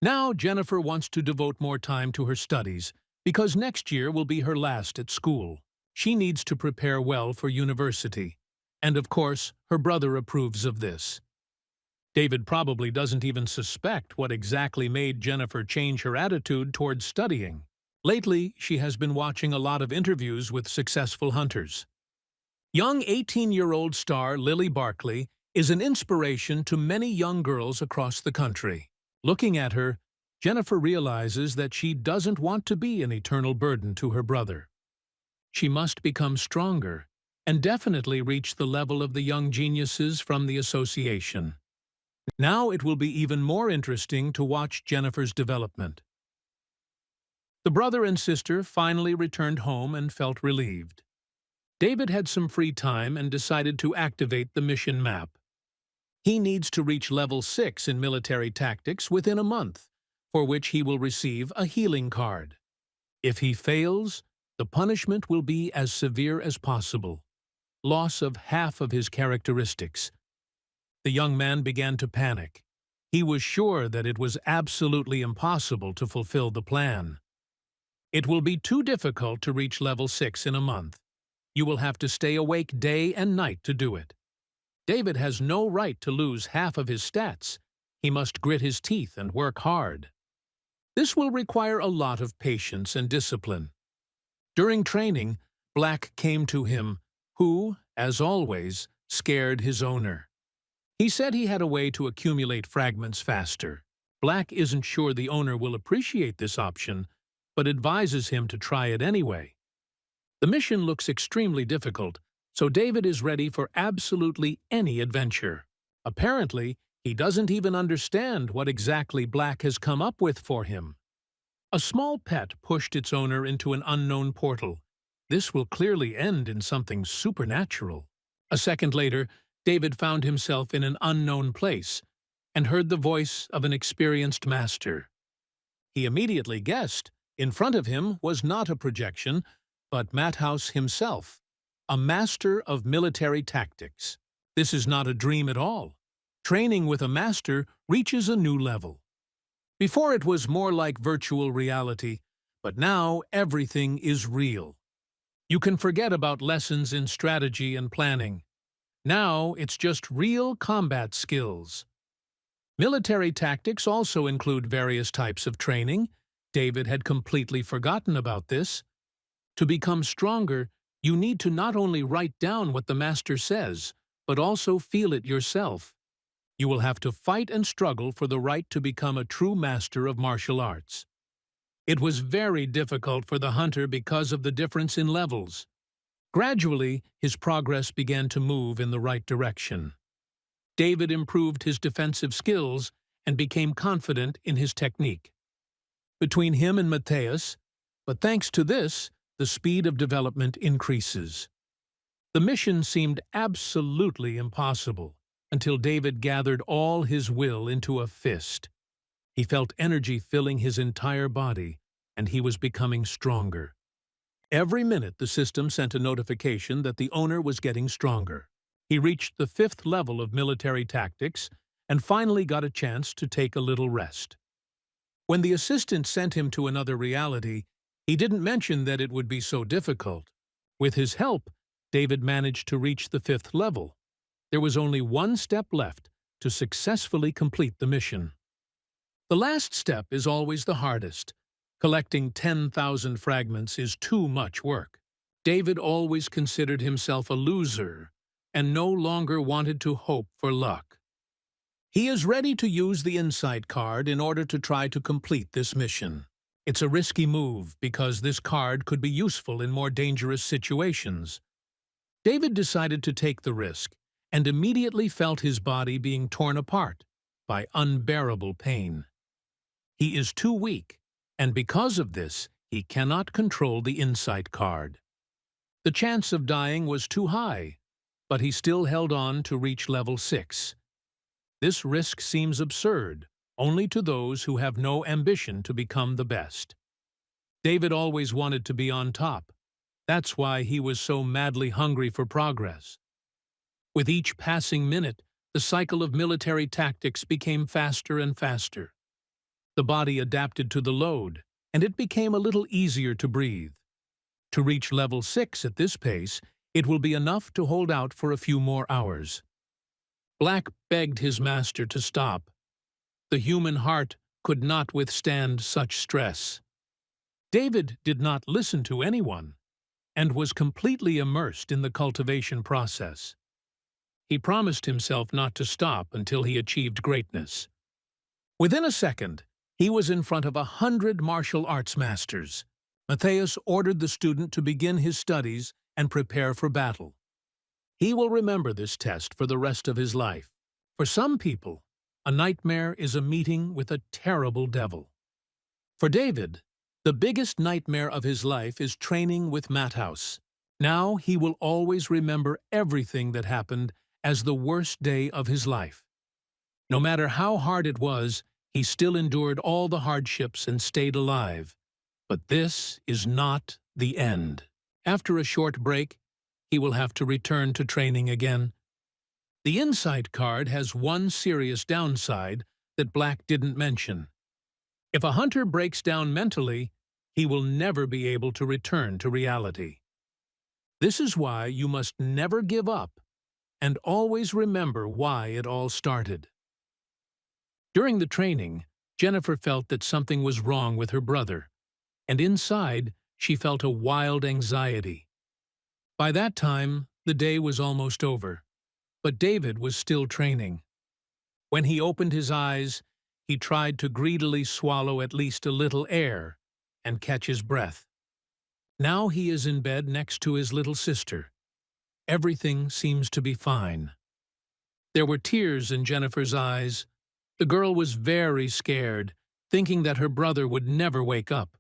Now Jennifer wants to devote more time to her studies, because next year will be her last at school. She needs to prepare well for university, and of course, her brother approves of this. David probably doesn't even suspect what exactly made Jennifer change her attitude towards studying. Lately, she has been watching a lot of interviews with successful hunters. Young 18-year-old star Lily Barkley is an inspiration to many young girls across the country. Looking at her, Jennifer realizes that she doesn't want to be an eternal burden to her brother. She must become stronger and definitely reach the level of the young geniuses from the association. Now it will be even more interesting to watch Jennifer's development. The brother and sister finally returned home and felt relieved. David had some free time and decided to activate the mission map. He needs to reach level 6 in military tactics within a month, for which he will receive a healing card. If he fails, the punishment will be as severe as possible. loss of half of his characteristics. The young man began to panic. He was sure that it was absolutely impossible to fulfill the plan. It will be too difficult to reach level 6 in a month. You will have to stay awake day and night to do it. David has no right to lose half of his stats. He must grit his teeth and work hard. This will require a lot of patience and discipline. During training, Black came to him, who, as always, scared his owner. He said he had a way to accumulate fragments faster. Black isn't sure the owner will appreciate this option, but advises him to try it anyway. The mission looks extremely difficult, so David is ready for absolutely any adventure. Apparently, he doesn't even understand what exactly Black has come up with for him. A small pet pushed its owner into an unknown portal. This will clearly end in something supernatural. A second later, David found himself in an unknown place and heard the voice of an experienced master. He immediately guessed. In front of him was not a projection, but MANHUA himself, a master of military tactics. This is not a dream at all. Training with a master reaches a new level. Before it was more like virtual reality, but now everything is real. You can forget about lessons in strategy and planning. Now it's just real combat skills. Military tactics also include various types of training. David had completely forgotten about this. To become stronger, you need to not only write down what the master says, but also feel it yourself. You will have to fight and struggle for the right to become a true master of martial arts. It was very difficult for the hunter because of the difference in levels. Gradually, his progress began to move in the right direction. David improved his defensive skills and became confident in his technique. Between him and Matthias, but thanks to this, the speed of development increases. The mission seemed absolutely impossible until David gathered all his will into a fist. He felt energy filling his entire body, and he was becoming stronger. Every minute the system sent a notification that the owner was getting stronger. He reached the 5th level of military tactics and finally got a chance to take a little rest. When the assistant sent him to another reality, he didn't mention that it would be so difficult. With his help, David managed to reach the 5th level. There was only one step left to successfully complete the mission. The last step is always the hardest. Collecting 10,000 fragments is too much work. David always considered himself a loser and no longer wanted to hope for luck. He is ready to use the insight card in order to try to complete this mission. It's a risky move because this card could be useful in more dangerous situations. David decided to take the risk and immediately felt his body being torn apart by unbearable pain. He is too weak, and because of this, he cannot control the insight card. The chance of dying was too high, but he still held on to reach level 6. This risk seems absurd, only to those who have no ambition to become the best. David always wanted to be on top. That's why he was so madly hungry for progress. With each passing minute, the cycle of military tactics became faster and faster. The body adapted to the load, and it became a little easier to breathe. To reach level 6 at this pace, it will be enough to hold out for a few more hours. Black begged his master to stop. The human heart could not withstand such stress. David did not listen to anyone, and was completely immersed in the cultivation process. He promised himself not to stop until he achieved greatness. Within a second, he was in front of 100 martial arts masters. Matthias ordered the student to begin his studies and prepare for battle. He will remember this test for the rest of his life. For some people, a nightmare is a meeting with a terrible devil. For David, the biggest nightmare of his life is training with MANHUA. Now he will always remember everything that happened as the worst day of his life. No matter how hard it was, he still endured all the hardships and stayed alive. But this is not the end. After a short break, he will have to return to training again. The insight card has one serious downside that Black didn't mention. If a hunter breaks down mentally, he will never be able to return to reality. This is why you must never give up and always remember why it all started. During the training, Jennifer felt that something was wrong with her brother, and inside she felt a wild anxiety. By that time, the day was almost over, but David was still training. When he opened his eyes, he tried to greedily swallow at least a little air and catch his breath. Now he is in bed next to his little sister. Everything seems to be fine. There were tears in Jennifer's eyes. The girl was very scared, thinking that her brother would never wake up.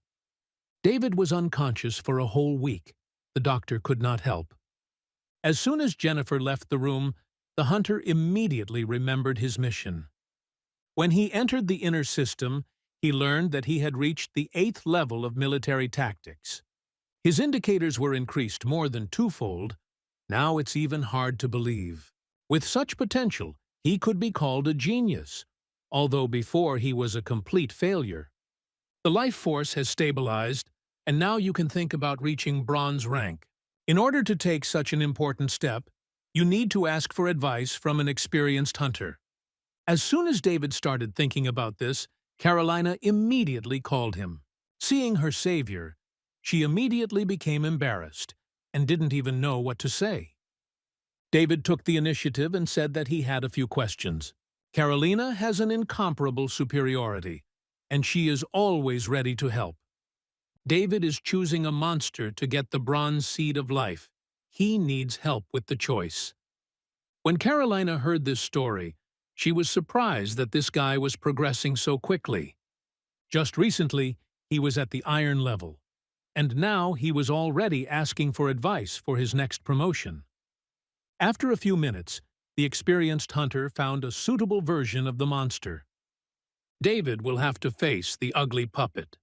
David was unconscious for a whole week. The doctor could not help. As soon as Jennifer left the room, the hunter immediately remembered his mission. When he entered the inner system, he learned that he had reached the 8th level of military tactics. His indicators were increased more than twofold. Now it's even hard to believe. With such potential, he could be called a genius, although before he was a complete failure. The life force has stabilized, and now you can think about reaching bronze rank. In order to take such an important step, you need to ask for advice from an experienced hunter. As soon as David started thinking about this, Carolina immediately called him. Seeing her savior, she immediately became embarrassed and didn't even know what to say. David took the initiative and said that he had a few questions. Carolina has an incomparable superiority, and she is always ready to help. David is choosing a monster to get the bronze seed of life. He needs help with the choice. When Carolina heard this story, she was surprised that this guy was progressing so quickly. Just recently, he was at the iron level, and now he was already asking for advice for his next promotion. After a few minutes, the experienced hunter found a suitable version of the monster. David will have to face the ugly puppet.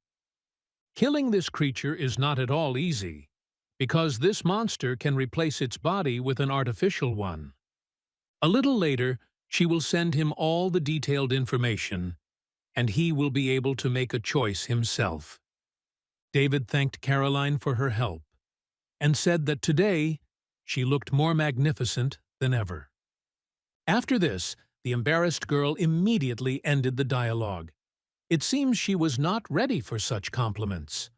Killing this creature is not at all easy, because this monster can replace its body with an artificial one. A little later, she will send him all the detailed information, and he will be able to make a choice himself. David thanked Caroline for her help, and said that today she looked more magnificent than ever. After this, the embarrassed girl immediately ended the dialogue. It seems she was not ready for such compliments.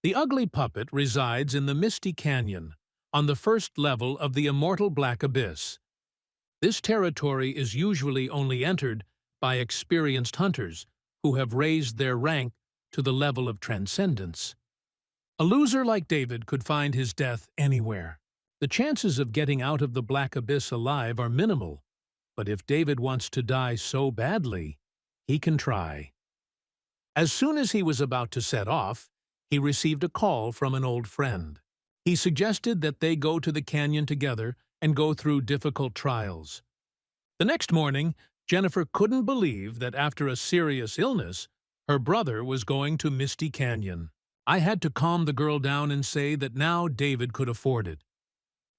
The ugly puppet resides in the Misty Canyon, on the 1st level of the immortal Black Abyss. This territory is usually only entered by experienced hunters who have raised their rank to the level of transcendence. A loser like David could find his death anywhere. The chances of getting out of the Black Abyss alive are minimal, but if David wants to die so badly, he can try. As soon as he was about to set off, he received a call from an old friend. He suggested that they go to the canyon together and go through difficult trials. The next morning, Jennifer couldn't believe that after a serious illness, her brother was going to Misty Canyon. I had to calm the girl down and say that now David could afford it.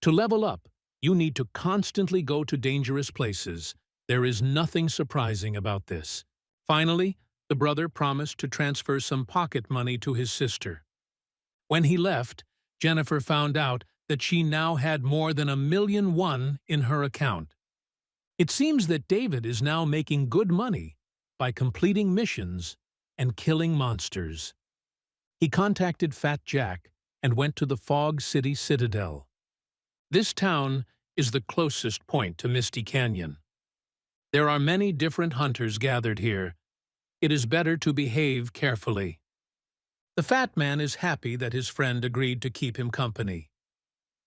To level up, you need to constantly go to dangerous places. There is nothing surprising about this. Finally, the brother promised to transfer some pocket money to his sister. When he left, Jennifer found out that she now had more than $1,000,001 in her account. It seems that David is now making good money by completing missions and killing monsters. He contacted Fat Jack and went to the Fog City Citadel. This town is the closest point to Misty Canyon. There are many different hunters gathered here. It is better to behave carefully. The fat man is happy that his friend agreed to keep him company.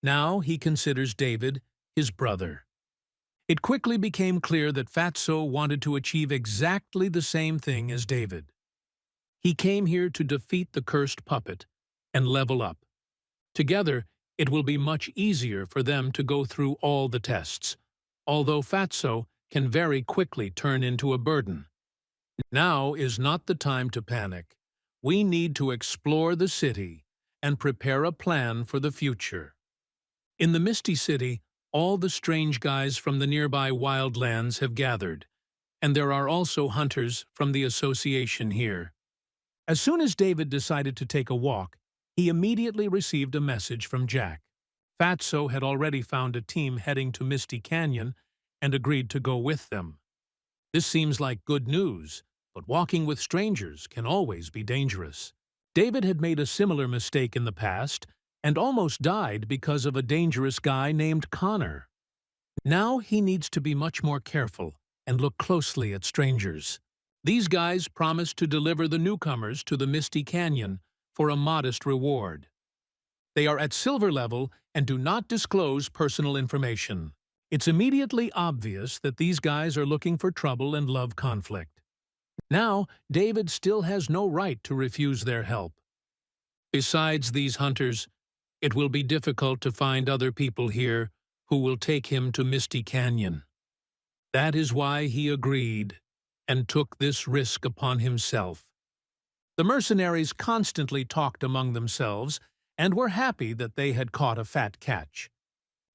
Now he considers David his brother. It quickly became clear that Fatso wanted to achieve exactly the same thing as David. He came here to defeat the cursed puppet and level up. Together, it will be much easier for them to go through all the tests, although Fatso can very quickly turn into a burden. Now is not the time to panic. We need to explore the city and prepare a plan for the future. In the Misty City, all the strange guys from the nearby wildlands have gathered, and there are also hunters from the association here. As soon as David decided to take a walk, he immediately received a message from Jack. Fatso had already found a team heading to Misty Canyon and agreed to go with them. This seems like good news, but walking with strangers can always be dangerous. David had made a similar mistake in the past and almost died because of a dangerous guy named Connor. Now he needs to be much more careful and look closely at strangers. These guys promise to deliver the newcomers to the Misty Canyon for a modest reward. They are at silver level and do not disclose personal information. It's immediately obvious that these guys are looking for trouble and love conflict. Now, David still has no right to refuse their help. Besides these hunters, it will be difficult to find other people here who will take him to Misty Canyon. That is why he agreed and took this risk upon himself. The mercenaries constantly talked among themselves and were happy that they had caught a fat catch.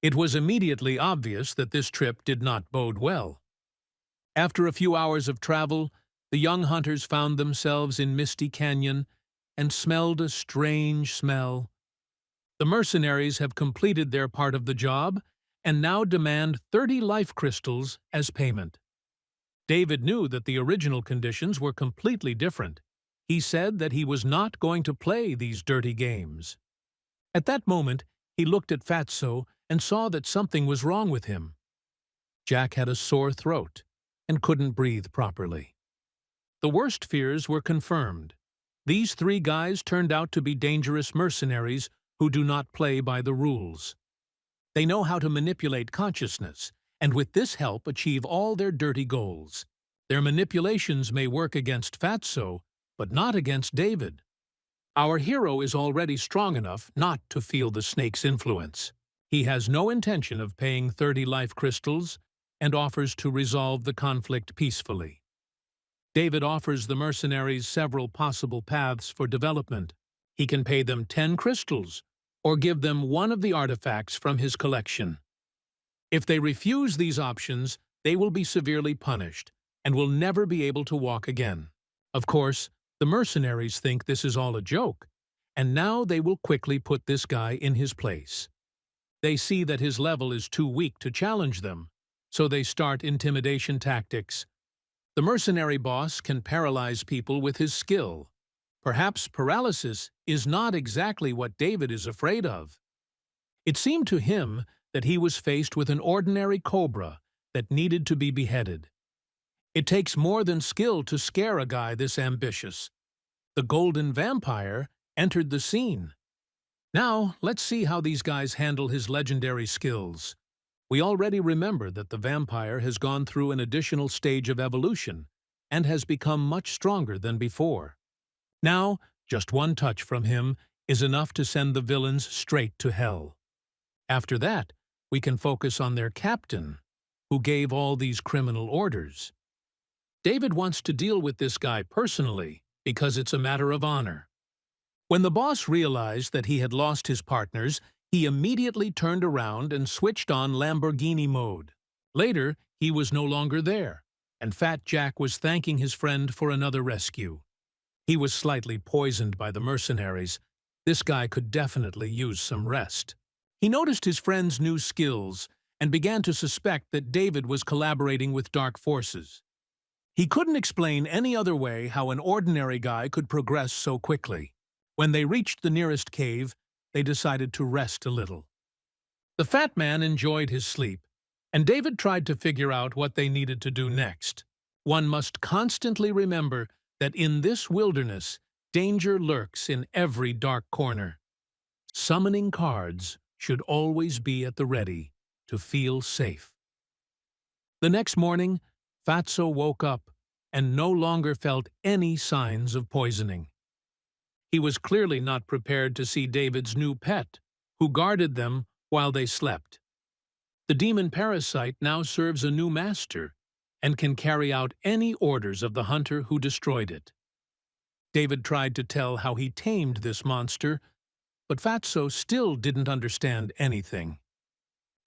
It was immediately obvious that this trip did not bode well. After a few hours of travel, the young hunters found themselves in Misty Canyon and smelled a strange smell. The mercenaries have completed their part of the job and now demand 30 life crystals as payment. David knew that the original conditions were completely different. He said that he was not going to play these dirty games. At that moment, he looked at Fatso and saw that something was wrong with him. Jack had a sore throat and couldn't breathe properly. The worst fears were confirmed. These three guys turned out to be dangerous mercenaries who do not play by the rules. They know how to manipulate consciousness, and with this help achieve all their dirty goals. Their manipulations may work against Fatso, but not against David. Our hero is already strong enough not to feel the snake's influence. He has no intention of paying 30 life crystals and offers to resolve the conflict peacefully. David offers the mercenaries several possible paths for development. He can pay them 10 crystals or give them one of the artifacts from his collection. If they refuse these options, they will be severely punished and will never be able to walk again. Of course, the mercenaries think this is all a joke, and now they will quickly put this guy in his place. They see that his level is too weak to challenge them, so they start intimidation tactics. The mercenary boss can paralyze people with his skill. Perhaps paralysis is not exactly what David is afraid of. It seemed to him that he was faced with an ordinary cobra that needed to be beheaded. It takes more than skill to scare a guy this ambitious. The golden vampire entered the scene. Now, let's see how these guys handle his legendary skills. We already remember that the vampire has gone through an additional stage of evolution and has become much stronger than before. Now, just one touch from him is enough to send the villains straight to hell. After that, we can focus on their captain, who gave all these criminal orders. David wants to deal with this guy personally because it's a matter of honor. When the boss realized that he had lost his partners, he immediately turned around and switched on Lamborghini mode. Later, he was no longer there, and Fat Jack was thanking his friend for another rescue. He was slightly poisoned by the mercenaries. This guy could definitely use some rest. He noticed his friend's new skills and began to suspect that David was collaborating with dark forces. He couldn't explain any other way how an ordinary guy could progress so quickly. When they reached the nearest cave, they decided to rest a little. The fat man enjoyed his sleep, and David tried to figure out what they needed to do next. One must constantly remember that in this wilderness, danger lurks in every dark corner. Summoning cards should always be at the ready to feel safe. The next morning, Fatso woke up and no longer felt any signs of poisoning. He was clearly not prepared to see David's new pet, who guarded them while they slept. The demon parasite now serves a new master and can carry out any orders of the hunter who destroyed it. David tried to tell how he tamed this monster, but Fatso still didn't understand anything.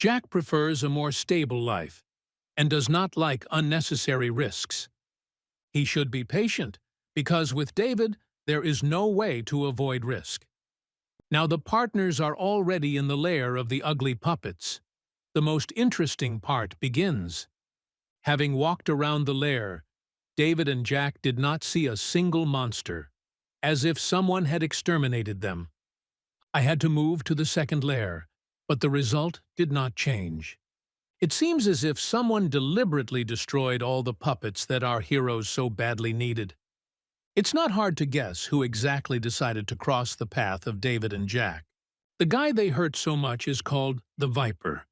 Jack prefers a more stable life and does not like unnecessary risks. He should be patient, because with David, there is no way to avoid risk. Now the partners are already in the lair of the ugly puppets. The most interesting part begins. Having walked around the lair, David and Jack did not see a single monster, as if someone had exterminated them. I had to move to the second lair, but the result did not change. It seems as if someone deliberately destroyed all the puppets that our heroes so badly needed. It's not hard to guess who exactly decided to cross the path of David and Jack. The guy they hurt so much is called the Viper,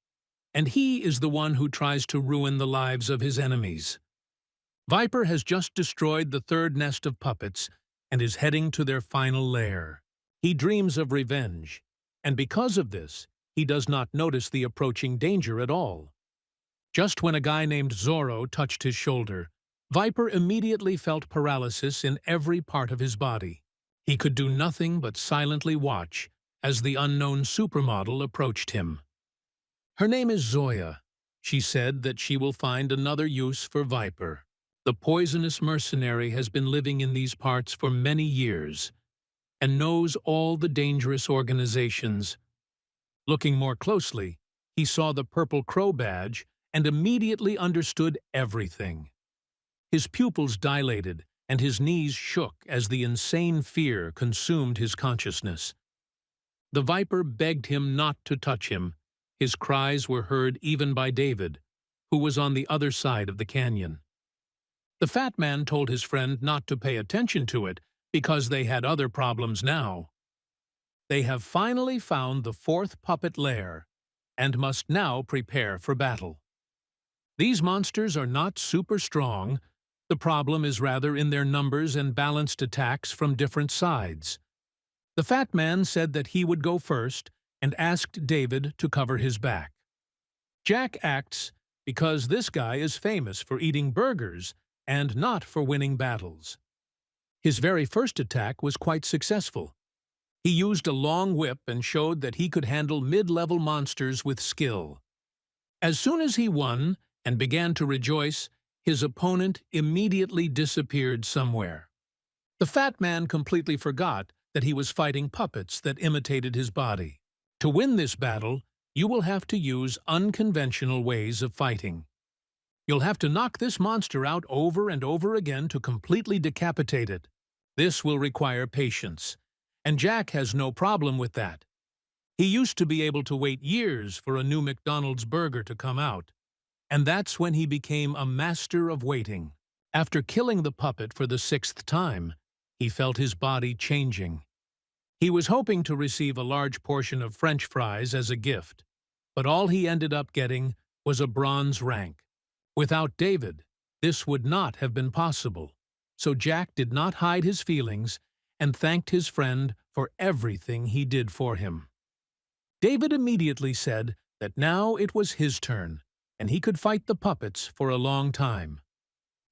and he is the one who tries to ruin the lives of his enemies. Viper has just destroyed the third nest of puppets and is heading to their final lair. He dreams of revenge, and because of this, he does not notice the approaching danger at all. Just when a guy named Zorro touched his shoulder, Viper immediately felt paralysis in every part of his body. He could do nothing but silently watch as the unknown supermodel approached him. Her name is Zoya. She said that she will find another use for Viper. The poisonous mercenary has been living in these parts for many years and knows all the dangerous organizations. Looking more closely, he saw the purple crow badge and immediately understood everything. His pupils dilated and his knees shook as the insane fear consumed his consciousness. The Viper begged him not to touch him. His cries were heard even by David, who was on the other side of the canyon. The fat man told his friend not to pay attention to it because they had other problems now. They have finally found the fourth puppet lair and must now prepare for battle. These monsters are not super strong. The problem is rather in their numbers and balanced attacks from different sides. The fat man said that he would go first and asked David to cover his back. Jack acts because this guy is famous for eating burgers and not for winning battles. His very first attack was quite successful. He used a long whip and showed that he could handle mid-level monsters with skill. As soon as he won and began to rejoice, his opponent immediately disappeared somewhere. The fat man completely forgot that he was fighting puppets that imitated his body. To win this battle, you will have to use unconventional ways of fighting. You'll have to knock this monster out over and over again to completely decapitate it. This will require patience, and Jack has no problem with that. He used to be able to wait years for a new McDonald's burger to come out, and that's when he became a master of waiting. After killing the puppet for the 6th time, he felt his body changing. He was hoping to receive a large portion of French fries as a gift, but all he ended up getting was a bronze rank. Without David, this would not have been possible, so Jack did not hide his feelings and thanked his friend for everything he did for him. David immediately said that now it was his turn, and he could fight the puppets for a long time.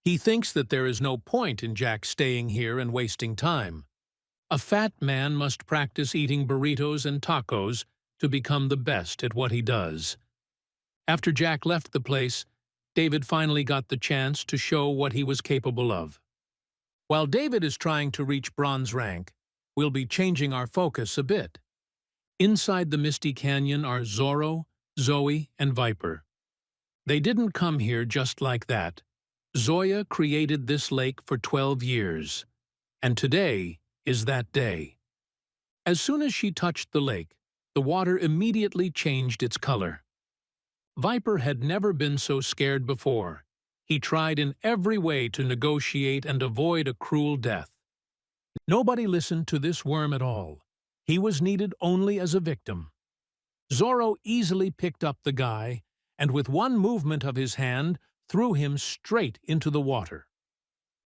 He thinks that there is no point in Jack staying here and wasting time. A fat man must practice eating burritos and tacos to become the best at what he does. After Jack left the place, David finally got the chance to show what he was capable of. While David is trying to reach bronze rank, we'll be changing our focus a bit. Inside the Misty Canyon are Zorro, Zoe, and Viper. They didn't come here just like that. Zoya created this lake for 12 years, and today is that day. As soon as she touched the lake, the water immediately changed its color. Viper had never been so scared before. He tried in every way to negotiate and avoid a cruel death. Nobody listened to this worm at all. He was needed only as a victim. Zorro easily picked up the guy and with one movement of his hand threw him straight into the water.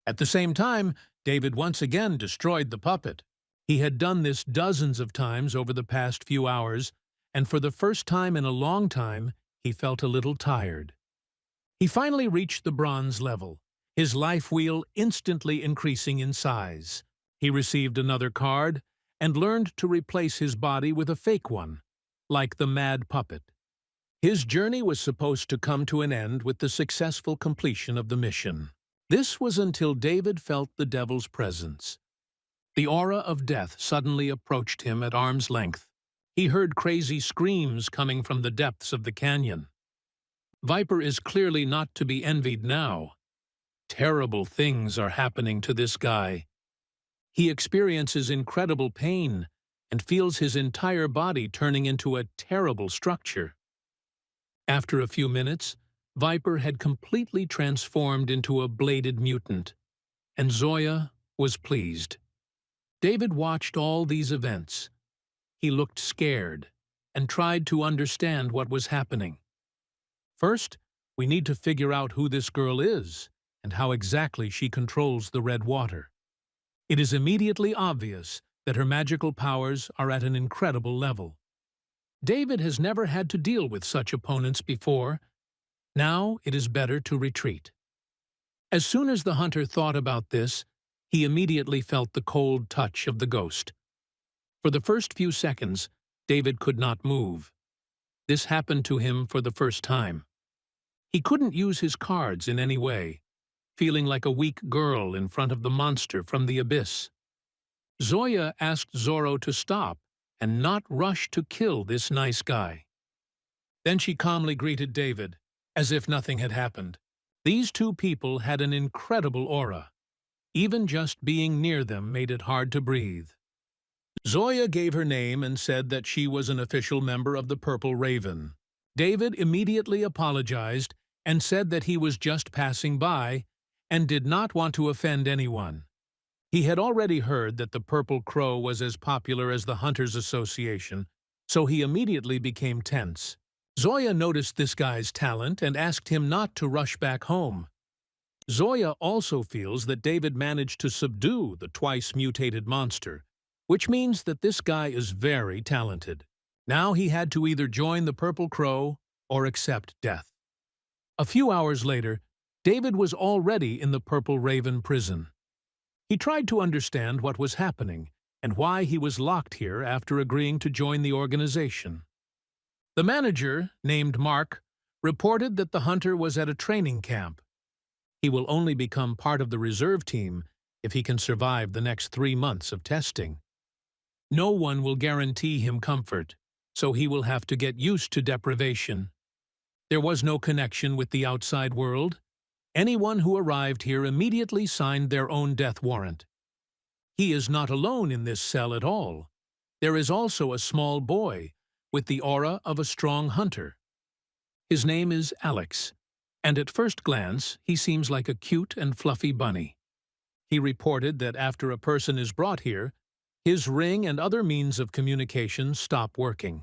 At the same time, David once again destroyed the puppet. He had done this dozens of times over the past few hours, and for the first time in a long time, he felt a little tired. He finally reached the bronze level, his life wheel instantly increasing in size. He received another card and learned to replace his body with a fake one, like the mad puppet. His journey was supposed to come to an end with the successful completion of the mission. This was until David felt the devil's presence. The aura of death suddenly approached him at arm's length. He heard crazy screams coming from the depths of the canyon. Viper is clearly not to be envied now. Terrible things are happening to this guy. He experiences incredible pain and feels his entire body turning into a terrible structure. After a few minutes, Viper had completely transformed into a bladed mutant, and Zoya was pleased. David watched all these events. He looked scared and tried to understand what was happening. First, we need to figure out who this girl is and how exactly she controls the red water. It is immediately obvious that her magical powers are at an incredible level. David has never had to deal with such opponents before. Now it is better to retreat. As soon as the hunter thought about this, he immediately felt the cold touch of the ghost. For the first few seconds, David could not move. This happened to him for the first time. He couldn't use his cards in any way, feeling like a weak girl in front of the monster from the abyss. Zoya asked Zoro to stop and not rush to kill this nice guy. Then she calmly greeted David, as if nothing had happened. These two people had an incredible aura. Even just being near them made it hard to breathe. Zoya gave her name and said that she was an official member of the Purple Raven. David immediately apologized and said that he was just passing by and did not want to offend anyone. He had already heard that the Purple Crow was as popular as the Hunters Association, so he immediately became tense. Zoya noticed this guy's talent and asked him not to rush back home. Zoya also feels that David managed to subdue the twice-mutated monster, which means that this guy is very talented. Now he had to either join the Purple Crow or accept death. A few hours later, David was already in the Purple Raven prison. He tried to understand what was happening and why he was locked here after agreeing to join the organization. The manager, named Mark, reported that the hunter was at a training camp. He will only become part of the reserve team if he can survive the next 3 months of testing. No one will guarantee him comfort, so he will have to get used to deprivation. There was no connection with the outside world. Anyone who arrived here immediately signed their own death warrant. He is not alone in this cell at all. There is also a small boy with the aura of a strong hunter. His name is Alex, and at first glance he seems like a cute and fluffy bunny. He reported that after a person is brought here, his ring and other means of communication stop working.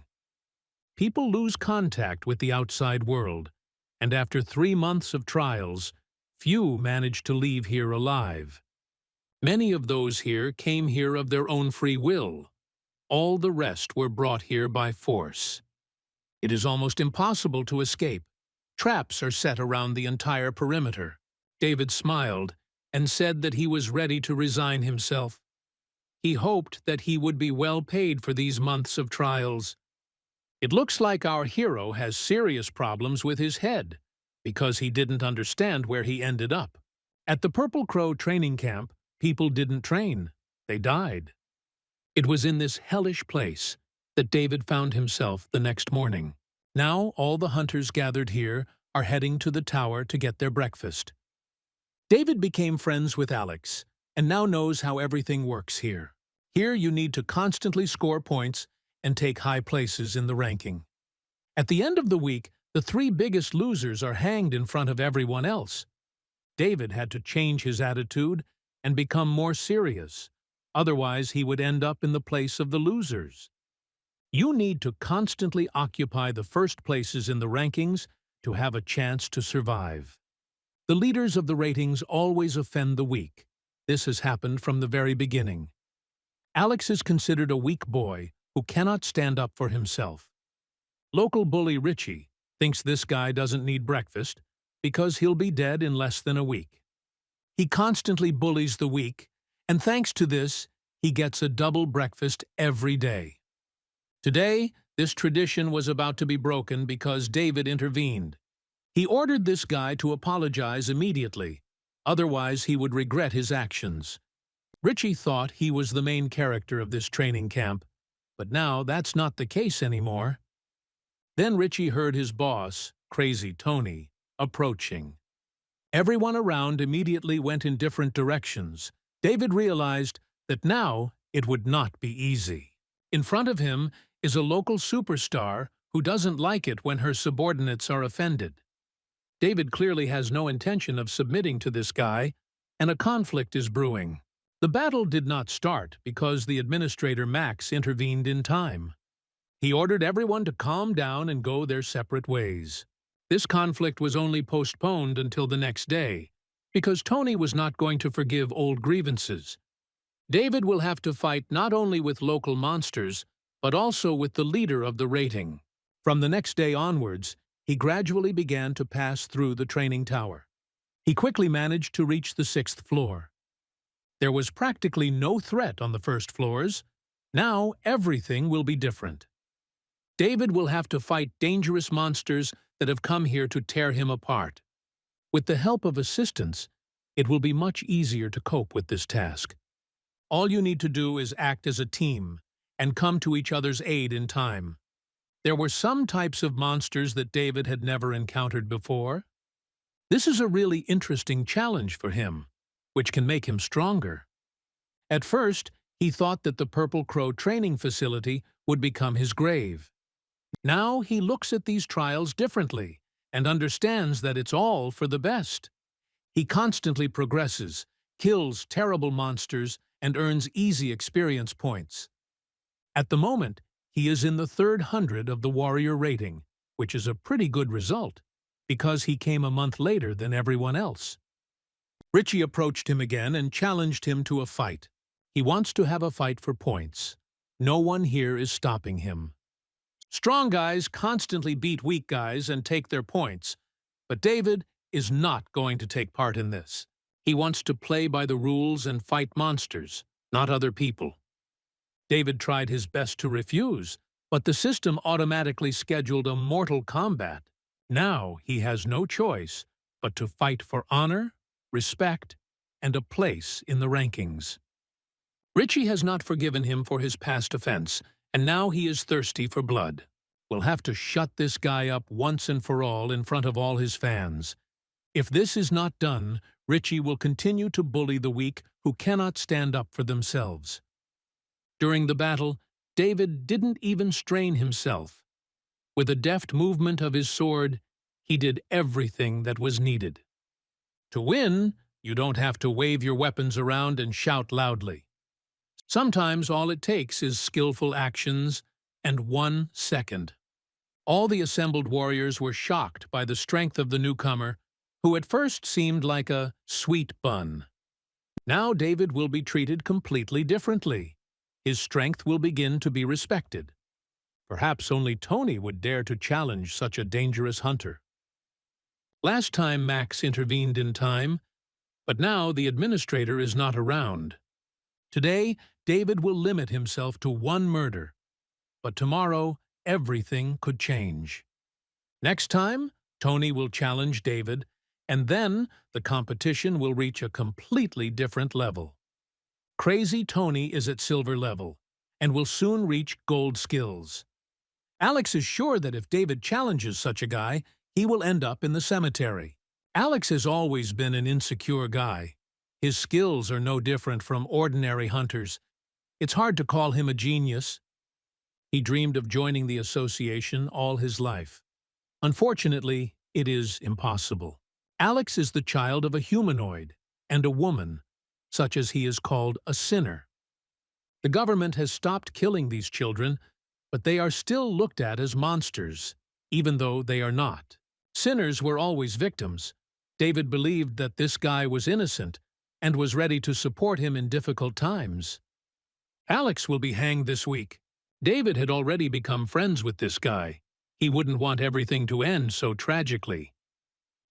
People lose contact with the outside world, and after 3 months of trials, few manage to leave here alive. Many of those here came here of their own free will. All the rest were brought here by force. It is almost impossible to escape. Traps are set around the entire perimeter. David smiled and said that he was ready to resign himself. He hoped that he would be well paid for these months of trials. It looks like our hero has serious problems with his head, because he didn't understand where he ended up. At the Purple Crow training camp, people didn't train. They died. It was in this hellish place that David found himself the next morning. Now all the hunters gathered here are heading to the tower to get their breakfast. David became friends with Alex and now knows how everything works here. Here you need to constantly score points and take high places in the ranking. At the end of the week, the 3 biggest losers are hanged in front of everyone else. David had to change his attitude and become more serious. Otherwise, he would end up in the place of the losers. You need to constantly occupy the first places in the rankings to have a chance to survive. The leaders of the ratings always offend the weak. This has happened from the very beginning. Alex is considered a weak boy who cannot stand up for himself. Local bully Richie thinks this guy doesn't need breakfast because he'll be dead in less than a week. He constantly bullies the weak, and thanks to this, he gets a double breakfast every day. Today, This tradition was about to be broken because David intervened. He ordered this guy to apologize immediately, otherwise he would regret his actions. Richie thought he was the main character of this training camp, but now that's not the case anymore. Then Richie heard his boss, Crazy Tony, approaching. Everyone around immediately went in different directions. David realized that now it would not be easy. In front of him is a local superstar who doesn't like it when her subordinates are offended. David clearly has no intention of submitting to this guy, and a conflict is brewing. The battle did not start because the administrator Max intervened in time. He ordered everyone to calm down and go their separate ways. This conflict was only postponed until the next day, because Tony was not going to forgive old grievances. David will have to fight not only with local monsters, but also with the leader of the rating. From the next day onwards, he gradually began to pass through the training tower. He quickly managed to reach the 6th floor. There was practically no threat on the first floors. Now everything will be different. David will have to fight dangerous monsters that have come here to tear him apart. With the help of assistants, it will be much easier to cope with this task. All you need to do is act as a team and come to each other's aid in time. There were some types of monsters that David had never encountered before. This is a really interesting challenge for him, which can make him stronger. At first, he thought that the Purple Crow training facility would become his grave. Now he looks at these trials differently and understands that it's all for the best. He constantly progresses, kills terrible monsters, and earns easy experience points. At the moment, he is in the 300 of the warrior rating, which is a pretty good result, because he came a month later than everyone else. Richie approached him again and challenged him to a fight. He wants to have a fight for points. No one here is stopping him. Strong guys constantly beat weak guys and take their points, but David is not going to take part in this. He wants to play by the rules and fight monsters, not other people. David tried his best to refuse, but the system automatically scheduled a mortal combat. Now he has no choice but to fight for honor, respect, and a place in the rankings. Richie has not forgiven him for his past offense, and now he is thirsty for blood. We'll have to shut this guy up once and for all in front of all his fans. If this is not done, Richie will continue to bully the weak who cannot stand up for themselves. During the battle, David didn't even strain himself. With a deft movement of his sword, he did everything that was needed. To win, you don't have to wave your weapons around and shout loudly. Sometimes all it takes is skillful actions and 1 second. All the assembled warriors were shocked by the strength of the newcomer, who at first seemed like a sweet bun. Now David will be treated completely differently. His strength will begin to be respected. Perhaps only Tony would dare to challenge such a dangerous hunter. Last time Max intervened in time, but now the administrator is not around. Today, David will limit himself to 1 murder, but tomorrow everything could change. Next time, Tony will challenge David, and then the competition will reach a completely different level. Crazy Tony is at silver level, and will soon reach gold skills. Alex is sure that if David challenges such a guy, he will end up in the cemetery. Alex has always been an insecure guy. His skills are no different from ordinary hunters. It's hard to call him a genius. He dreamed of joining the association all his life. Unfortunately, it is impossible. Alex is the child of a humanoid and a woman, such as he is called a sinner. The government has stopped killing these children, but they are still looked at as monsters, even though they are not. Sinners were always victims. David believed that this guy was innocent and was ready to support him in difficult times. Alex will be hanged this week. David had already become friends with this guy. He wouldn't want everything to end so tragically.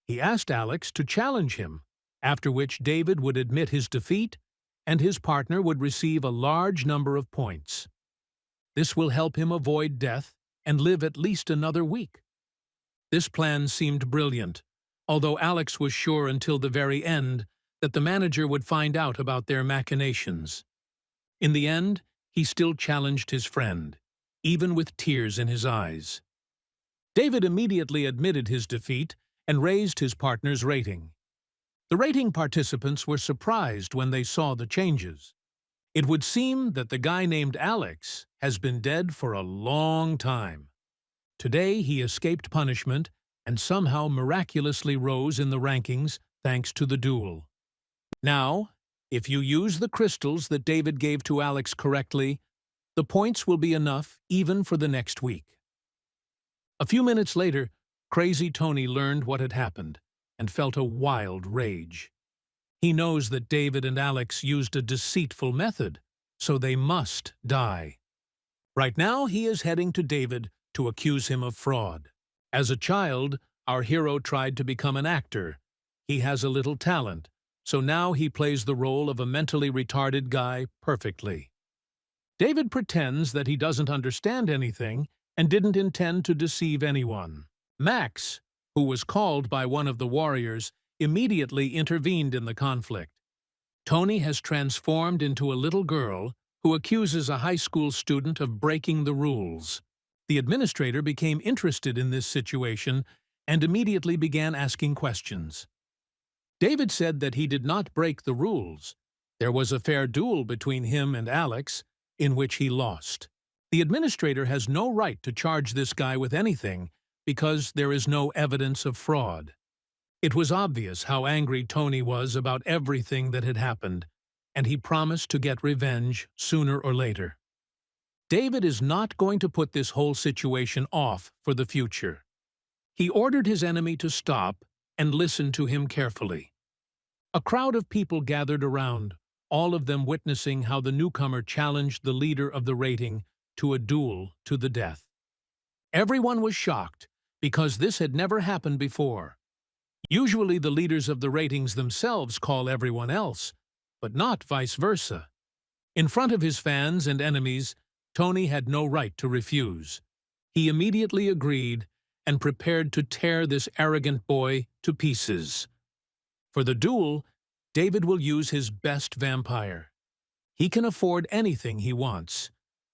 He asked Alex to challenge him, after which David would admit his defeat and his partner would receive a large number of points. This will help him avoid death and live at least another week. This plan seemed brilliant, although Alex was sure until the very end that the manager would find out about their machinations. In the end, he still challenged his friend, even with tears in his eyes. David immediately admitted his defeat and raised his partner's rating. The rating participants were surprised when they saw the changes. It would seem that the guy named Alex has been dead for a long time. Today he escaped punishment and somehow miraculously rose in the rankings thanks to the duel. Now, if you use the crystals that David gave to Alex correctly, the points will be enough even for the next week. A few minutes later, Crazy Tony learned what had happened and felt a wild rage. He knows that David and Alex used a deceitful method, so they must die. Right now, he is heading to David to accuse him of fraud. As a child, our hero tried to become an actor. He has a little talent, so now he plays the role of a mentally retarded guy perfectly. David pretends that he doesn't understand anything and didn't intend to deceive anyone. Max, who was called by one of the warriors, immediately intervened in the conflict. Tony has transformed into a little girl who accuses a high school student of breaking the rules. The administrator became interested in this situation and immediately began asking questions. David said that he did not break the rules. There was a fair duel between him and Alex, in which he lost. The administrator has no right to charge this guy with anything because there is no evidence of fraud. It was obvious how angry Tony was about everything that had happened, and he promised to get revenge sooner or later. David is not going to put this whole situation off for the future. He ordered his enemy to stop and listen to him carefully. A crowd of people gathered around, all of them witnessing how the newcomer challenged the leader of the rating to a duel to the death. Everyone was shocked because this had never happened before. Usually the leaders of the ratings themselves call everyone else, but not vice versa. In front of his fans and enemies, Tony had no right to refuse. He immediately agreed and prepared to tear this arrogant boy to pieces. For the duel, David will use his best vampire. He can afford anything he wants,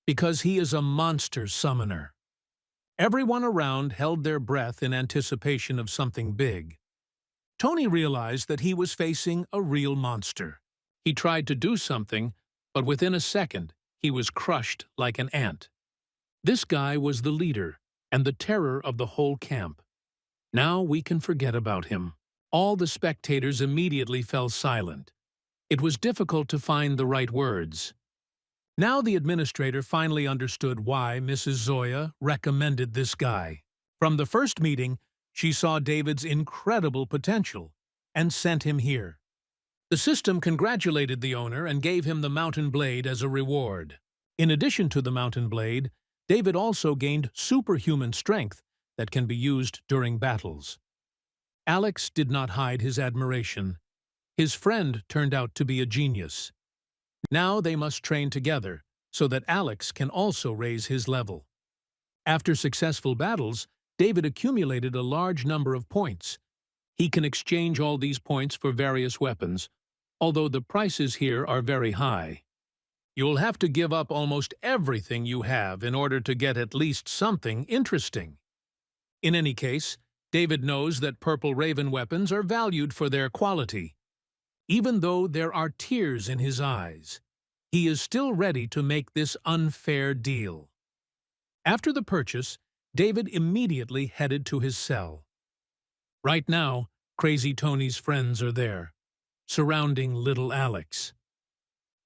because he is a monster summoner. Everyone around held their breath in anticipation of something big. Tony realized that he was facing a real monster. He tried to do something, but within a second, he was crushed like an ant. This guy was the leader and the terror of the whole camp. Now we can forget about him. All the spectators immediately fell silent. It was difficult to find the right words. Now the administrator finally understood why Mrs. Zoya recommended this guy. From the first meeting, she saw David's incredible potential and sent him here. The system congratulated the owner and gave him the mountain blade as a reward. In addition to the mountain blade, David also gained superhuman strength that can be used during battles. Alex did not hide his admiration. His friend turned out to be a genius. Now they must train together so that Alex can also raise his level. After successful battles, David accumulated a large number of points. He can exchange all these points for various weapons, although the prices here are very high. You'll have to give up almost everything you have in order to get at least something interesting. In any case, David knows that Purple Raven weapons are valued for their quality. Even though there are tears in his eyes, he is still ready to make this unfair deal. After the purchase, David immediately headed to his cell. Right now, Crazy Tony's friends are there, surrounding little Alex.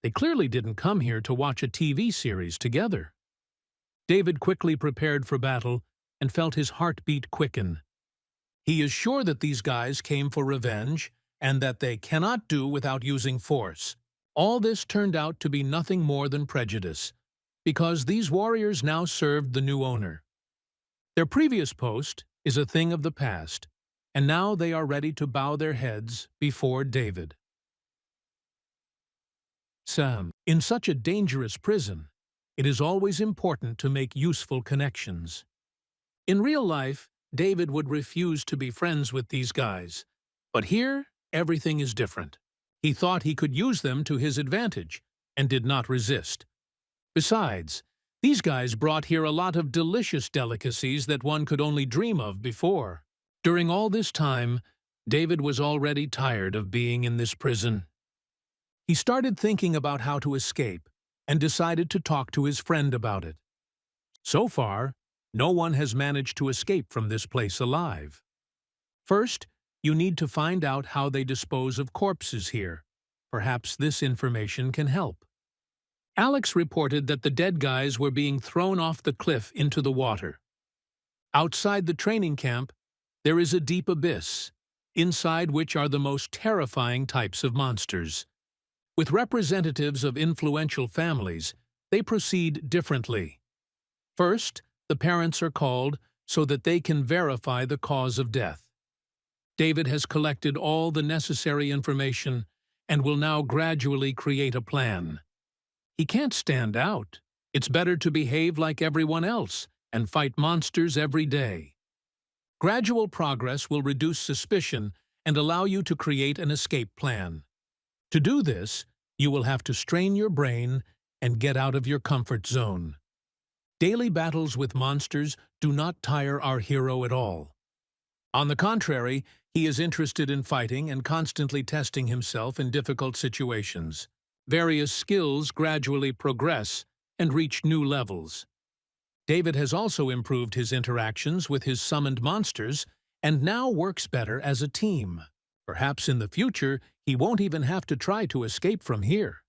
They clearly didn't come here to watch a TV series together. David quickly prepared for battle and felt his heartbeat quicken. He is sure that these guys came for revenge and that they cannot do without using force. All this turned out to be nothing more than prejudice, because these warriors now served the new owner. Their previous post is a thing of the past, and now they are ready to bow their heads before David. Sam, in such a dangerous prison, it is always important to make useful connections. In real life, David would refuse to be friends with these guys. But here, everything is different. He thought he could use them to his advantage, and did not resist. Besides, these guys brought here a lot of delicious delicacies that one could only dream of before. During all this time, David was already tired of being in this prison. He started thinking about how to escape, and decided to talk to his friend about it. So far, no one has managed to escape from this place alive. First, you need to find out how they dispose of corpses here. Perhaps this information can help. Alex reported that the dead guys were being thrown off the cliff into the water. Outside the training camp, there is a deep abyss, inside which are the most terrifying types of monsters. With representatives of influential families, they proceed differently. First, the parents are called so that they can verify the cause of death. David has collected all the necessary information and will now gradually create a plan. He can't stand out. It's better to behave like everyone else and fight monsters every day. Gradual progress will reduce suspicion and allow you to create an escape plan. To do this, you will have to strain your brain and get out of your comfort zone. Daily battles with monsters do not tire our hero at all. On the contrary, he is interested in fighting and constantly testing himself in difficult situations. Various skills gradually progress and reach new levels. David has also improved his interactions with his summoned monsters and now works better as a team. Perhaps in the future, he won't even have to try to escape from here.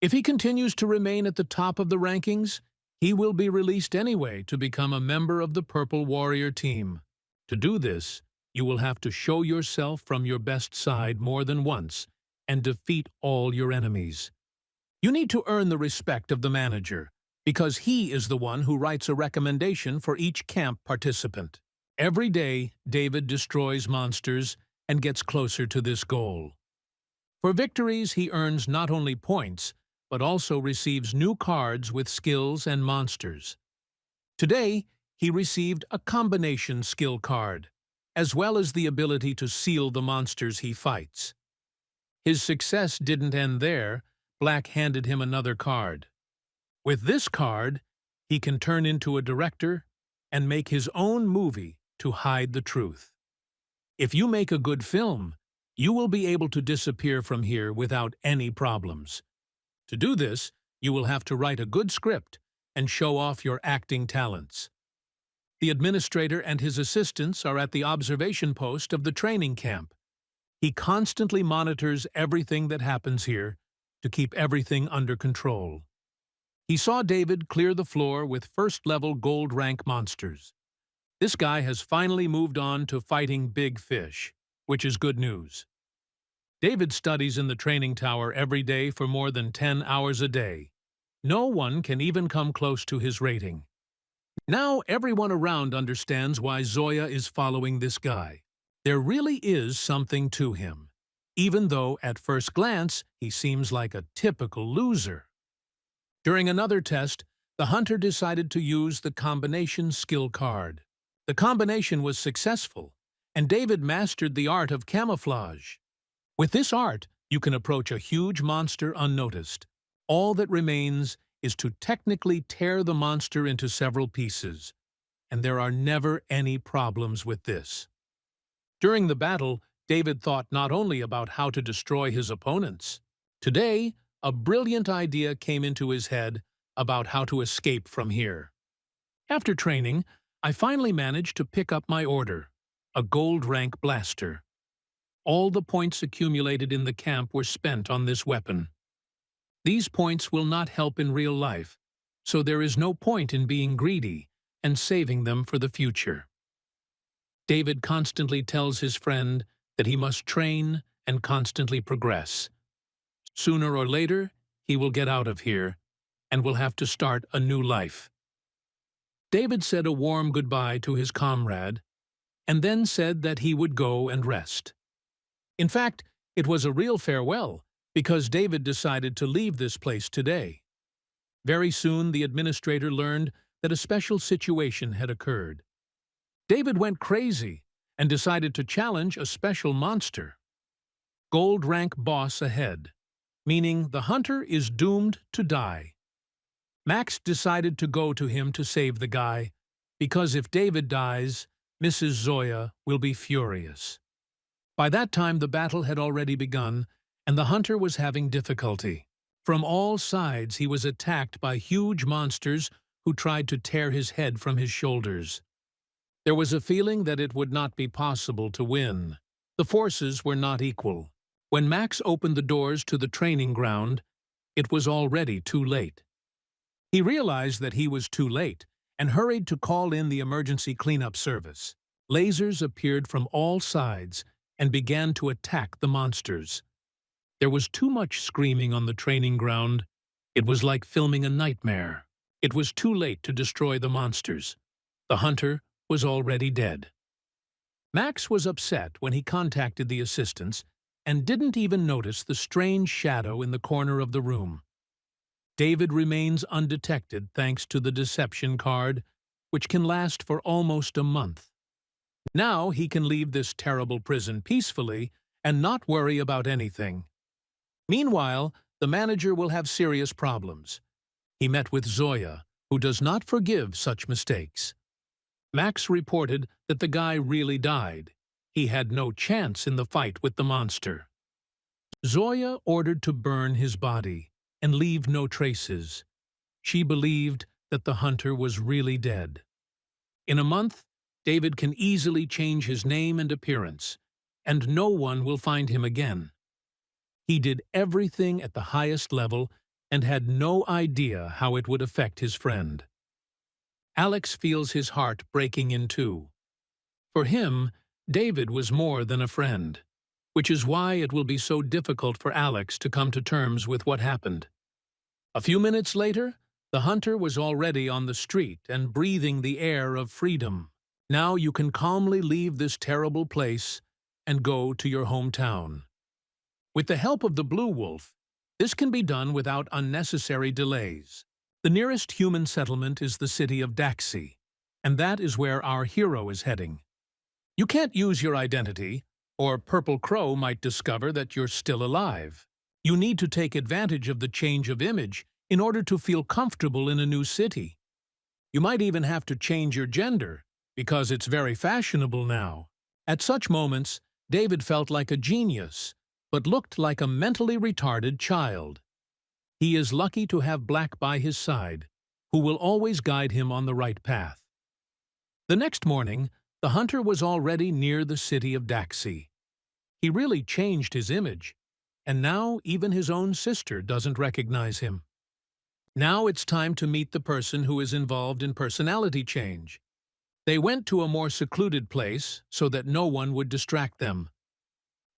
If he continues to remain at the top of the rankings, he will be released anyway to become a member of the Purple Warrior team. To do this, you will have to show yourself from your best side more than once and defeat all your enemies. You need to earn the respect of the manager, because he is the one who writes a recommendation for each camp participant. Every day, David destroys monsters and gets closer to this goal. For victories, he earns not only points, but also receives new cards with skills and monsters. Today, he received a combination skill card, as well as the ability to seal the monsters he fights. His success didn't end there. Black handed him another card. With this card, he can turn into a director and make his own movie to hide the truth. If you make a good film, you will be able to disappear from here without any problems. To do this, you will have to write a good script and show off your acting talents. The administrator and his assistants are at the observation post of the training camp. He constantly monitors everything that happens here to keep everything under control. He saw David clear the floor with first-level gold rank monsters. This guy has finally moved on to fighting big fish, which is good news. David studies in the training tower every day for more than 10 hours a day. No one can even come close to his rating. Now everyone around understands why Zoya is following this guy. There really is something to him, even though at first glance he seems like a typical loser. During another test, the hunter decided to use the combination skill card. The combination was successful, and David mastered the art of camouflage. With this art, you can approach a huge monster unnoticed. All that remains is to technically tear the monster into several pieces, and there are never any problems with this. During the battle, David thought not only about how to destroy his opponents. Today, a brilliant idea came into his head about how to escape from here. After training, I finally managed to pick up my order, a gold rank blaster. All the points accumulated in the camp were spent on this weapon. These points will not help in real life, so there is no point in being greedy and saving them for the future. David constantly tells his friend that he must train and constantly progress. Sooner or later, he will get out of here and will have to start a new life. David said a warm goodbye to his comrade and then said that he would go and rest. In fact, it was a real farewell because David decided to leave this place today. Very soon, the administrator learned that a special situation had occurred. David went crazy and decided to challenge a special monster. Gold rank boss ahead, meaning the hunter is doomed to die. Max decided to go to him to save the guy, because if David dies, Mrs. Zoya will be furious. By that time, the battle had already begun, and the hunter was having difficulty. From all sides, he was attacked by huge monsters who tried to tear his head from his shoulders. There was a feeling that it would not be possible to win. The forces were not equal. When Max opened the doors to the training ground, it was already too late. He realized that he was too late and hurried to call in the emergency cleanup service. Lasers appeared from all sides and began to attack the monsters. There was too much screaming on the training ground. It was like filming a nightmare. It was too late to destroy the monsters. The hunter was already dead. Max was upset when he contacted the assistants and didn't even notice the strange shadow in the corner of the room. David remains undetected thanks to the deception card, which can last for almost a month. Now he can leave this terrible prison peacefully and not worry about anything. Meanwhile, the manager will have serious problems. He met with Zoya, who does not forgive such mistakes. Max reported that the guy really died. He had no chance in the fight with the monster. Zoya ordered to burn his body and leave no traces. She believed that the hunter was really dead. In a month, David can easily change his name and appearance, and no one will find him again. He did everything at the highest level and had no idea how it would affect his friend. Alex feels his heart breaking in two. For him, David was more than a friend, which is why it will be so difficult for Alex to come to terms with what happened. A few minutes later, the hunter was already on the street and breathing the air of freedom. Now you can calmly leave this terrible place and go to your hometown. With the help of the Blue Wolf, this can be done without unnecessary delays. The nearest human settlement is the city of Daxi, and that is where our hero is heading. You can't use your identity, or Purple Crow might discover that you're still alive. You need to take advantage of the change of image in order to feel comfortable in a new city. You might even have to change your gender, because it's very fashionable now. At such moments, David felt like a genius, but looked like a mentally retarded child. He is lucky to have Black by his side, who will always guide him on the right path. The next morning, the hunter was already near the city of Daxi. He really changed his image, and now even his own sister doesn't recognize him. Now it's time to meet the person who is involved in personality change. They went to a more secluded place so that no one would distract them.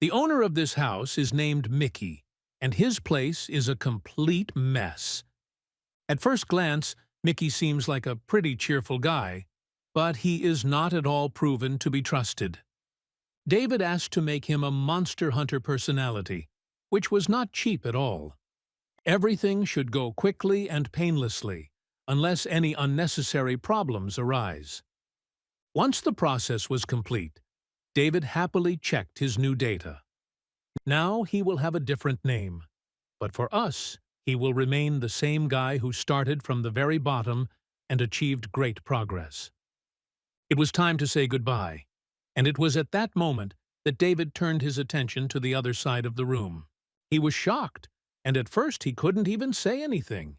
The owner of this house is named Mickey, and his place is a complete mess. At first glance, Mickey seems like a pretty cheerful guy, but he is not at all proven to be trusted. David asked to make him a monster hunter personality, which was not cheap at all. Everything should go quickly and painlessly, unless any unnecessary problems arise. Once the process was complete, David happily checked his new data. Now he will have a different name, but for us, he will remain the same guy who started from the very bottom and achieved great progress. It was time to say goodbye, and it was at that moment that David turned his attention to the other side of the room. He was shocked, and at first he couldn't even say anything.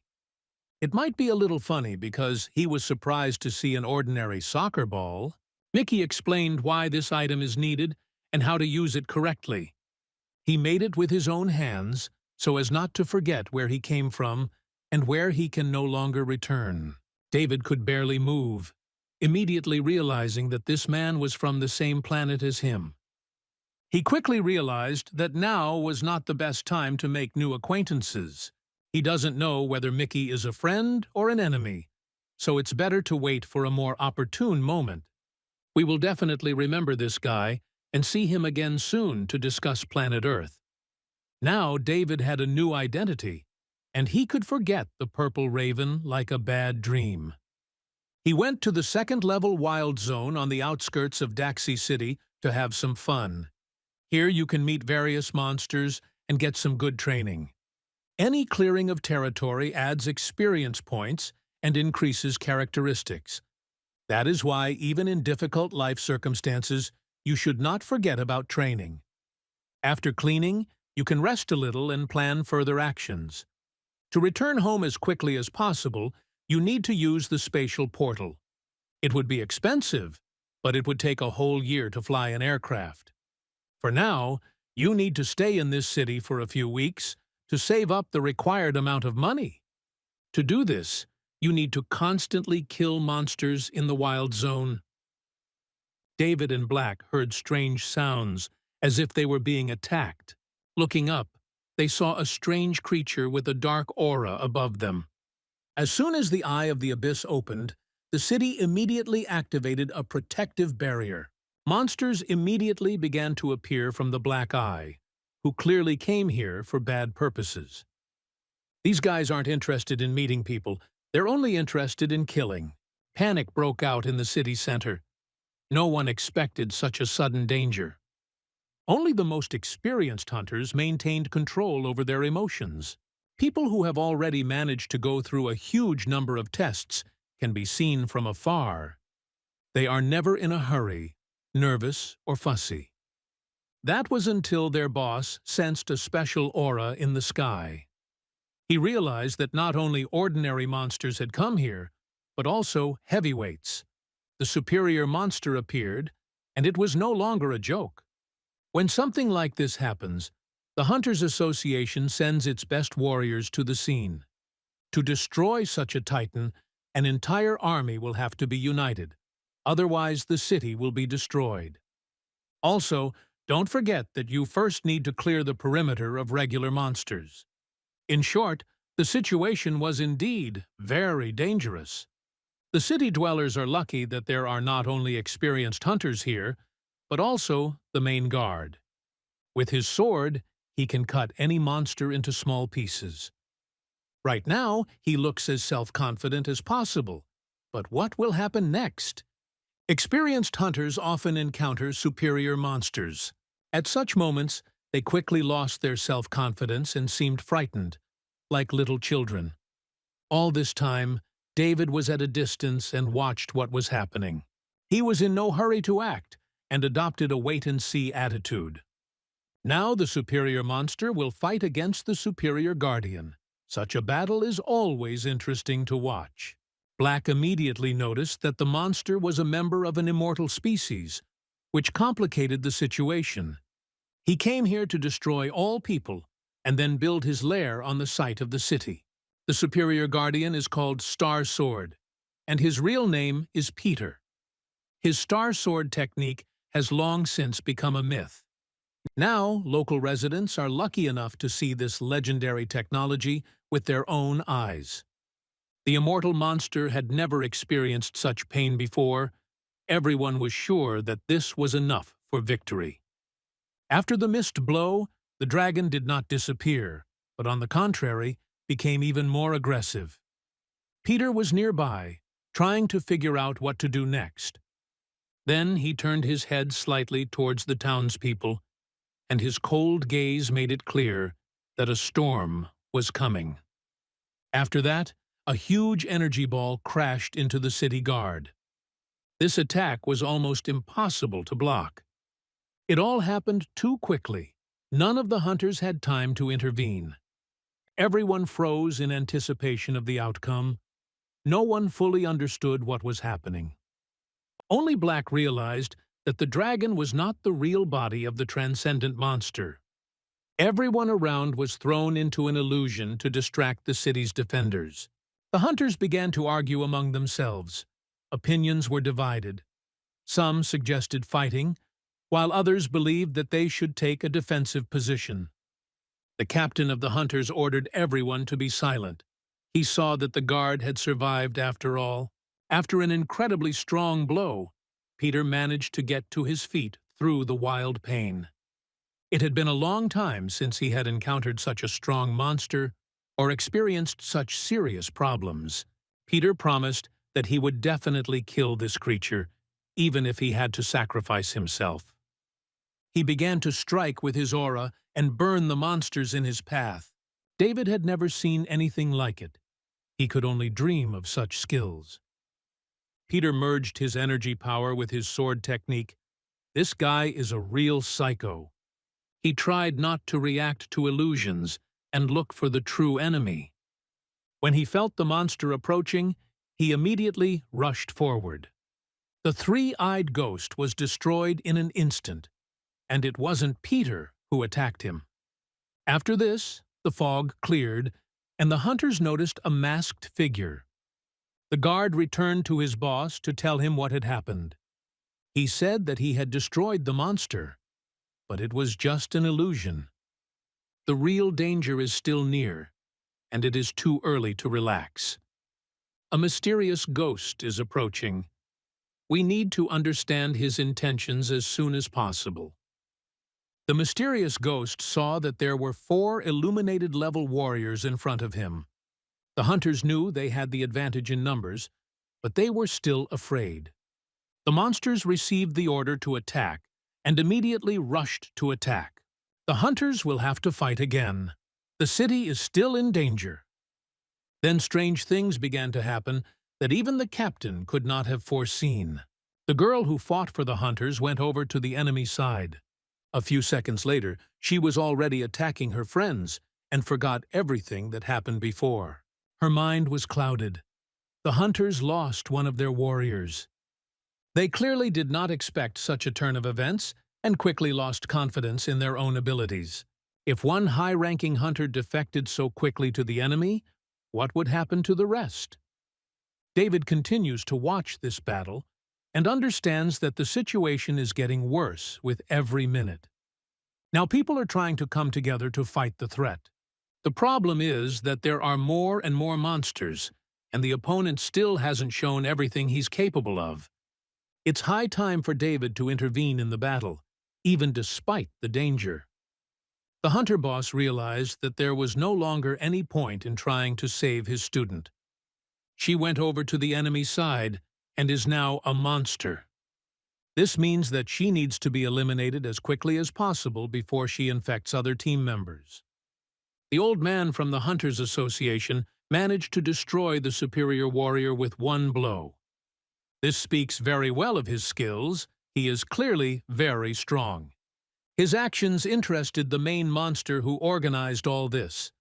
It might be a little funny because he was surprised to see an ordinary soccer ball. Mickey explained why this item is needed and how to use it correctly. He made it with his own hands so as not to forget where he came from and where he can no longer return. David could barely move, immediately realizing that this man was from the same planet as him. He quickly realized that now was not the best time to make new acquaintances. He doesn't know whether Mickey is a friend or an enemy, so it's better to wait for a more opportune moment. We will definitely remember this guy and see him again soon to discuss planet Earth. Now David had a new identity, and he could forget the Purple Raven like a bad dream. He went to the second-level wild zone on the outskirts of Daxi City to have some fun. Here you can meet various monsters and get some good training. Any clearing of territory adds experience points and increases characteristics. That is why, even in difficult life circumstances, you should not forget about training. After cleaning, you can rest a little and plan further actions. To return home as quickly as possible, you need to use the spatial portal. It would be expensive, but it would take a whole year to fly an aircraft. For now, you need to stay in this city for a few weeks to save up the required amount of money. To do this, you need to constantly kill monsters in the wild zone. David and Black heard strange sounds, as if they were being attacked. Looking up, they saw a strange creature with a dark aura above them. As soon as the eye of the abyss opened, the city immediately activated a protective barrier. Monsters immediately began to appear from the Black Eye, who clearly came here for bad purposes. These guys aren't interested in meeting people, they're only interested in killing. Panic broke out in the city center. No one expected such a sudden danger. Only the most experienced hunters maintained control over their emotions. People who have already managed to go through a huge number of tests can be seen from afar. They are never in a hurry, nervous or fussy. That was until their boss sensed a special aura in the sky. He realized that not only ordinary monsters had come here, but also heavyweights. The superior monster appeared, and it was no longer a joke. When something like this happens, the Hunters Association sends its best warriors to the scene. To destroy such a titan, an entire army will have to be united. Otherwise, the city will be destroyed. Also, don't forget that you first need to clear the perimeter of regular monsters. In short, the situation was indeed very dangerous. The city dwellers are lucky that there are not only experienced hunters here, but also the main guard. With his sword, he can cut any monster into small pieces. Right now, he looks as self-confident as possible. But what will happen next? Experienced hunters often encounter superior monsters. At such moments, they quickly lost their self-confidence and seemed frightened, like little children. All this time, David was at a distance and watched what was happening. He was in no hurry to act and adopted a wait-and-see attitude. Now the superior monster will fight against the superior guardian. Such a battle is always interesting to watch. Black immediately noticed that the monster was a member of an immortal species, which complicated the situation. He came here to destroy all people and then build his lair on the site of the city. The superior guardian is called Star Sword, and his real name is Peter. His Star Sword technique has long since become a myth. Now, local residents are lucky enough to see this legendary technology with their own eyes. The immortal monster had never experienced such pain before. Everyone was sure that this was enough for victory. After the missed blow, the dragon did not disappear, but on the contrary, became even more aggressive. Peter was nearby, trying to figure out what to do next. Then he turned his head slightly towards the townspeople, and his cold gaze made it clear that a storm was coming. After that, a huge energy ball crashed into the city guard. This attack was almost impossible to block. It all happened too quickly. None of the hunters had time to intervene. Everyone froze in anticipation of the outcome. No one fully understood what was happening. Only Black realized that the dragon was not the real body of the transcendent monster. Everyone around was thrown into an illusion to distract the city's defenders. The hunters began to argue among themselves. Opinions were divided. Some suggested fighting, while others believed that they should take a defensive position. The captain of the hunters ordered everyone to be silent. He saw that the guard had survived after all. After an incredibly strong blow, Peter managed to get to his feet through the wild pain. It had been a long time since he had encountered such a strong monster or experienced such serious problems. Peter promised that he would definitely kill this creature, even if he had to sacrifice himself. He began to strike with his aura and burn the monsters in his path. David had never seen anything like it. He could only dream of such skills. Peter merged his energy power with his sword technique. This guy is a real psycho. He tried not to react to illusions and look for the true enemy. When he felt the monster approaching, he immediately rushed forward. The three-eyed ghost was destroyed in an instant, and it wasn't Peter who attacked him. After this, the fog cleared, and the hunters noticed a masked figure. The guard returned to his boss to tell him what had happened. He said that he had destroyed the monster, but it was just an illusion. The real danger is still near, and it is too early to relax. A mysterious ghost is approaching. We need to understand his intentions as soon as possible. The mysterious ghost saw that there were 4 illuminated-level warriors in front of him. The hunters knew they had the advantage in numbers, but they were still afraid. The monsters received the order to attack and immediately rushed to attack. The hunters will have to fight again. The city is still in danger. Then strange things began to happen that even the captain could not have foreseen. The girl who fought for the hunters went over to the enemy side. A few seconds later, she was already attacking her friends and forgot everything that happened before. Her mind was clouded. The hunters lost one of their warriors. They clearly did not expect such a turn of events and quickly lost confidence in their own abilities. If one high-ranking hunter defected so quickly to the enemy, what would happen to the rest? David continues to watch this battle and understands that the situation is getting worse with every minute. Now people are trying to come together to fight the threat. The problem is that there are more and more monsters, and the opponent still hasn't shown everything he's capable of. It's high time for David to intervene in the battle, even despite the danger. The hunter boss realized that there was no longer any point in trying to save his student. She went over to the enemy side and is now a monster. This means that she needs to be eliminated as quickly as possible before she infects other team members. The old man from the Hunters Association managed to destroy the superior warrior with one blow. This speaks very well of his skills. He is clearly very strong. His actions interested the main monster who organized all this.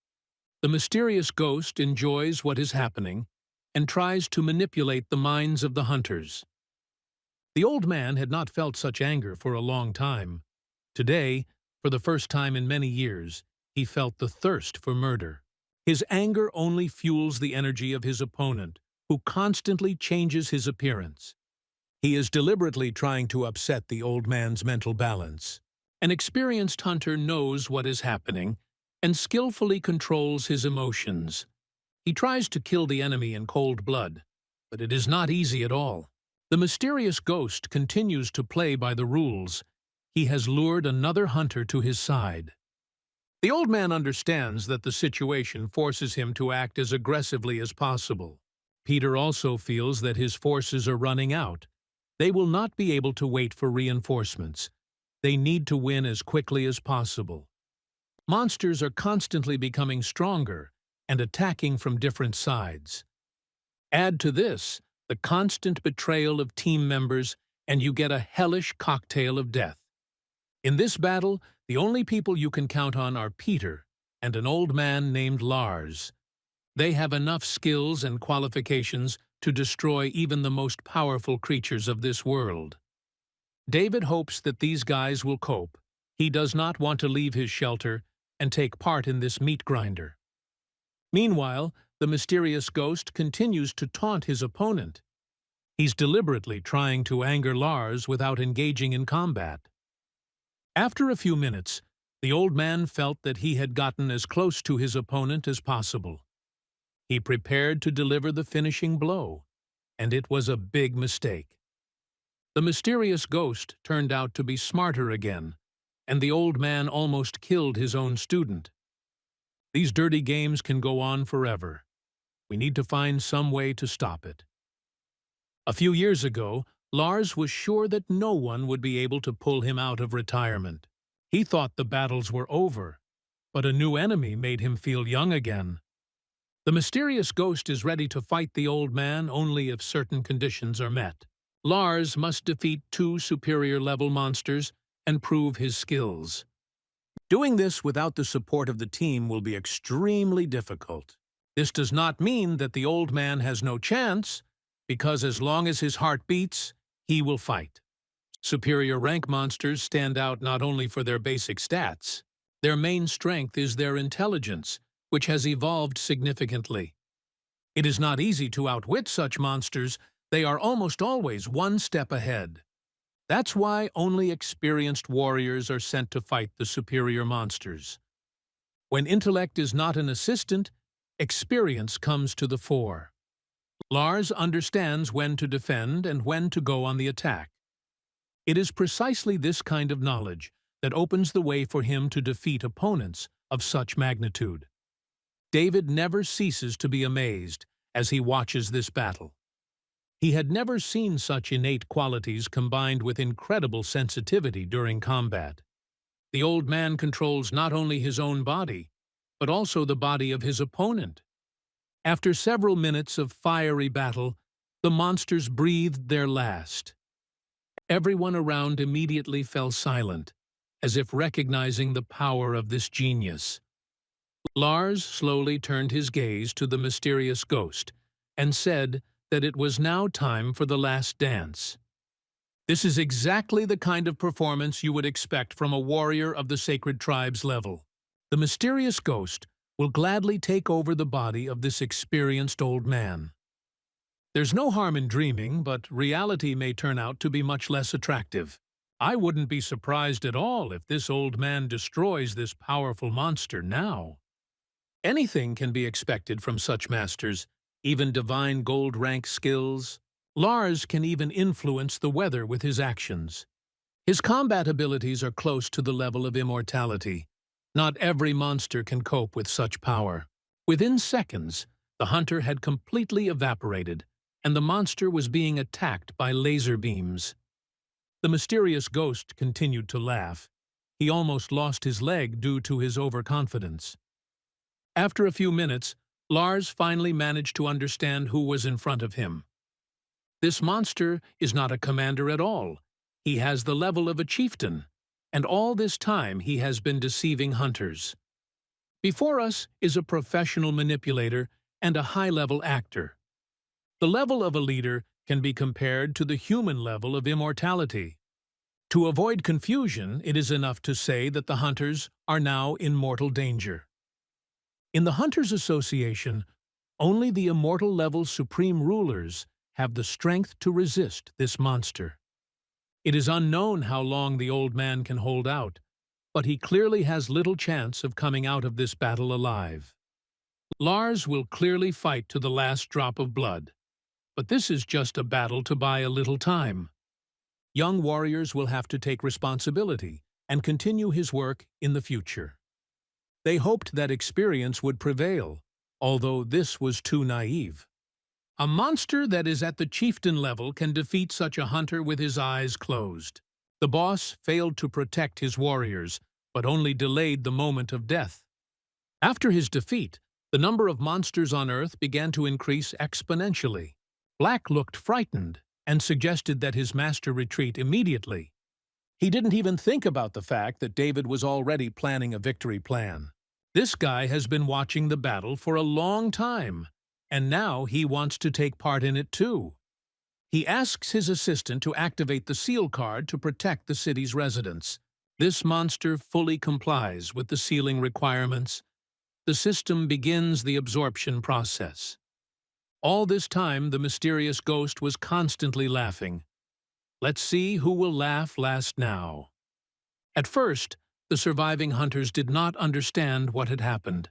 The mysterious ghost enjoys what is happening and tries to manipulate the minds of the hunters. The old man had not felt such anger for a long time. Today, for the first time in many years, he felt the thirst for murder. His anger only fuels the energy of his opponent, who constantly changes his appearance. He is deliberately trying to upset the old man's mental balance. An experienced hunter knows what is happening and skillfully controls his emotions. He tries to kill the enemy in cold blood, but it is not easy at all. The mysterious ghost continues to play by the rules. He has lured another hunter to his side. The old man understands that the situation forces him to act as aggressively as possible. Peter also feels that his forces are running out. They will not be able to wait for reinforcements. They need to win as quickly as possible. Monsters are constantly becoming stronger and attacking from different sides. Add to this the constant betrayal of team members, and you get a hellish cocktail of death. In this battle, the only people you can count on are Peter and an old man named Lars. They have enough skills and qualifications to destroy even the most powerful creatures of this world. David hopes that these guys will cope. He does not want to leave his shelter and take part in this meat grinder. Meanwhile, the mysterious ghost continues to taunt his opponent. He's deliberately trying to anger Lars without engaging in combat. After a few minutes, the old man felt that he had gotten as close to his opponent as possible. He prepared to deliver the finishing blow, and it was a big mistake. The mysterious ghost turned out to be smarter again, and the old man almost killed his own student. These dirty games can go on forever. We need to find some way to stop it. A few years ago, Lars was sure that no one would be able to pull him out of retirement. He thought the battles were over, but a new enemy made him feel young again. The mysterious ghost is ready to fight the old man only if certain conditions are met. Lars must defeat 2 superior-level monsters and prove his skills. Doing this without the support of the team will be extremely difficult. This does not mean that the old man has no chance, because as long as his heart beats, he will fight. Superior rank monsters stand out not only for their basic stats. Their main strength is their intelligence, which has evolved significantly. It is not easy to outwit such monsters. They are almost always one step ahead. That's why only experienced warriors are sent to fight the superior monsters. When intellect is not an assistant, experience comes to the fore. Lars understands when to defend and when to go on the attack. It is precisely this kind of knowledge that opens the way for him to defeat opponents of such magnitude. David never ceases to be amazed as he watches this battle. He had never seen such innate qualities combined with incredible sensitivity during combat. The old man controls not only his own body, but also the body of his opponent. After several minutes of fiery battle, the monsters breathed their last. Everyone around immediately fell silent, as if recognizing the power of this genius. Lars slowly turned his gaze to the mysterious ghost and said that it was now time for the last dance. This is exactly the kind of performance you would expect from a warrior of the sacred tribe's level. The mysterious ghost will gladly take over the body of this experienced old man. There's no harm in dreaming, but reality may turn out to be much less attractive. I wouldn't be surprised at all if this old man destroys this powerful monster now. Anything can be expected from such masters, even divine gold rank skills. Lars can even influence the weather with his actions. His combat abilities are close to the level of immortality. Not every monster can cope with such power. Within seconds, the hunter had completely evaporated, and the monster was being attacked by laser beams. The mysterious ghost continued to laugh. He almost lost his leg due to his overconfidence. After a few minutes, Lars finally managed to understand who was in front of him. This monster is not a commander at all. He has the level of a chieftain, and all this time he has been deceiving hunters. Before us is a professional manipulator and a high-level actor. The level of a leader can be compared to the human level of immortality. To avoid confusion, it is enough to say that the hunters are now in mortal danger. In the Hunters Association, only the immortal-level supreme rulers have the strength to resist this monster. It is unknown how long the old man can hold out, but he clearly has little chance of coming out of this battle alive. Lars will clearly fight to the last drop of blood, but this is just a battle to buy a little time. Young warriors will have to take responsibility and continue his work in the future. They hoped that experience would prevail, although this was too naive. A monster that is at the chieftain level can defeat such a hunter with his eyes closed. The boss failed to protect his warriors, but only delayed the moment of death. After his defeat, the number of monsters on Earth began to increase exponentially. Black looked frightened and suggested that his master retreat immediately. He didn't even think about the fact that David was already planning a victory plan. This guy has been watching the battle for a long time, and now he wants to take part in it too. He asks his assistant to activate the seal card to protect the city's residents. This monster fully complies with the sealing requirements. The system begins the absorption process. All this time, the mysterious ghost was constantly laughing. Let's see who will laugh last now. At first, the surviving hunters did not understand what had happened.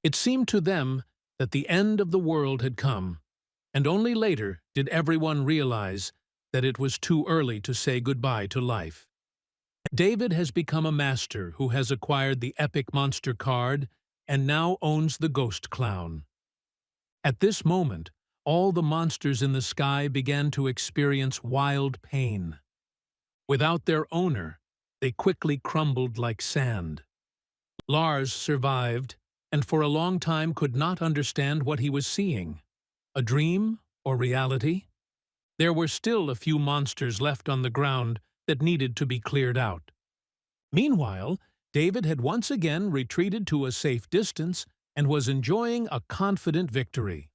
It seemed to them that the end of the world had come, and only later did everyone realize that it was too early to say goodbye to life. David has become a master who has acquired the epic monster card and now owns the ghost clown. At this moment, all the monsters in the sky began to experience wild pain. Without their owner, they quickly crumbled like sand. Lars survived, and for a long time could not understand what he was seeing. A dream or reality? There were still a few monsters left on the ground that needed to be cleared out. Meanwhile, David had once again retreated to a safe distance and was enjoying a confident victory.